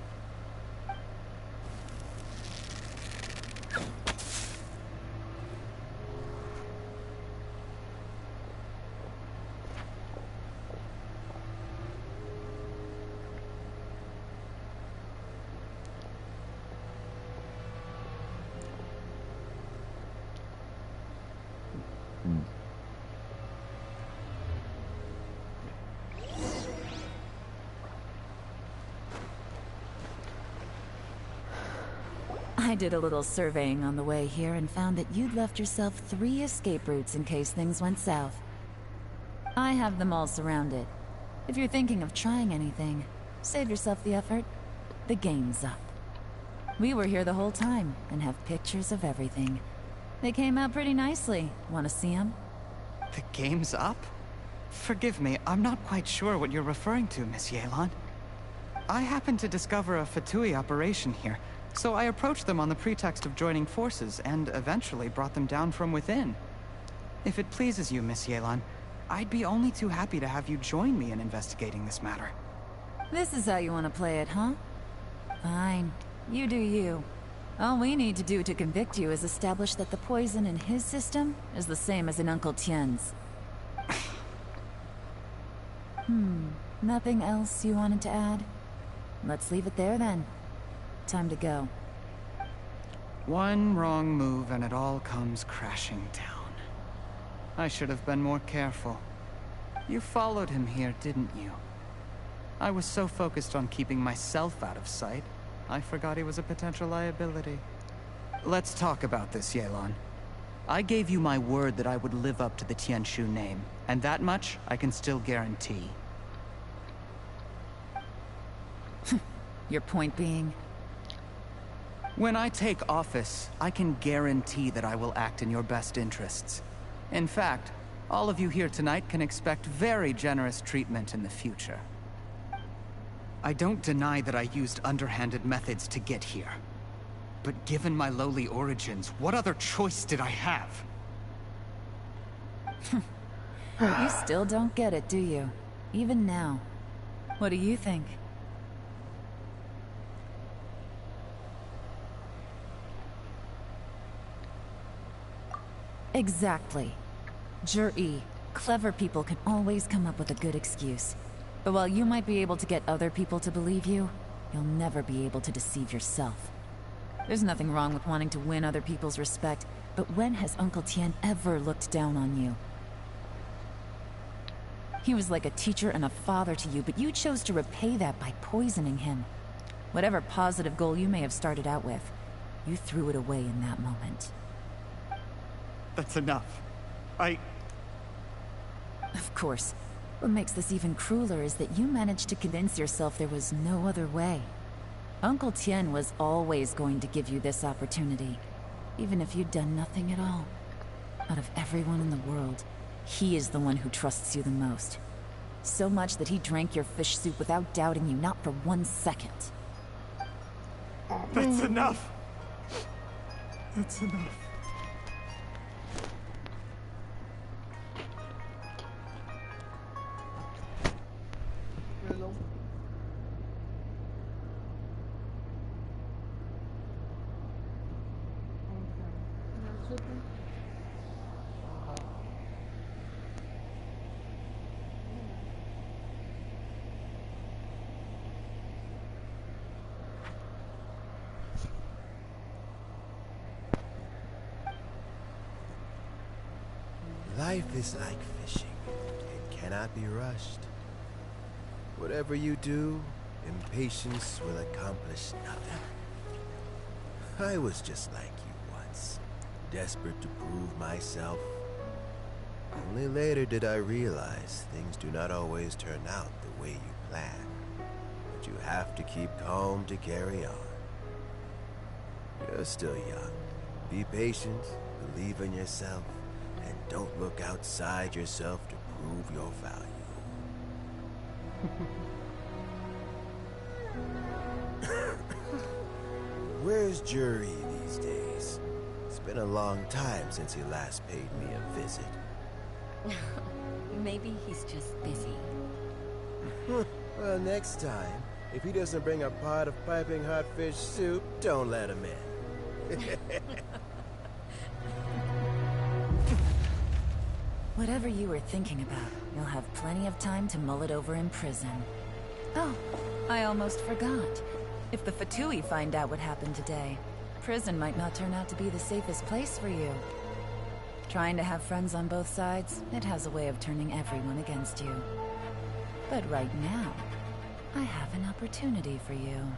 I did a little surveying on the way here and found that you'd left yourself 3 escape routes in case things went south. I have them all surrounded. If you're thinking of trying anything, save yourself the effort. The game's up. We were here the whole time and have pictures of everything. They came out pretty nicely. Want to see them? The game's up? Forgive me, I'm not quite sure what you're referring to, Miss Yelan. I happened to discover a Fatui operation here, so I approached them on the pretext of joining forces and eventually brought them down from within. If it pleases you, Miss Yelan, I'd be only too happy to have you join me in investigating this matter. This is how you want to play it, huh? Fine. You do you. All we need to do to convict you is establish that the poison in his system is the same as in Uncle Tien's. Nothing else you wanted to add? Let's leave it there then. Time to go. One wrong move and it all comes crashing down. I should have been more careful. You followed him here, didn't you? I was so focused on keeping myself out of sight, I forgot he was a potential liability. Let's talk about this, Yelan. I gave you my word that I would live up to the Tianshu name, and that much I can still guarantee. Your point being? When I take office, I can guarantee that I will act in your best interests. In fact, all of you here tonight can expect very generous treatment in the future. I don't deny that I used underhanded methods to get here. But given my lowly origins, what other choice did I have? You still don't get it, do you? Even now. What do you think? Exactly. Jur-E, clever people can always come up with a good excuse. But while you might be able to get other people to believe you, you'll never be able to deceive yourself. There's nothing wrong with wanting to win other people's respect, but when has Uncle Tien ever looked down on you? He was like a teacher and a father to you, but you chose to repay that by poisoning him. Whatever positive goal you may have started out with, you threw it away in that moment. That's enough. Of course. What makes this even crueler is that you managed to convince yourself there was no other way. Uncle Tien was always going to give you this opportunity, even if you'd done nothing at all. Out of everyone in the world, he is the one who trusts you the most. So much that he drank your fish soup without doubting you, not for 1 second. That's enough! That's enough. Life is like fishing. It cannot be rushed. Whatever you do, impatience will accomplish nothing. I was just like you once, desperate to prove myself. Only later did I realize things do not always turn out the way you plan. But you have to keep calm to carry on. You're still young. Be patient, believe in yourself, and don't look outside yourself to prove your value. Where's Jur-E these days? It's been a long time since he last paid me a visit. Maybe he's just busy. Well, next time, if he doesn't bring a pot of piping hot fish soup, don't let him in. Whatever you were thinking about, you'll have plenty of time to mull it over in prison. Oh, I almost forgot. If the Fatui find out what happened today, prison might not turn out to be the safest place for you. Trying to have friends on both sides, it has a way of turning everyone against you. But right now, I have an opportunity for you.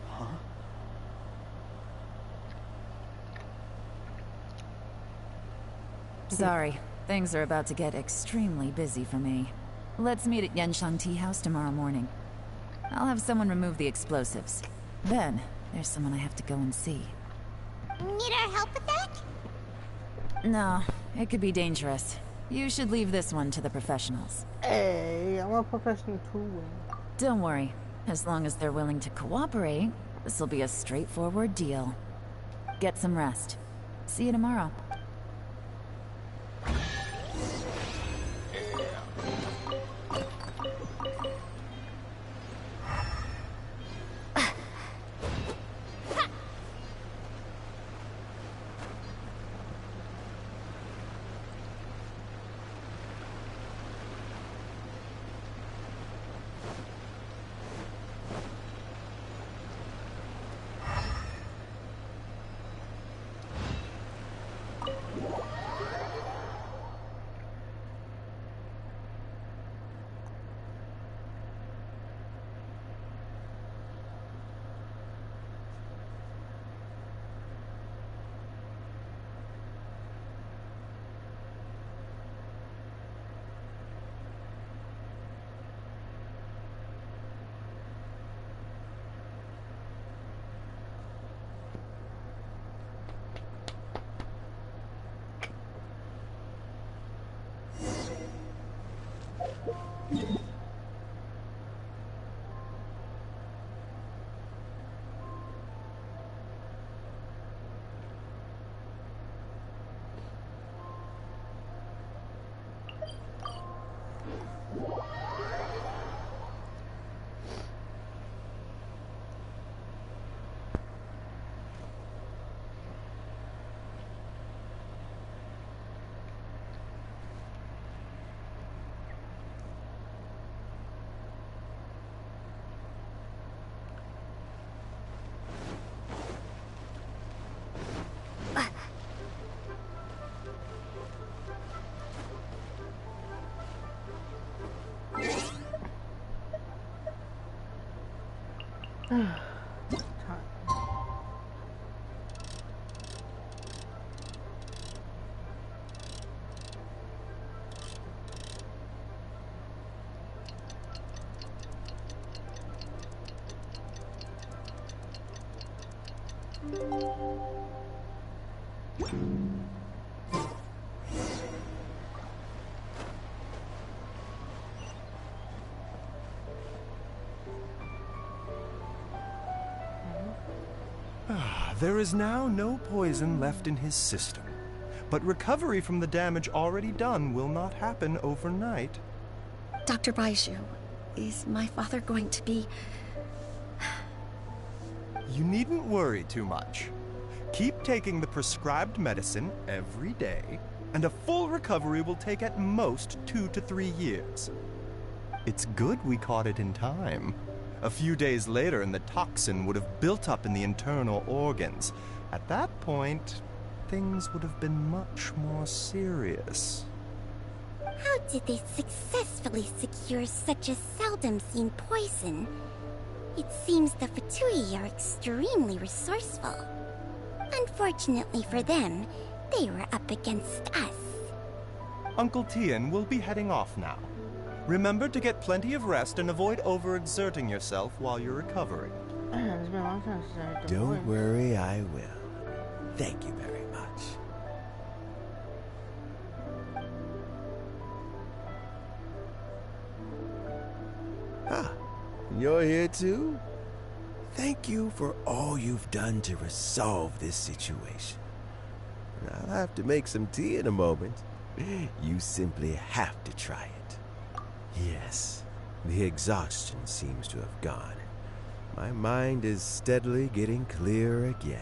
Huh? Sorry, things are about to get extremely busy for me. Let's meet at Yenshan Tea House tomorrow morning. I'll have someone remove the explosives. Then, there's someone I have to go and see. Need our help with that? No, it could be dangerous. You should leave this one to the professionals. Hey, I'm a professional too. Don't worry. As long as they're willing to cooperate, this will be a straightforward deal. Get some rest. See you tomorrow. There is now no poison left in his system, but recovery from the damage already done will not happen overnight. Dr. Baishu, is my father going to be... You needn't worry too much. Keep taking the prescribed medicine every day, and a full recovery will take at most 2 to 3 years. It's good we caught it in time. A few days later, and the toxin would have built up in the internal organs. At that point, things would have been much more serious. How did they successfully secure such a seldom-seen poison? It seems the Fatui are extremely resourceful. Unfortunately for them, they were up against us. Uncle Tian will be heading off now. Remember to get plenty of rest and avoid overexerting yourself while you're recovering. Don't worry, I will. Thank you very much. Ah, you're here too? Thank you for all you've done to resolve this situation. I'll have to make some tea in a moment. You simply have to try it. Yes, the exhaustion seems to have gone. My mind is steadily getting clearer again.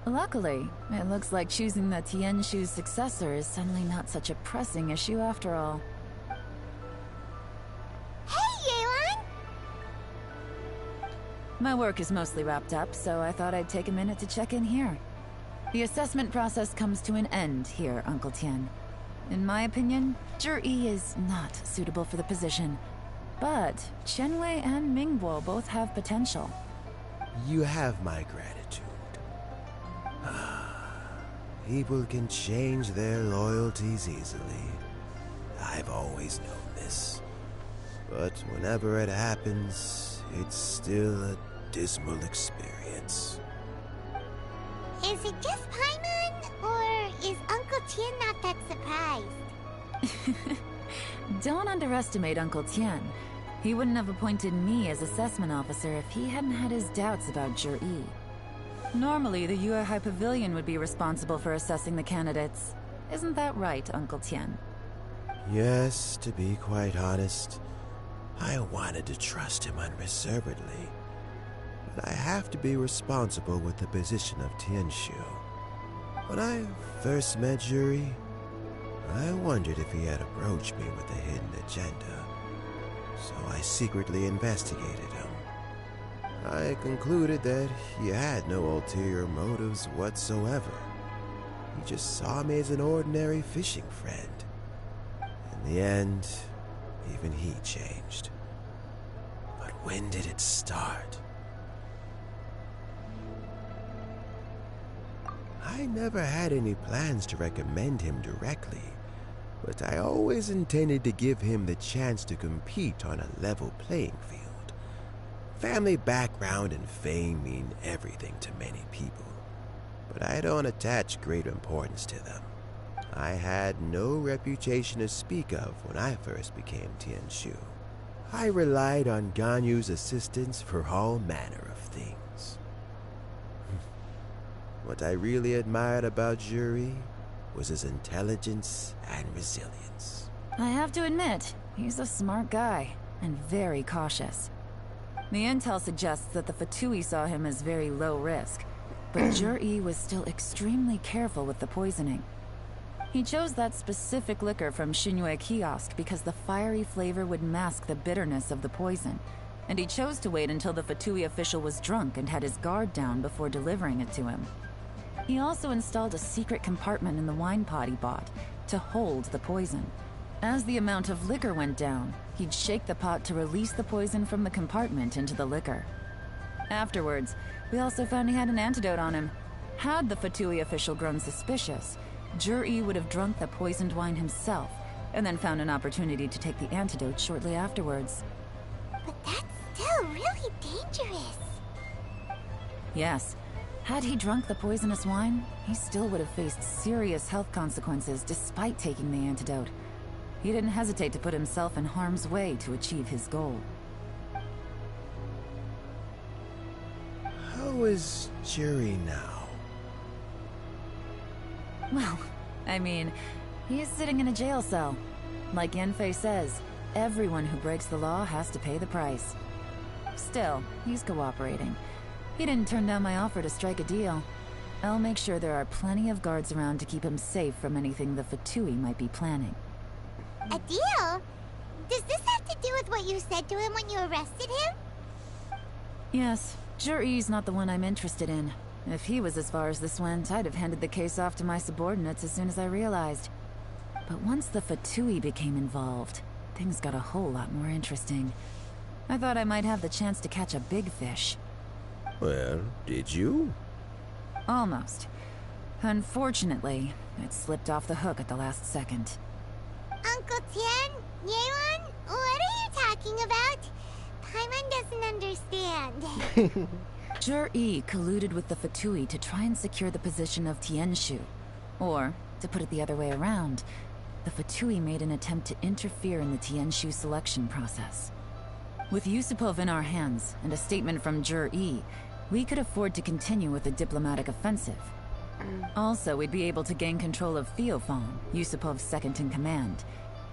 Luckily, it looks like choosing the Tianshu's successor is suddenly not such a pressing issue after all. Hey, Yelan! My work is mostly wrapped up, so I thought I'd take a minute to check in here. The assessment process comes to an end here, Uncle Tian. In my opinion, Zhi is not suitable for the position. But Qianwei and Mingguo both have potential. You have my gratitude. People can change their loyalties easily. I've always known this. But whenever it happens, it's still a dismal experience. Is it just Paimon, or is Uncle Tian not that surprised? Don't underestimate Uncle Tian. He wouldn't have appointed me as assessment officer if he hadn't had his doubts about Zhi. Normally, the Yue High Pavilion would be responsible for assessing the candidates. Isn't that right, Uncle Tian? Yes, to be quite honest, I wanted to trust him unreservedly. But I have to be responsible with the position of Tianshu. When I first met Zhi, I wondered if he had approached me with a hidden agenda. So I secretly investigated him. I concluded that he had no ulterior motives whatsoever. He just saw me as an ordinary fishing friend. In the end, even he changed. But when did it start? I never had any plans to recommend him directly, but I always intended to give him the chance to compete on a level playing field. Family background and fame mean everything to many people, but I don't attach great importance to them. I had no reputation to speak of when I first became Tianshu. I relied on Ganyu's assistance for all manner of things. What I really admired about Zhi was his intelligence and resilience. I have to admit, he's a smart guy, and very cautious. The intel suggests that the Fatui saw him as very low risk, but Zhi was still extremely careful with the poisoning. He chose that specific liquor from Xinyue Kiosk because the fiery flavor would mask the bitterness of the poison, and he chose to wait until the Fatui official was drunk and had his guard down before delivering it to him. He also installed a secret compartment in the wine pot he bought to hold the poison. As the amount of liquor went down, he'd shake the pot to release the poison from the compartment into the liquor. Afterwards, we also found he had an antidote on him. Had the Fatui official grown suspicious, Jur-E would have drunk the poisoned wine himself, and then found an opportunity to take the antidote shortly afterwards. But that's still really dangerous. Yes. Had he drunk the poisonous wine, he still would have faced serious health consequences despite taking the antidote. He didn't hesitate to put himself in harm's way to achieve his goal. How is Jerry now? Well, I mean, he is sitting in a jail cell. Like Yanfei says, everyone who breaks the law has to pay the price. Still, he's cooperating. He didn't turn down my offer to strike a deal. I'll make sure there are plenty of guards around to keep him safe from anything the Fatui might be planning. A deal? Does this have to do with what you said to him when you arrested him? Yes, Jur-E's not the one I'm interested in. If he was as far as this went, I'd have handed the case off to my subordinates as soon as I realized. But once the Fatui became involved, things got a whole lot more interesting. I thought I might have the chance to catch a big fish. Well, did you? Almost. Unfortunately, it slipped off the hook at the last second. Uncle Tian? Yelan? What are you talking about? Paimon doesn't understand. Jur-E colluded with the Fatui to try and secure the position of Tianshu. Or, to put it the other way around, the Fatui made an attempt to interfere in the Tianshu selection process. With Yusupov in our hands, and a statement from Jur-E, we could afford to continue with a diplomatic offensive. Also, we'd be able to gain control of Theophan, Yusupov's second-in-command.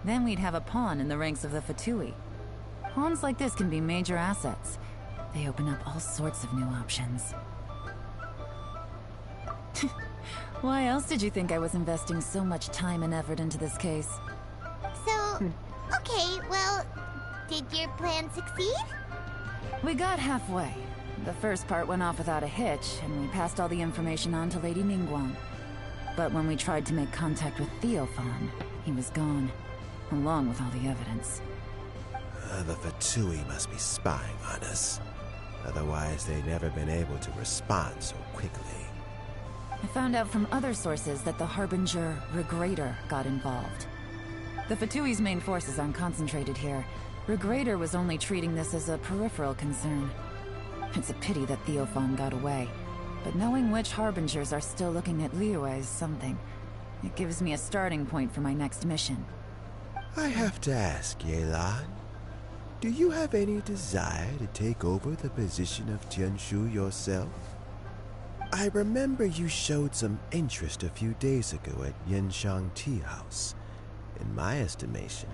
Then we'd have a pawn in the ranks of the Fatui. Pawns like this can be major assets. They open up all sorts of new options. Why else did you think I was investing so much time and effort into this case? So, okay, well, did your plan succeed? We got halfway. The first part went off without a hitch, and we passed all the information on to Lady Ningguang. But when we tried to make contact with Theophan, he was gone, along with all the evidence. The Fatui must be spying on us. Otherwise, they'd never been able to respond so quickly. I found out from other sources that the Harbinger Regrator got involved. The Fatui's main forces aren't concentrated here. Regrator was only treating this as a peripheral concern. It's a pity that Theophan got away, but knowing which Harbingers are still looking at Liyue is something. It gives me a starting point for my next mission. I have to ask, Yelan, do you have any desire to take over the position of Tianshu yourself? I remember you showed some interest a few days ago at Yenshang Tea House. In my estimation,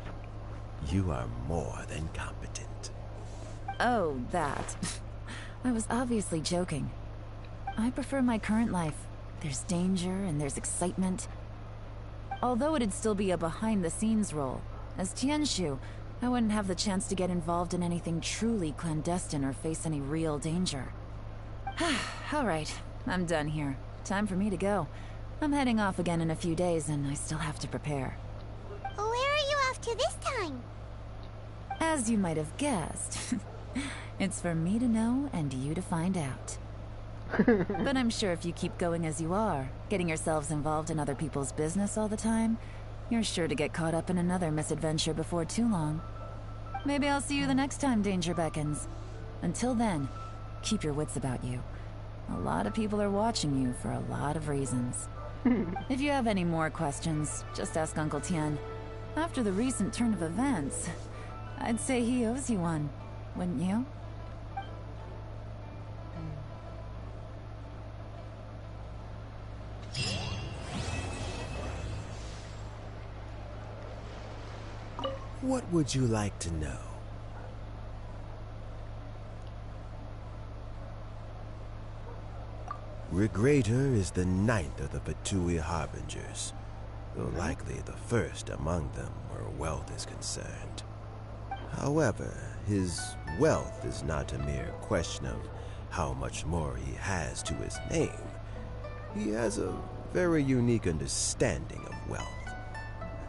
you are more than competent. Oh, that. I was obviously joking. I prefer my current life. There's danger and there's excitement. Although it'd still be a behind-the-scenes role, as Tianshu, I wouldn't have the chance to get involved in anything truly clandestine or face any real danger. All right, I'm done here. Time for me to go. I'm heading off again in a few days, and I still have to prepare. Where are you off to this time? As you might have guessed, it's for me to know and you to find out. But I'm sure if you keep going as you are, getting yourselves involved in other people's business all the time, you're sure to get caught up in another misadventure before too long. Maybe I'll see you the next time danger beckons. Until then, keep your wits about you. A lot of people are watching you for a lot of reasons. If you have any more questions, just ask Uncle Tian. After the recent turn of events, I'd say he owes you one, wouldn't you? What would you like to know? Regrator is the ninth of the Fatui Harbingers, though likely the first among them where wealth is concerned. However, his wealth is not a mere question of how much more he has to his name. He has a very unique understanding of wealth.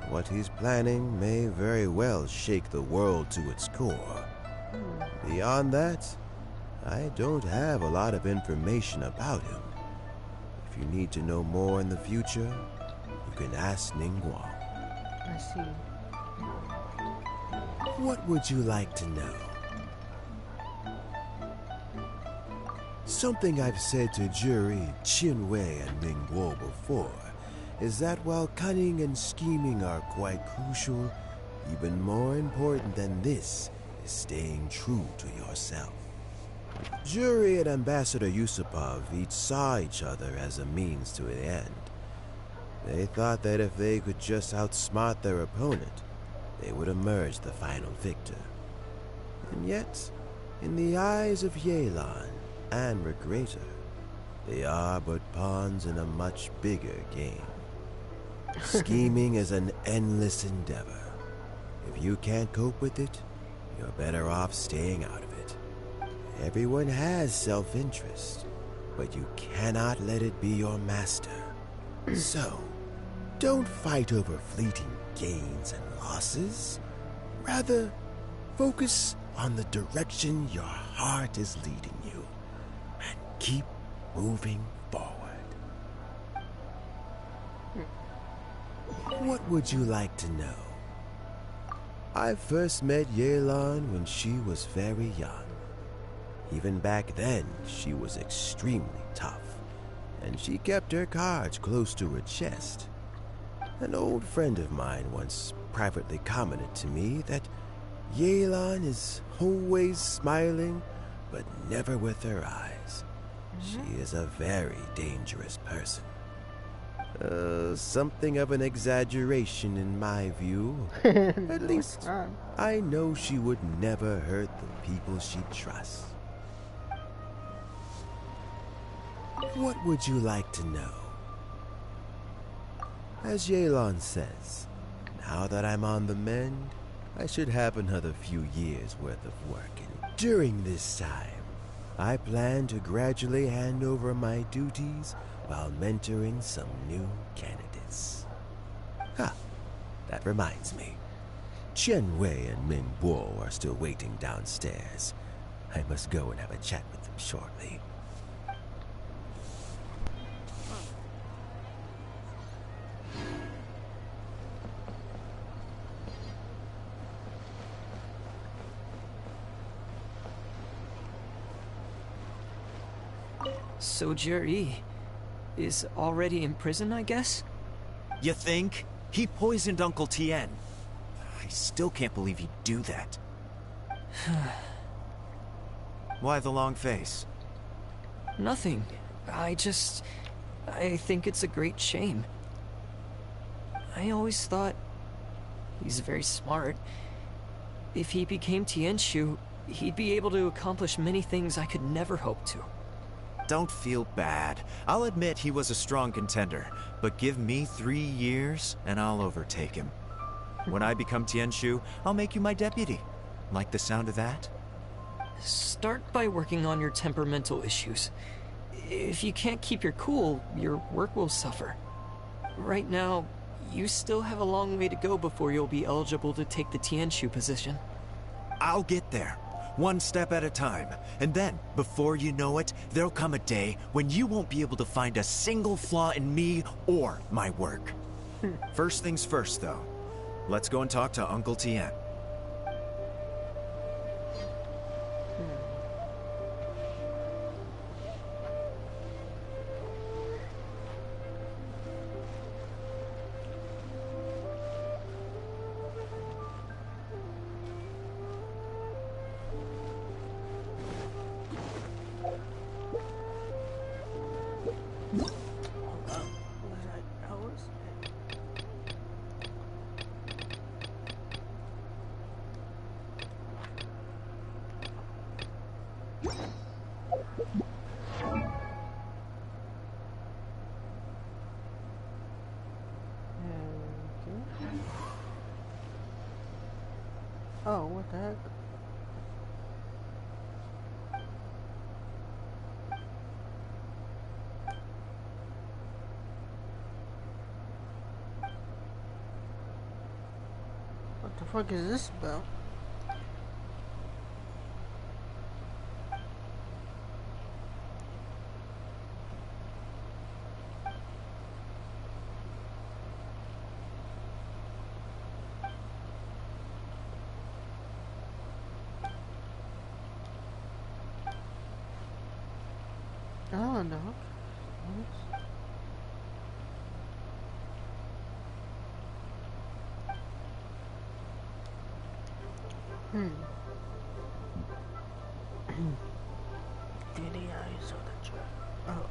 What he's planning may very well shake the world to its core. Beyond that, I don't have a lot of information about him. If you need to know more in the future, you can ask Ningguang. I see. What would you like to know? Something I've said to Jury, Qinwei, and Mingguo before is that while cunning and scheming are quite crucial, even more important than this is staying true to yourself. Jury and Ambassador Yusupov each saw each other as a means to an end. They thought that if they could just outsmart their opponent, they would emerge the final victor. And yet, in the eyes of Yelan and Regrator, they are but pawns in a much bigger game. Scheming is an endless endeavor. If you can't cope with it, you're better off staying out of it. Everyone has self-interest, but you cannot let it be your master. So, don't fight over fleeting gains and losses. Rather, focus on the direction your heart is leading you, and keep moving forward. What would you like to know? I first met Yelan when she was very young. Even back then, she was extremely tough, and she kept her cards close to her chest. An old friend of mine once privately commented to me that Yelan is always smiling, but never with her eyes. She is a very dangerous person. Something of an exaggeration in my view. At least, I know she would never hurt the people she trusts. What would you like to know? As Yelan says, now that I'm on the mend, I should have another few years worth of work. And during this time, I plan to gradually hand over my duties while mentoring some new candidates. That reminds me. Chen Wei and Ming Bo are still waiting downstairs. I must go and have a chat with them shortly. So Jerry is already in prison, I guess? You think? He poisoned Uncle Tien. I still can't believe he'd do that. Why the long face? Nothing. I think it's a great shame. I always thought he's very smart. If he became Tianshu, he'd be able to accomplish many things I could never hope to. Don't feel bad. I'll admit he was a strong contender, but give me 3 years and I'll overtake him. When I become Tianshu, I'll make you my deputy. Like the sound of that? Start by working on your temperamental issues. If you can't keep your cool, your work will suffer. Right now, you still have a long way to go before you'll be eligible to take the Tianshu position. I'll get there. One step at a time. And then, before you know it, there'll come a day when you won't be able to find a single flaw in me or my work. First things first, though. Let's go and talk to Uncle Tien. Oh, what the heck? What the fuck is this about? Oh no. Diddy eyes on the track. Oh.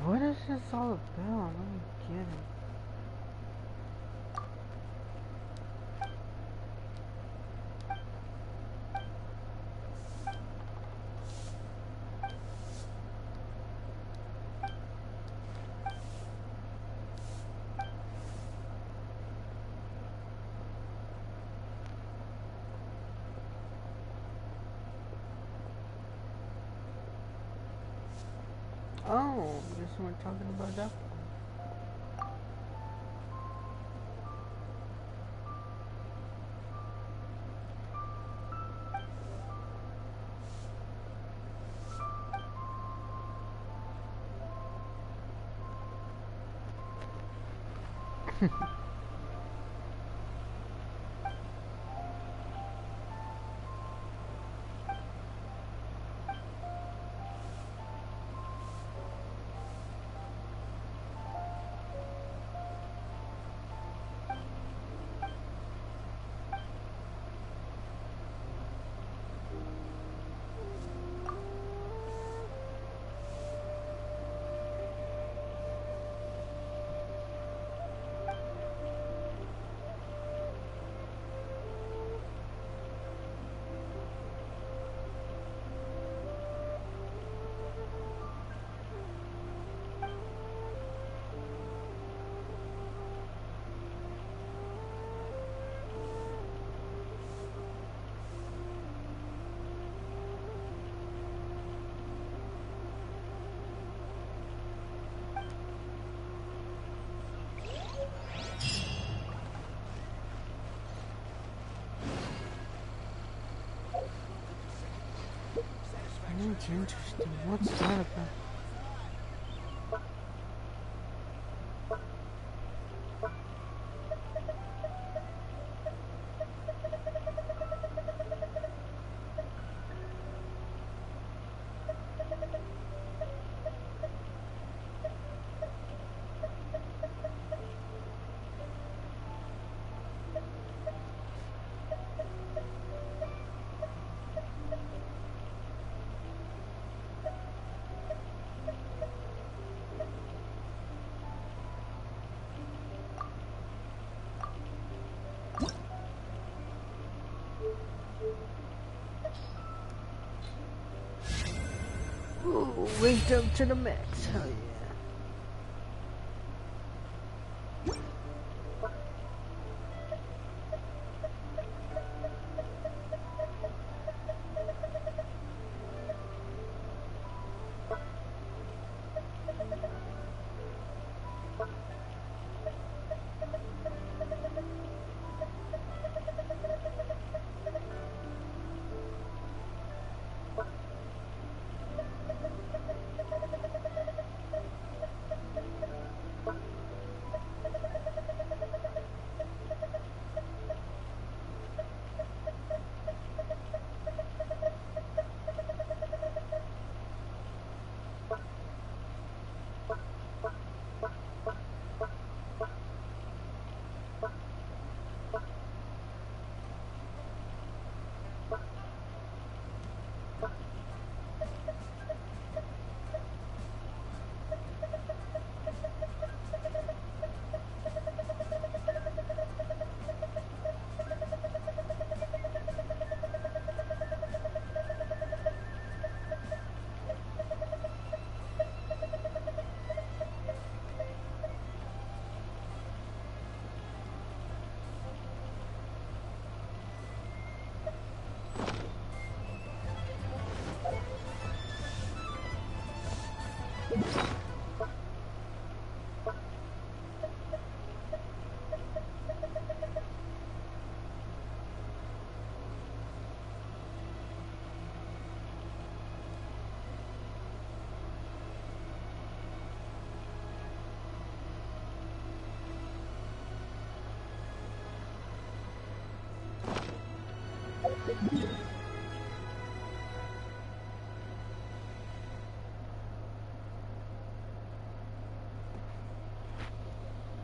What is this all about? I don't get it. Oh, I guess we're talking about that one. That's interesting. What's that about? Ooh, ranked up to the max. Hell yeah.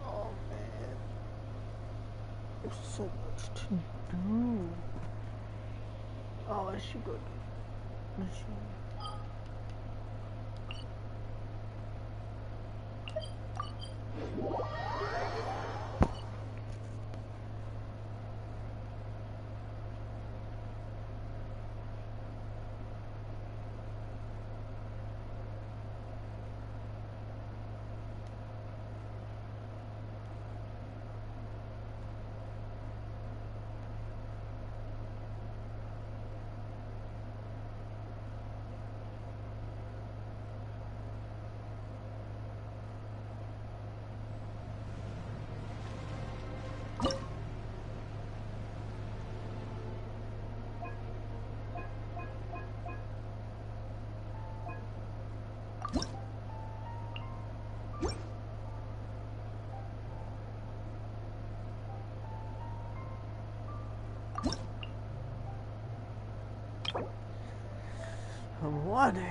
Oh man, there's so much to do. Oh, I should go do mission. Some water.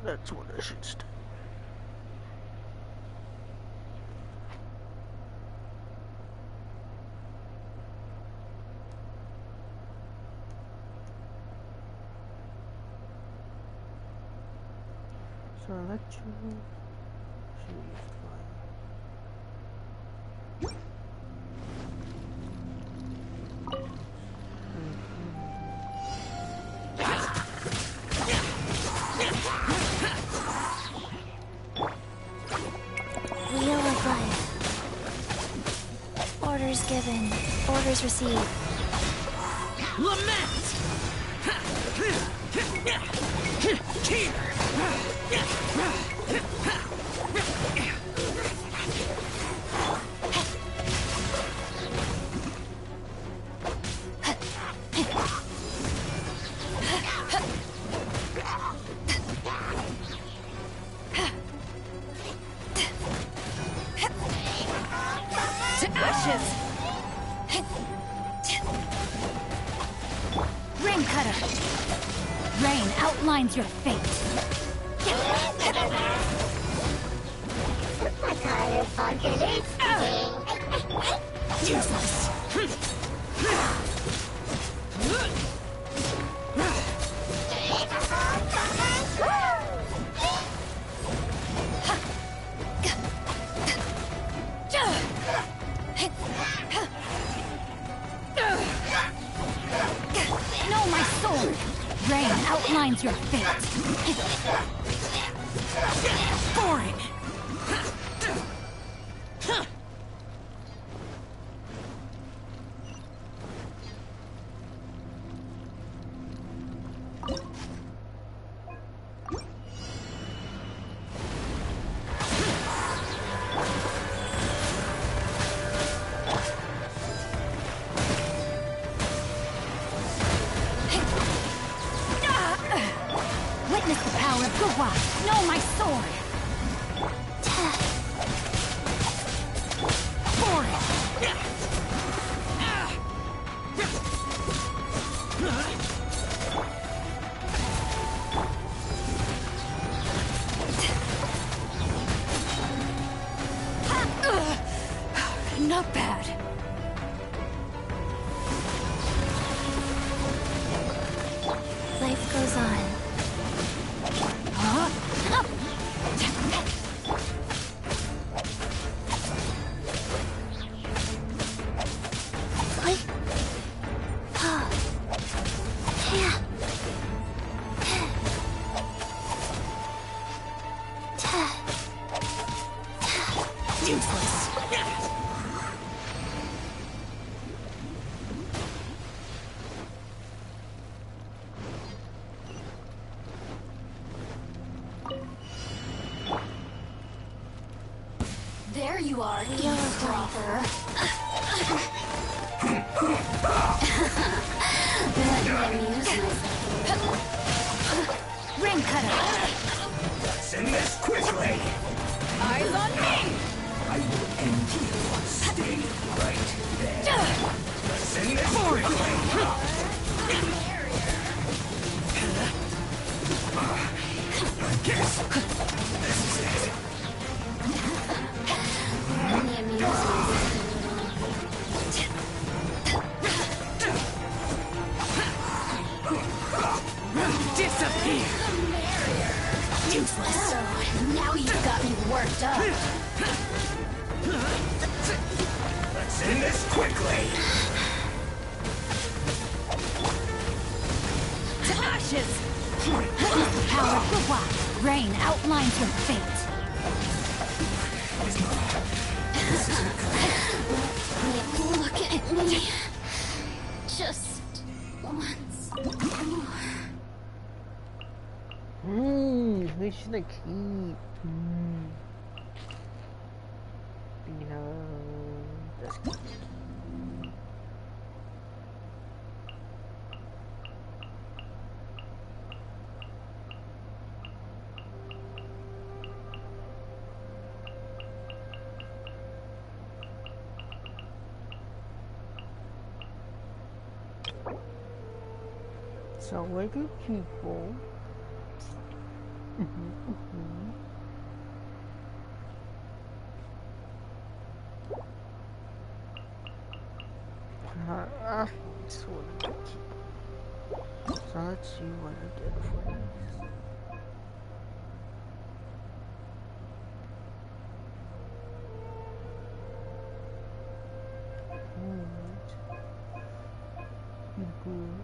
That's what I should stay. So I'll let you choose Orders given. Orders received. Lament! Your fate. Useless. No, my sword! Rain outlines your fate. Foreign! Witness the power of Guwa! No, my sword! Not bad. Life goes on. There you are, eavesdropper. Let me amuse myself. Ring cutter. Send this quickly! Eyes on me! I will end you. Stay right there. Send this quickly! quickly! Ashes! Witness the power of the wild. Rain outlines your fate. Look at me. Just once more. Who should I keep? Let's keep. So we're good people. So let's see what I did for this. Good.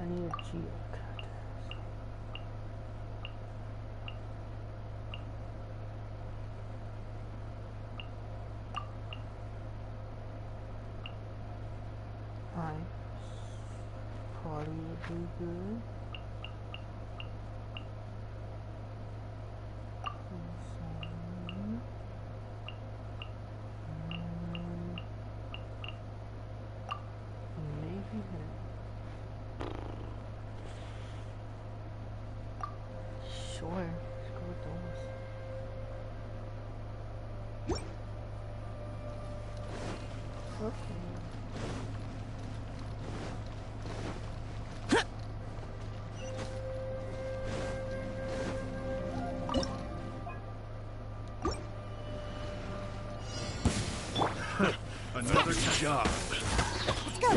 I need a geocut. Nice. Party would be good. Sure, let's go with those. Okay. Another job. Let's go,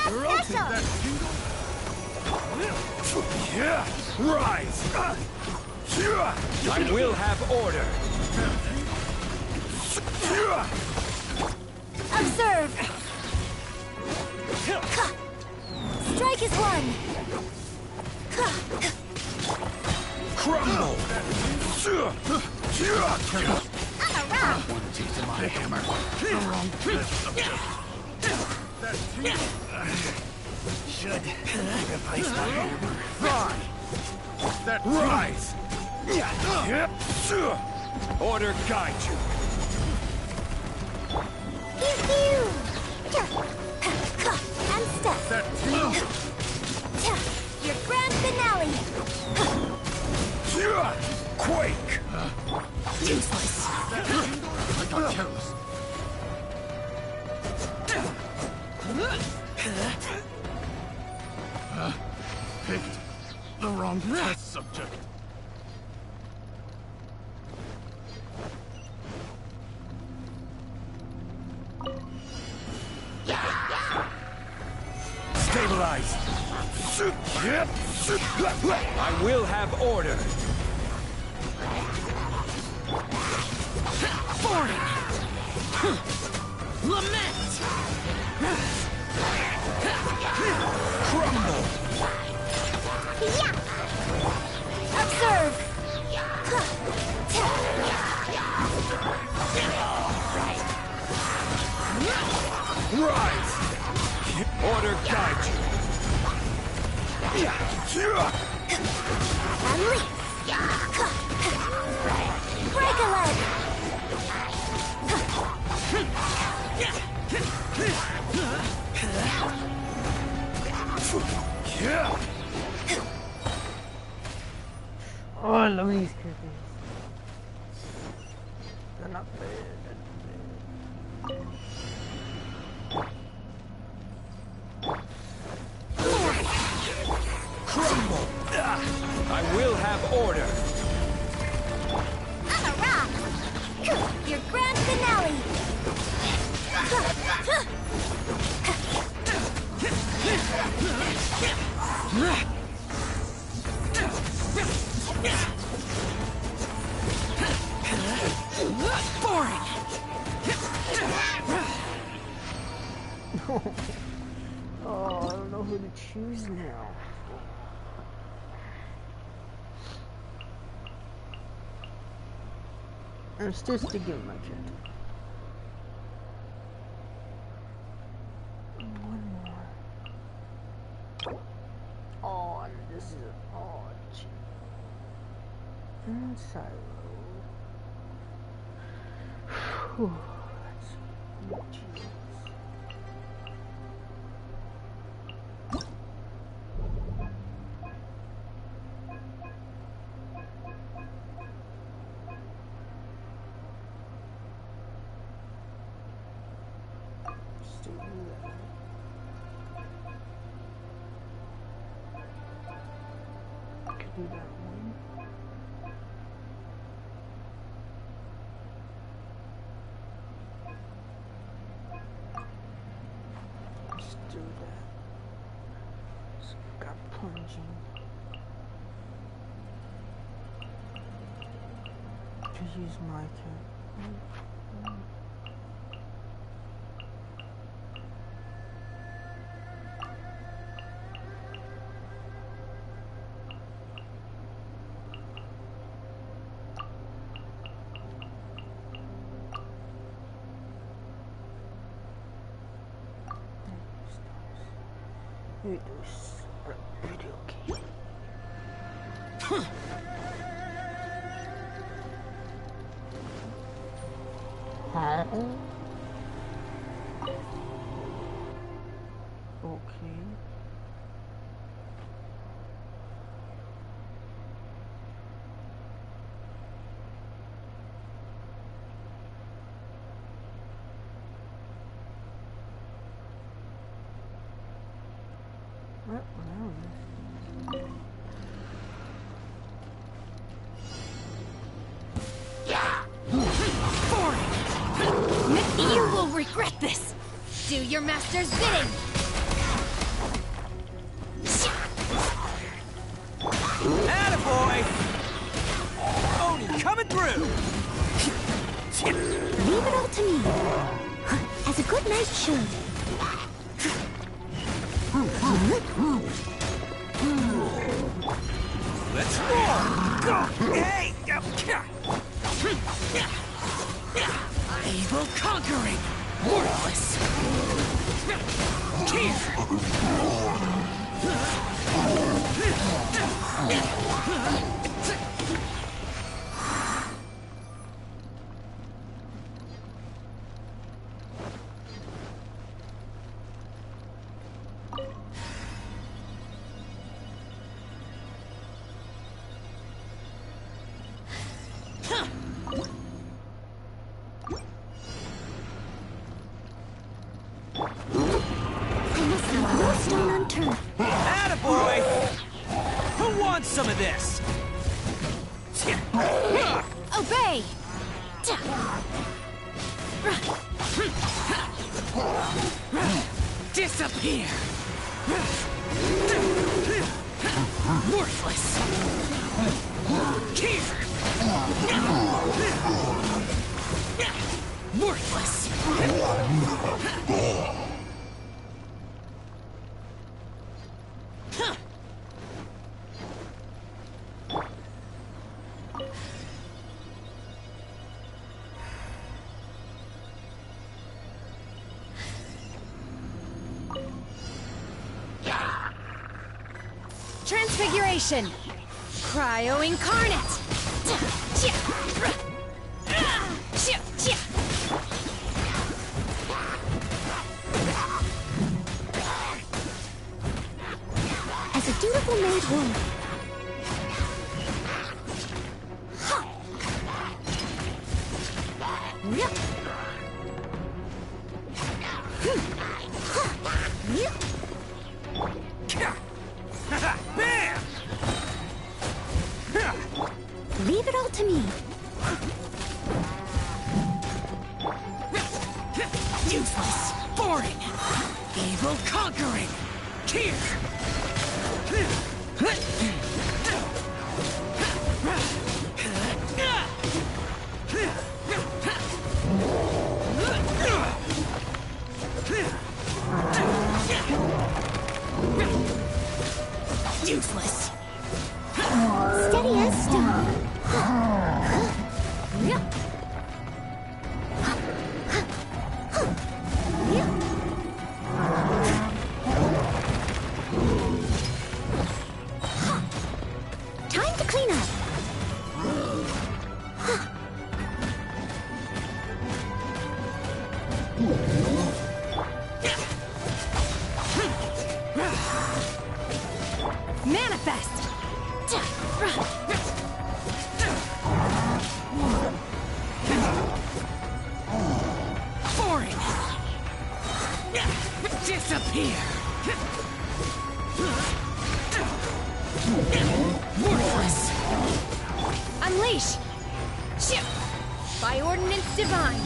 Sayonara special! Yeah! Rise! I will have order! Observe! Strike is one! Crumble! I'm around! One taste of my hammer. Should replace my hammer. Fine! Rise! Order guide you. Pew and step. Your grand finale. Quake! Useless. I got careless. Picked the wrong test subject. Stabilize. I will have order. Lament. Crumble. Observe. Rise. Order guide you. And leave. They're not fair. Crumble! I will have order. I'm a rock. Your grand finale. Boring. Oh, I don't know who to choose now. I'm still sticking my cat. One more. Oh, this is gee. Silo. Whew, that's genius. Still do that. Could do that one. Let's do that. So got plunging. Could use my cat. Maybe do a video game. Huh? Okay. What? You will regret this! Do your master's bidding! Attaboy! Oni coming through! Leave it all to me. As a good knight should. Let's roll! Hey! Evil conquering! Worthless! Stone unturned. Attaboy! Who wants some of this? Obey! Disappear! Worthless! Worthless! Transfiguration! Cryo incarnate! As a dutiful maid would. Bam! Leave it all to me. Useless. Boring. Evil conquering. Here. Useless. Steady as stone. Time to clean up. Manifest! Boring. Disappear. Worthless. Unleash! Ship! By ordinance divine!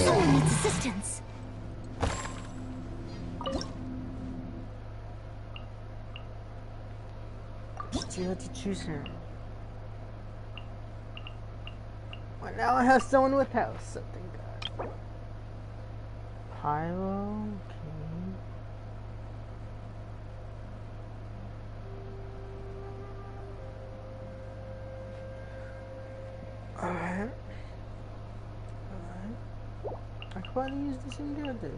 Someone needs assistance. You have to choose her. Well, now I have someone with house. So thank God. Pyro. Okay. Alright. I could probably use this and do this.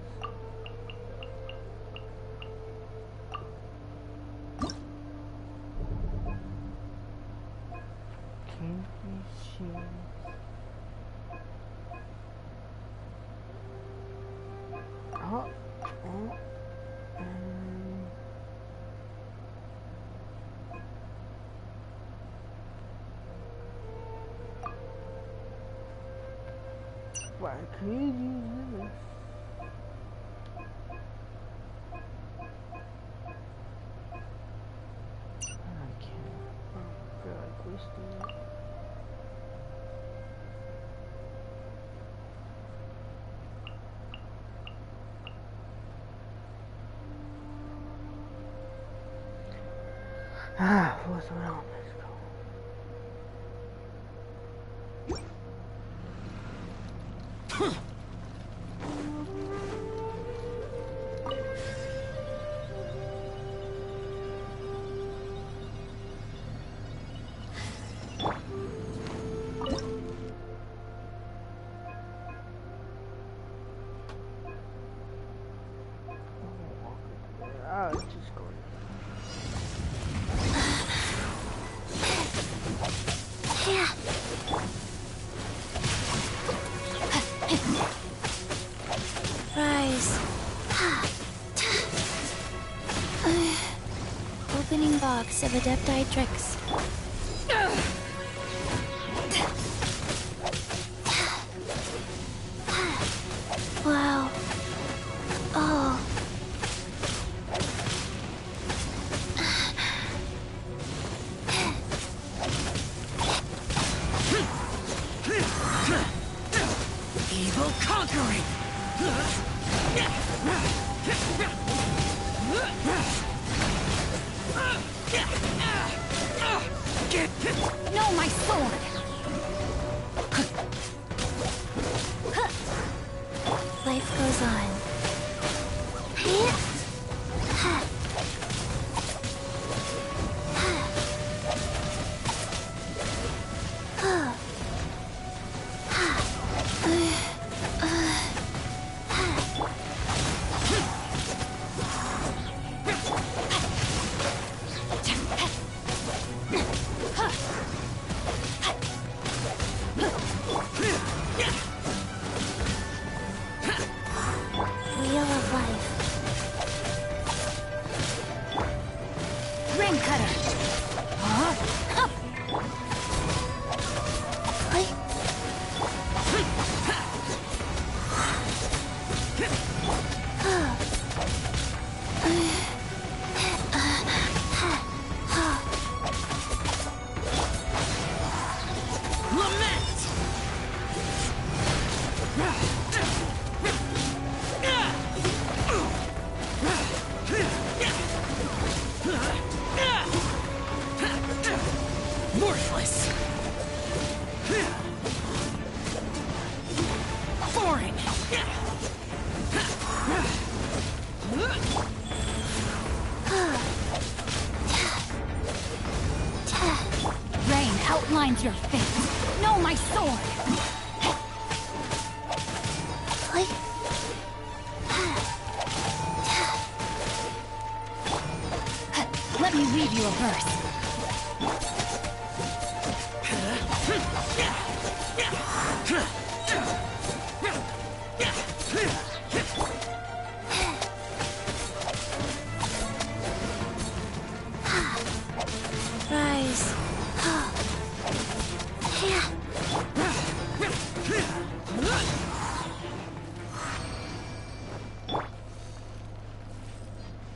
Why could you use this? I can't. I feel like wasting it. Fourth round, let's go. I'll just go. Yeah. Rise. Opening box of Adepti tricks. Wow. Oh. Evil conquering. No, my sword! Life goes on. your fate. Know my sword. Let me read you a verse. Rise.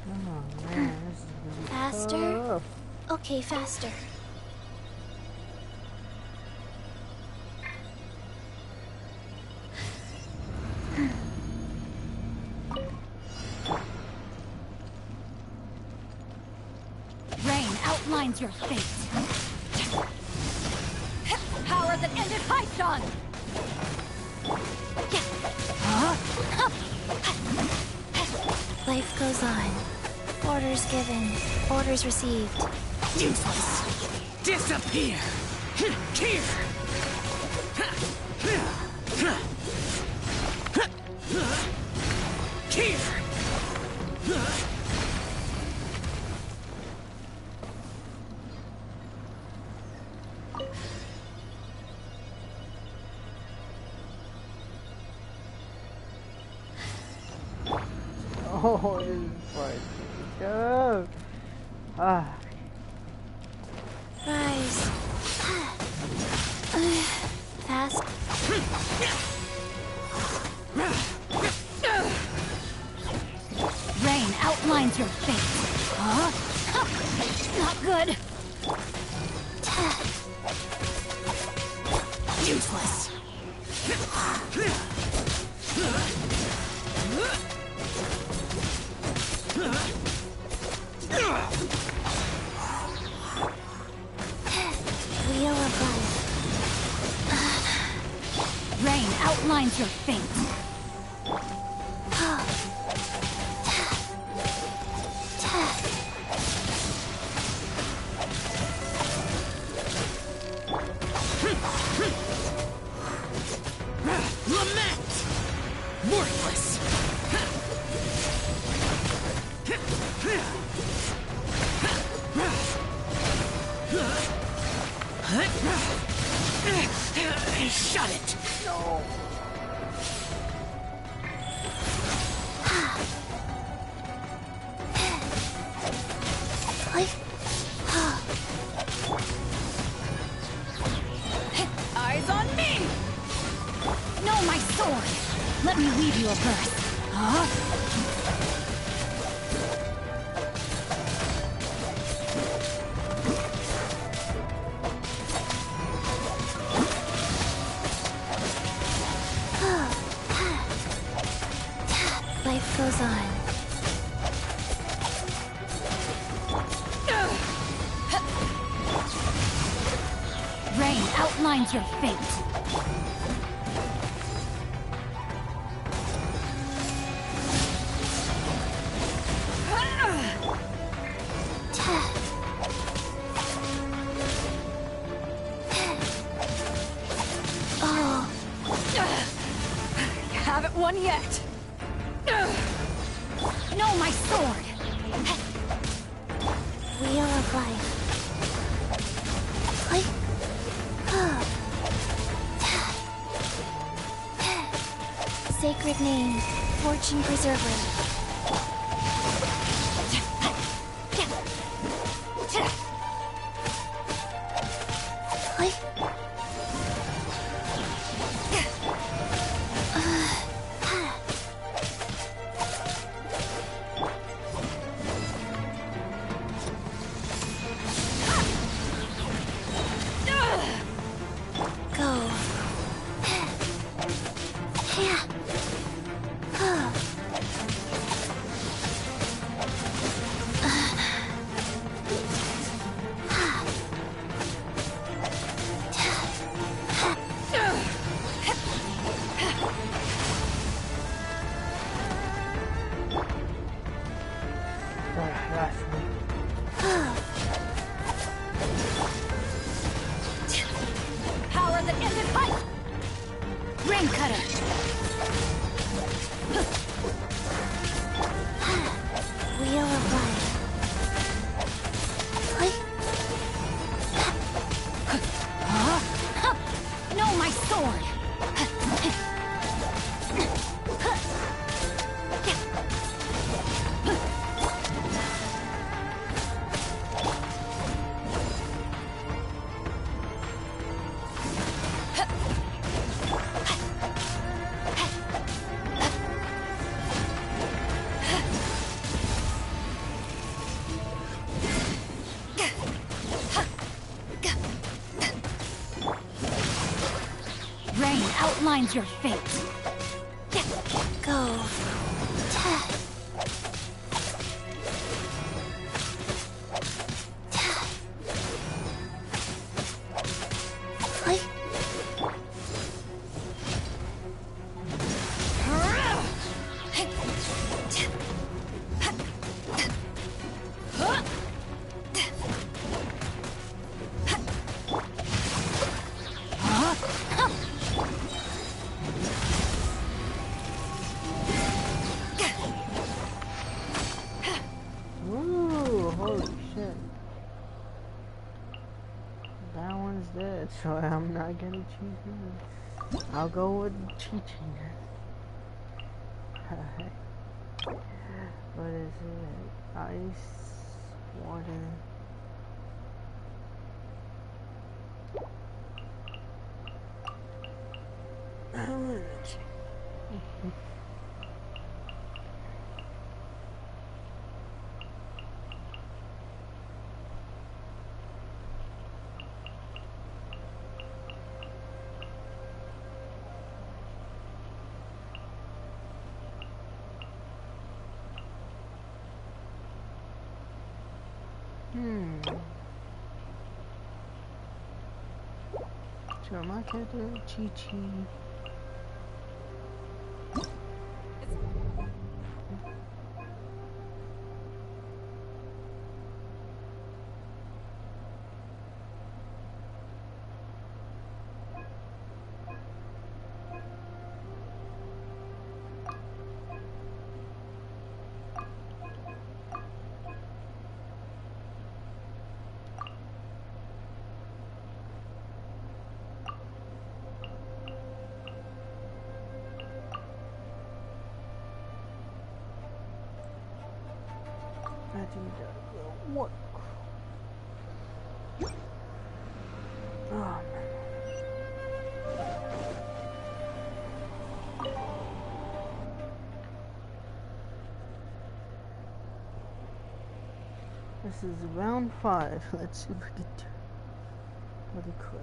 Oh man, this is gonna be Faster? tough. Okay, faster. Rain outlines your fate. Power that ended Haishan! Life goes on. Orders given. Orders received. Useless. Disappear. Here. Here. Oh, it is quite tough. Ah. Rise. Fast. Rain outlines your fate. Huh? Not good. Useless. Wheel of life. Rain outlines your fate. Lament. Worthless. Shut it. No. Eyes on me! Know my sword! Let me weave you a verse. Huh? Life goes on. Rain outlines your fate. Oh. You haven't won yet. Know my sword. Wheel of life. Sacred name, fortune preserver. Go. Last one. is your fate. Go. So I'm not gonna choose him. I'll go with teaching. What is it? Ice, water. So my character, Chi-Chi. What? Oh man. This is round 5. Let's see if we can do what he could.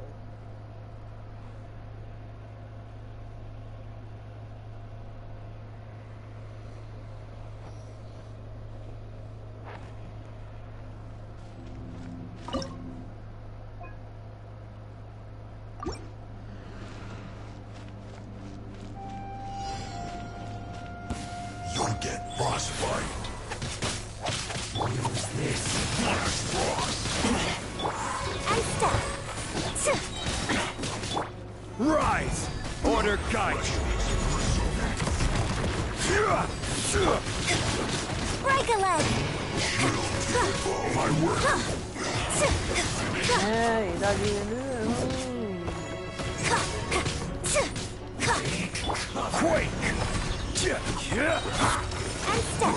Rise! Order guide you! Break a leg! My work! Hey, that's even Quake! And step!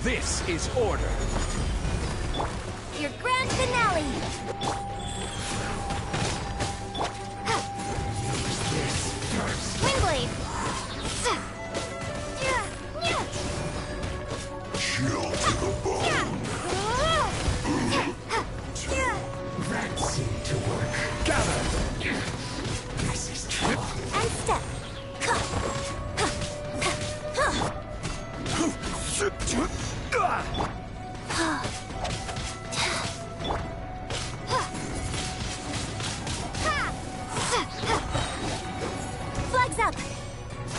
This is order! Your grand finale! Windblade! Chill to the bone! That seemed to work. Gather! This is trip! And step! Flags up!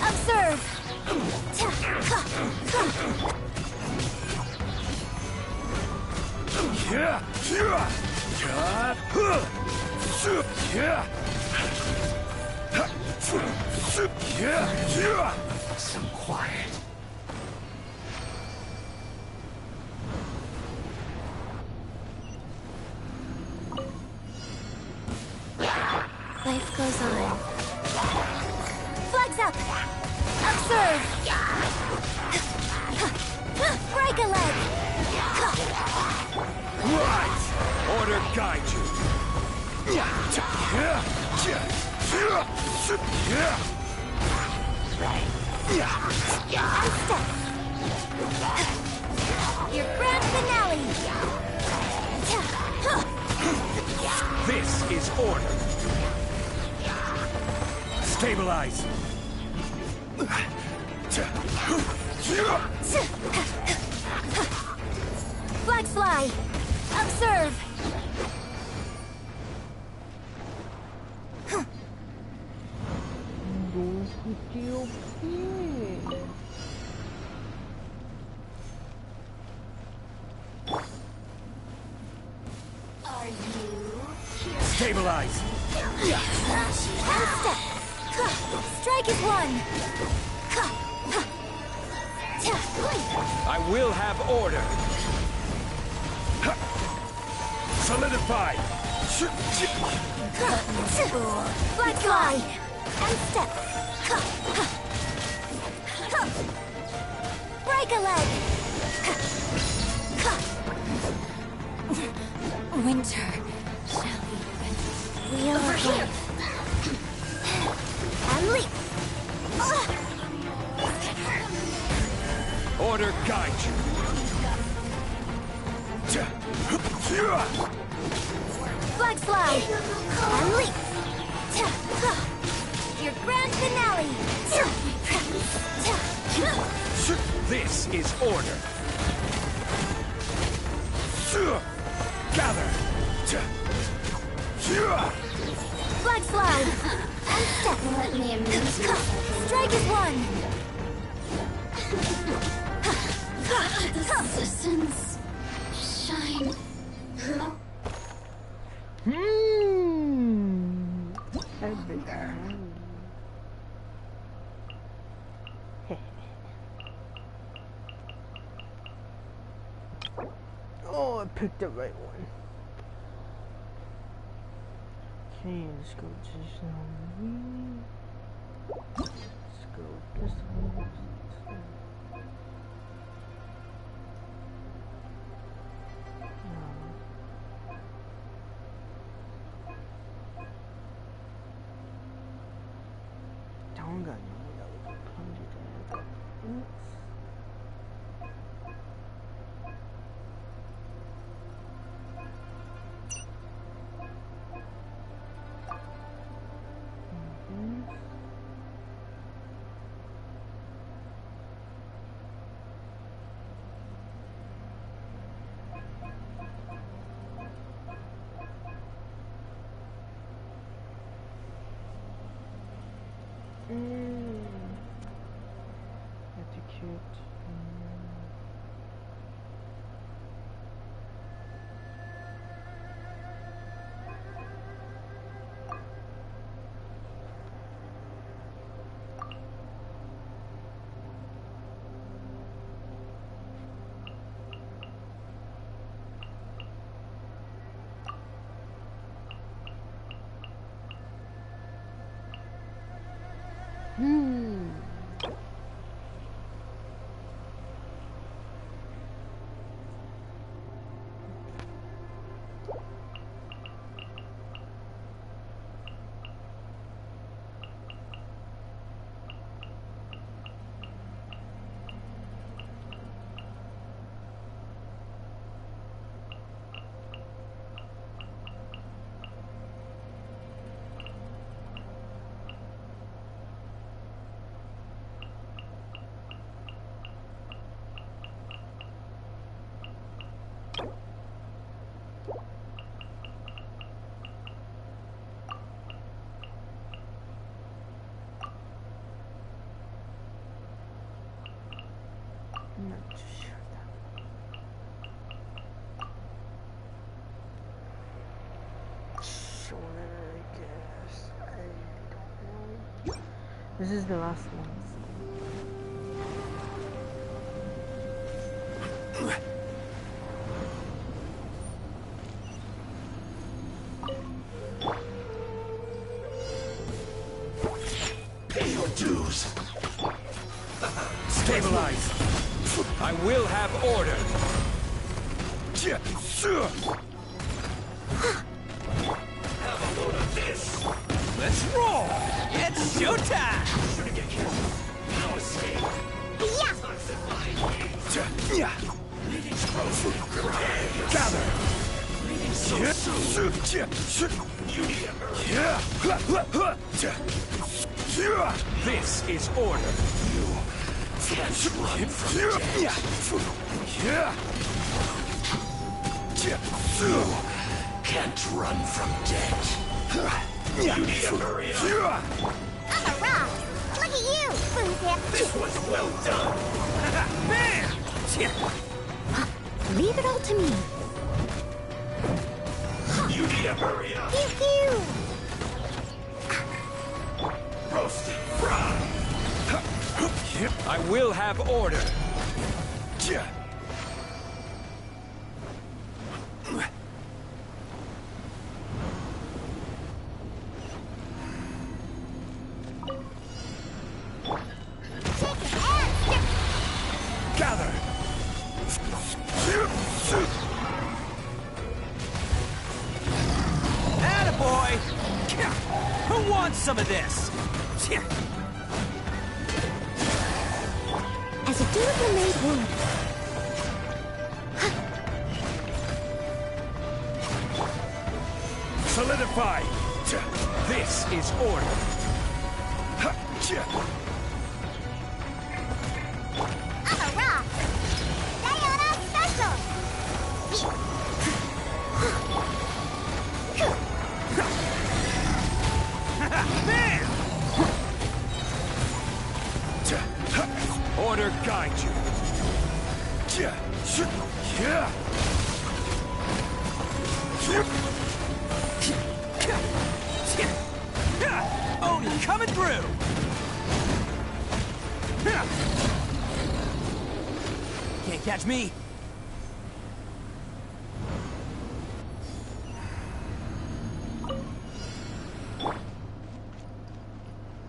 Observe! Some quiet. Life goes on. Flags up! Observe! Break a leg! Right! Order guide you! And step! Your grand finale! This is order! Stabilize! Flag fly! Observe! Stabilize! One step! Strike is one! I will have order! Solidify! Flag fly! One step! Break a leg! Winter shall be wheel over here! And leap! Order guide you! Flag slide! And leap! Your grand finale! This is order! Gather! Flag slide! And step! Let me amuse you. Strike is one! The citizens shine. Oh, I picked the right one. Okay, let's go to some. Let's go this one. Tonga, Etiquette. I'm not too sure that. Sure, I guess. I don't know. This is the last one. Pay your dues! Stabilize! I will have order! Have a load of this! Let's roll! It's showtime! Shouldn't get killed. No escape. Yeah! Gather! You need a This is order. You can't run from death. You can't run from death. You need to hurry up. I'm a rock. Look at you, Foozip. This was well done. Bam! Leave it all to me. You need to hurry up. Pew pew. Roasted fried. I will have order. Gather. Attaboy! Who wants some of this? As a dutiful maid would. Solidify. This is order. I'm a rock. Diana special. Bam! Order guide you. Oni coming through. Can't catch me.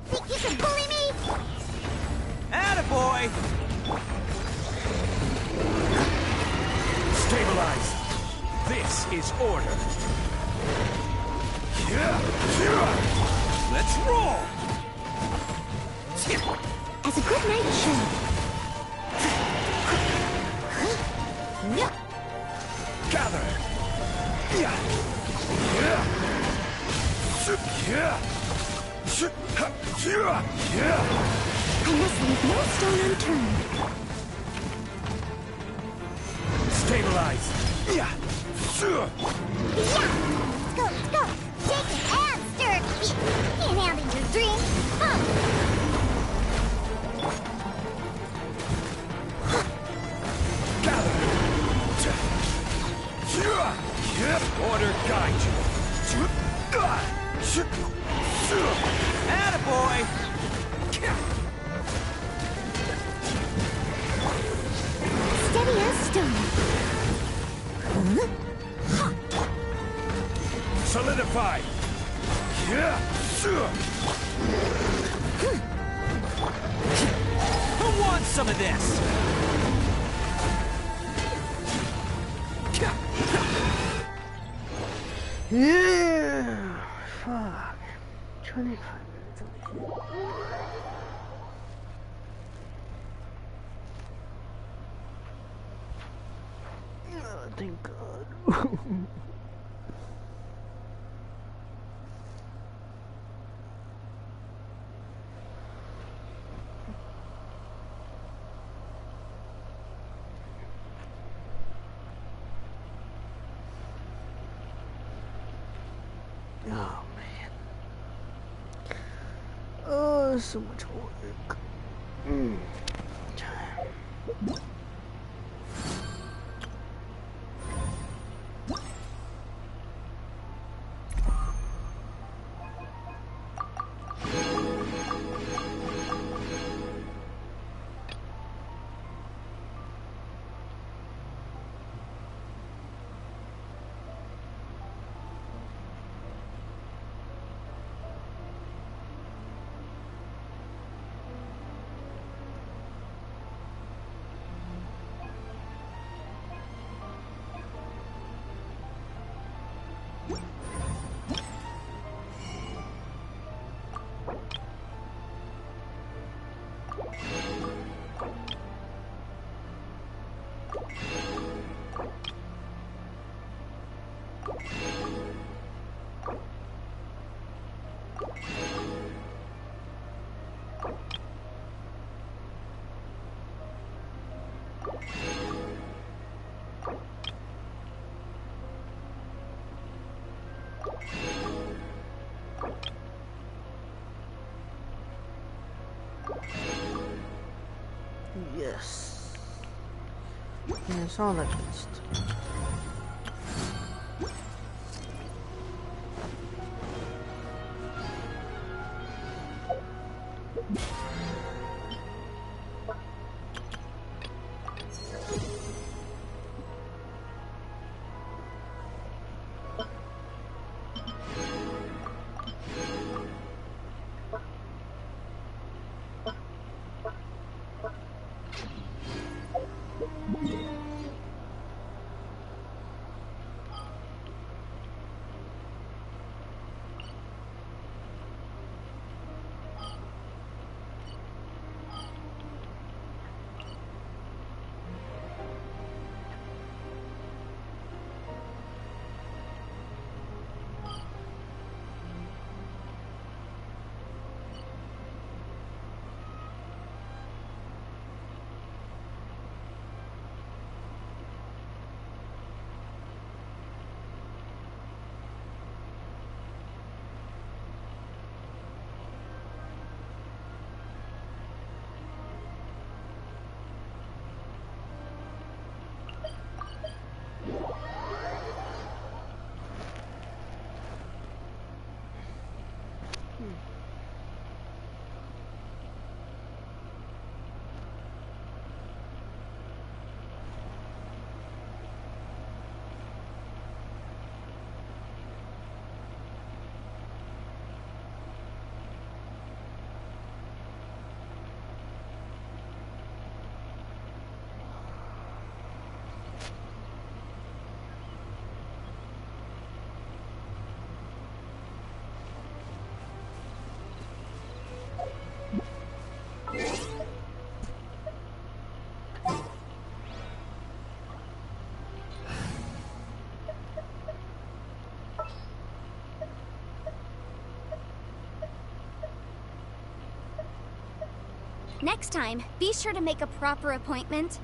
Think you can bully me? Attaboy! Stabilize. This is order. Let's roll! As a good knight should. Gather. I must leave no stone unturned. Stabilize. Yeah. Let's go, let's go. Shake it and stir it. Can't handle your drink. Order guide you. Attaboy! Steady as stone. Solidify. Who wants some of this? Yeah. Fuck. 25 minutes. Oh, thank God. Oh man. Oh, so much work. Yes. Yes, all that good stuff. Next time, be sure to make a proper appointment.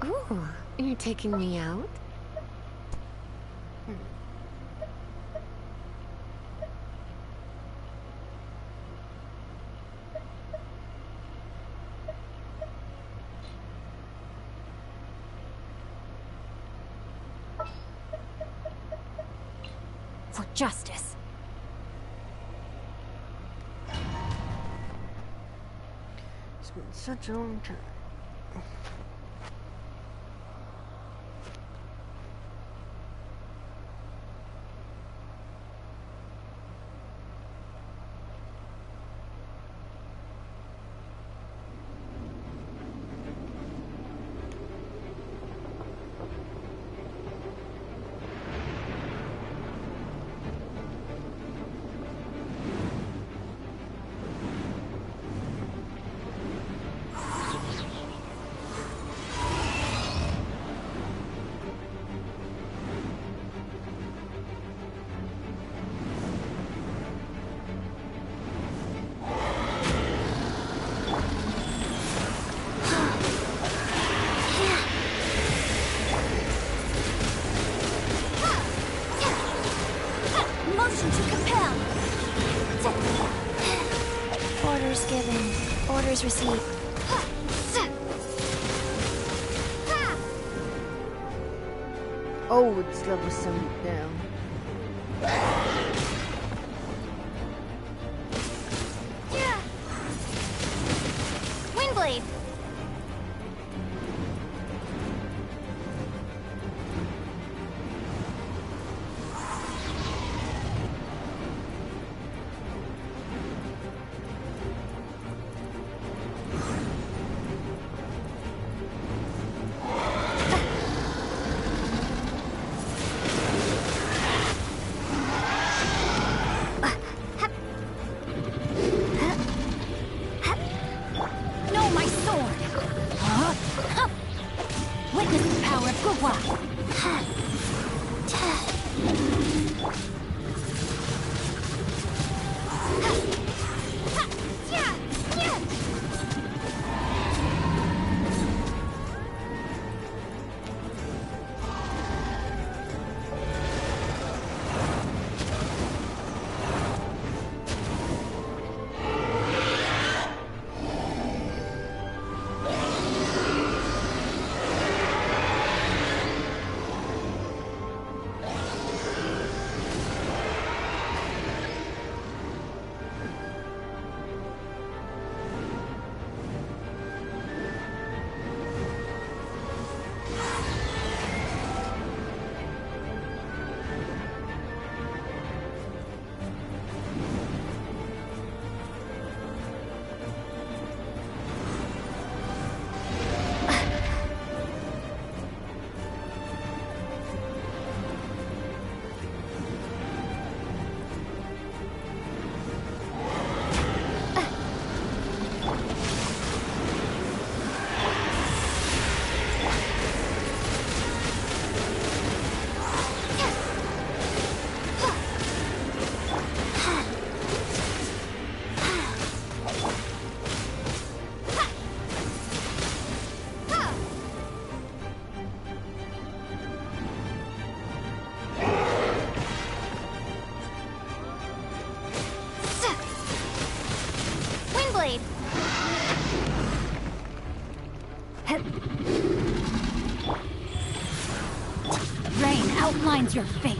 Ooh, you're taking me out? For justice. It's been such a long time. Motion to compel. Orders given. Orders received. Oh, it's level 70 down. Windblade! Rain outlines your fate.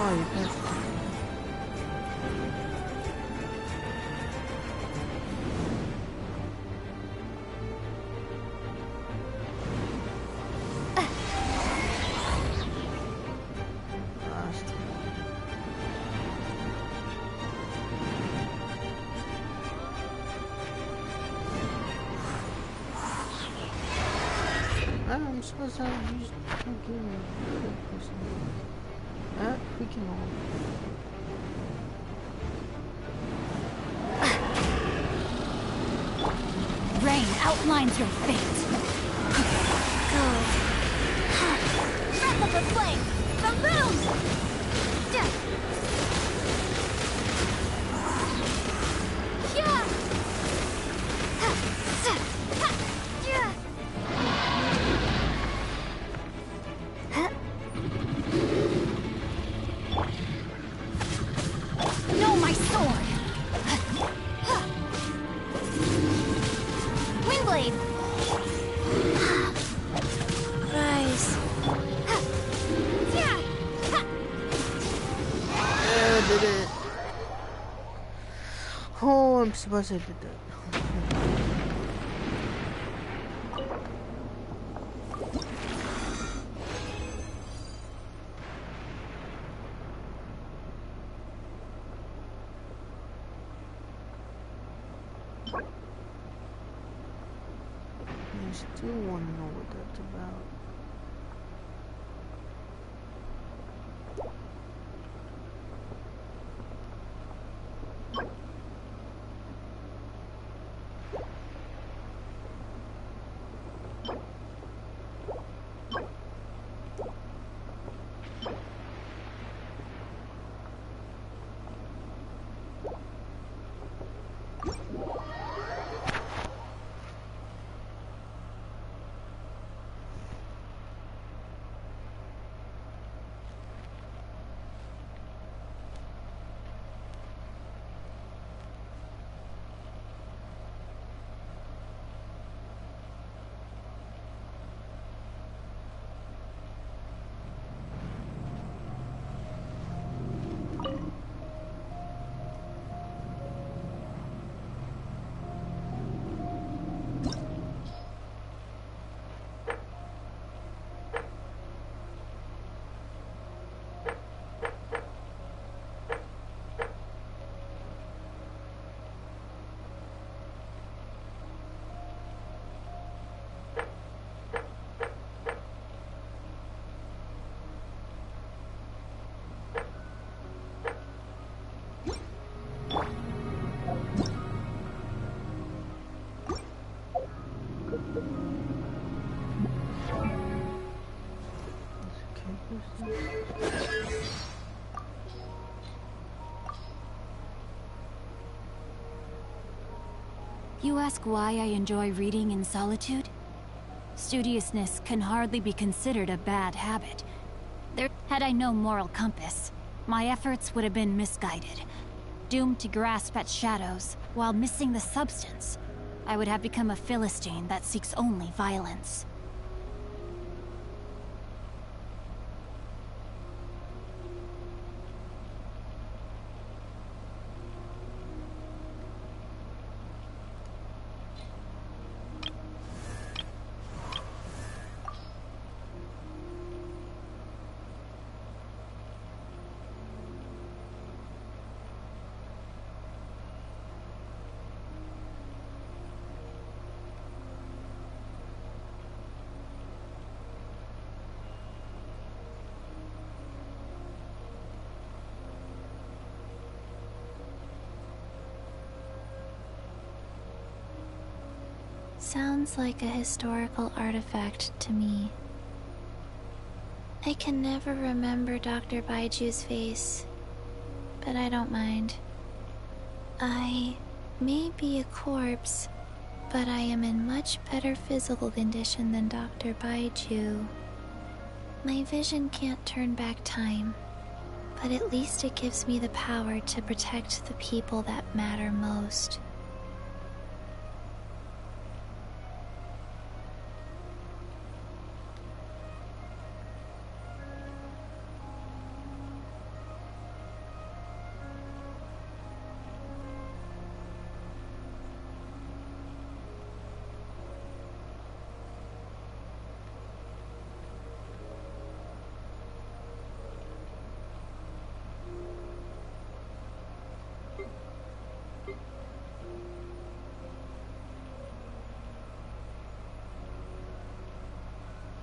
Oh, you can. I'm supposed to use fucking we can all. Rain outlines your fate. Go. Breath of the flame! The boom! Yeah! No, my sword! Windblade! Rise. Yeah, I did it. Oh, I'm supposed to do that. I still want to know what that's about. You ask why I enjoy reading in solitude? Studiousness can hardly be considered a bad habit. Had I no moral compass, my efforts would have been misguided, doomed to grasp at shadows while missing the substance. I would have become a Philistine that seeks only violence. Sounds like a historical artifact to me. I can never remember Dr. Baiju's face, but I don't mind. I may be a corpse, but I am in much better physical condition than Dr. Baiju. My vision can't turn back time, but at least it gives me the power to protect the people that matter most.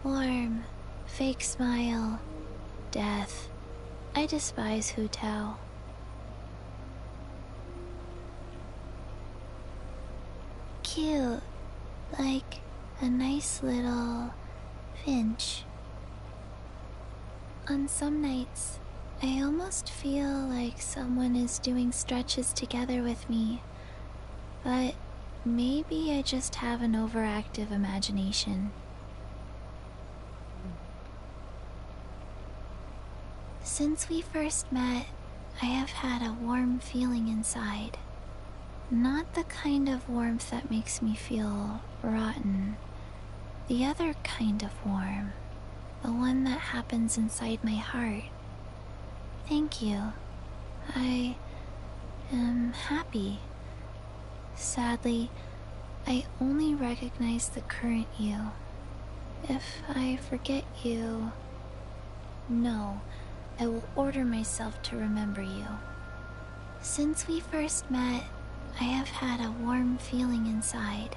Warm, fake smile, death. I despise Hu Tao. Cute, like a nice little finch. On some nights, I almost feel like someone is doing stretches together with me, but maybe I just have an overactive imagination. Since we first met, I have had a warm feeling inside. Not the kind of warmth that makes me feel rotten. The other kind of warm. The one that happens inside my heart. Thank you. I am happy. Sadly, I only recognize the current you. If I forget you... No. I will order myself to remember you. Since we first met, I have had a warm feeling inside.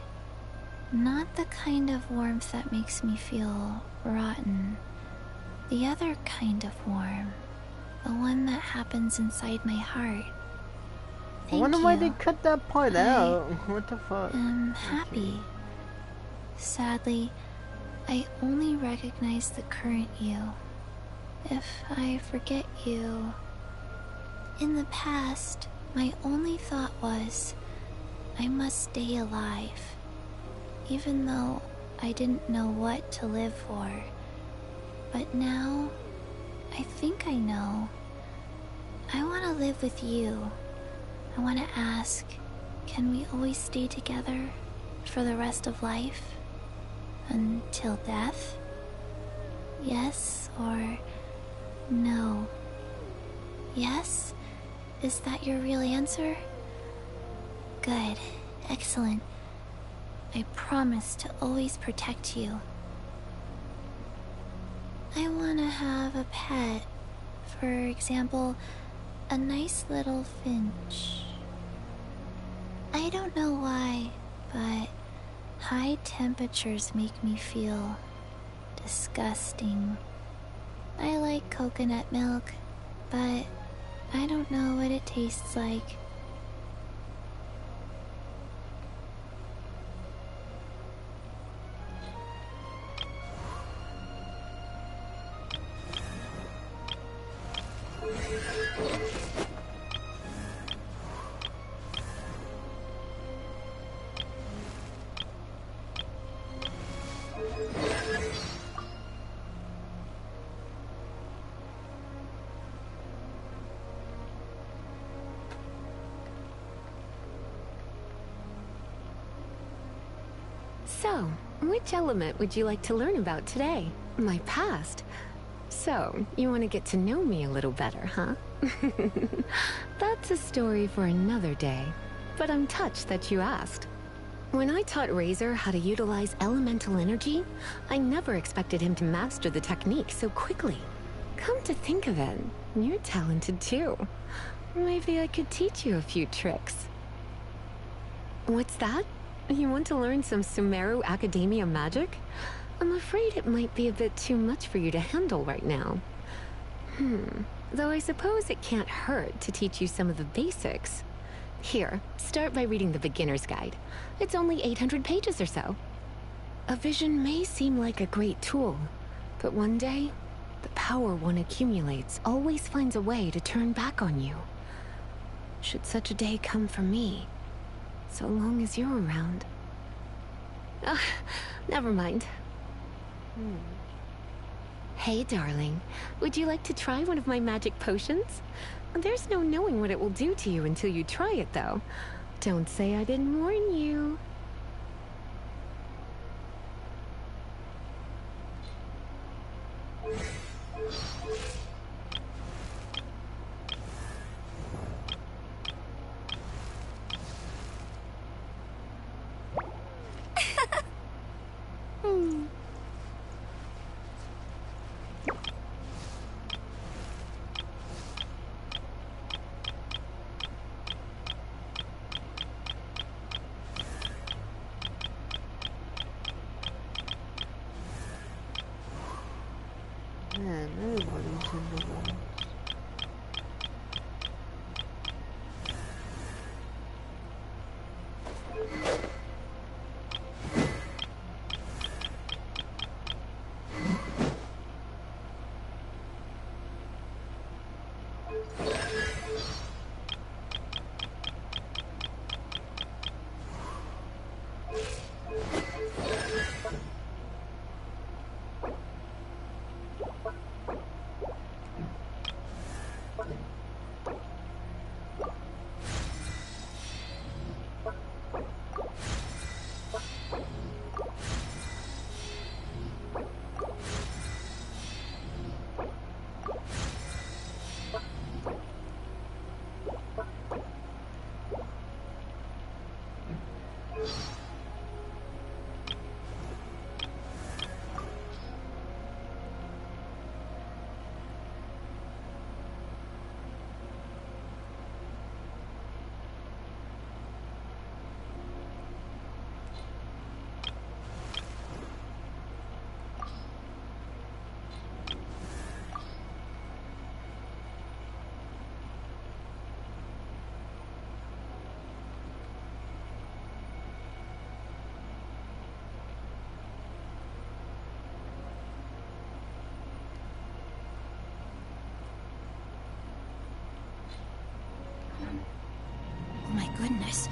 Not the kind of warmth that makes me feel rotten. The other kind of warm. The one that happens inside my heart. I wonder why they cut that part out. What the fuck? I'm happy. Sadly, I only recognize the current you. If I forget you... In the past, my only thought was, I must stay alive. Even though I didn't know what to live for. But now, I think I know. I want to live with you. I want to ask, can we always stay together for the rest of life? Until death? Yes or... No. Yes? Is that your real answer? Good. Excellent. I promise to always protect you. I want to have a pet. For example, a nice little finch. I don't know why, but high temperatures make me feel disgusting. I like coconut milk, but I don't know what it tastes like. So, which element would you like to learn about today? My past? So, you want to get to know me a little better, huh? That's a story for another day, but I'm touched that you asked. When I taught Razor how to utilize elemental energy, I never expected him to master the technique so quickly. Come to think of it, you're talented too. Maybe I could teach you a few tricks. What's that? You want to learn some Sumeru Academia magic? I'm afraid it might be a bit too much for you to handle right now. Though I suppose it can't hurt to teach you some of the basics. Here, start by reading the beginner's guide. It's only 800 pages or so. A vision may seem like a great tool, but one day, the power one accumulates always finds a way to turn back on you. Should such a day come for me, so long as you're around. Never mind. Hey, darling. Would you like to try one of my magic potions? There's no knowing what it will do to you until you try it, though. Don't say I didn't warn you. Man, everybody's in the woods. Oh my goodness.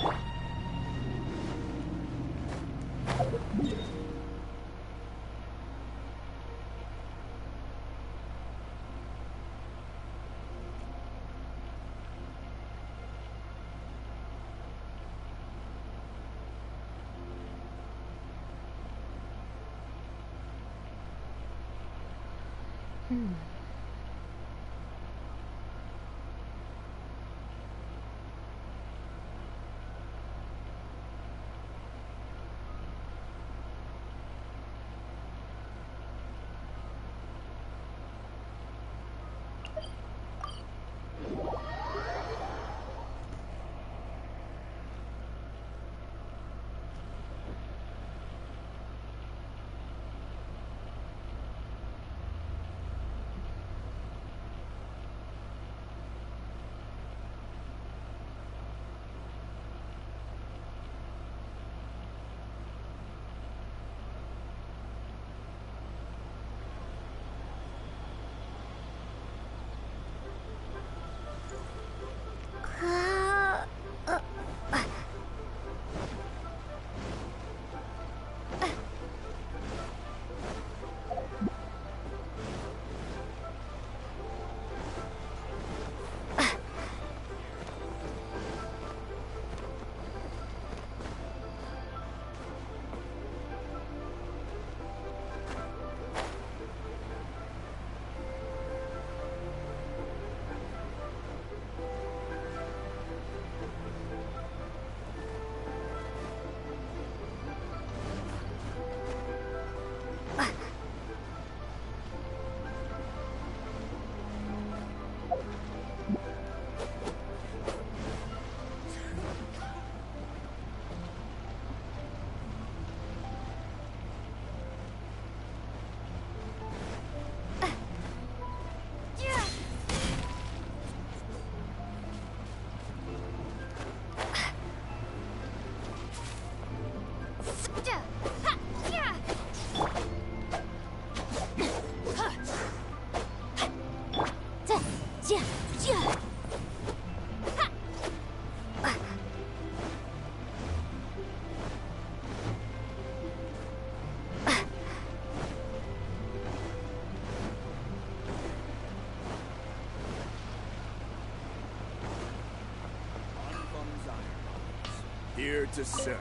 Here to serve.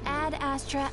Ad Astra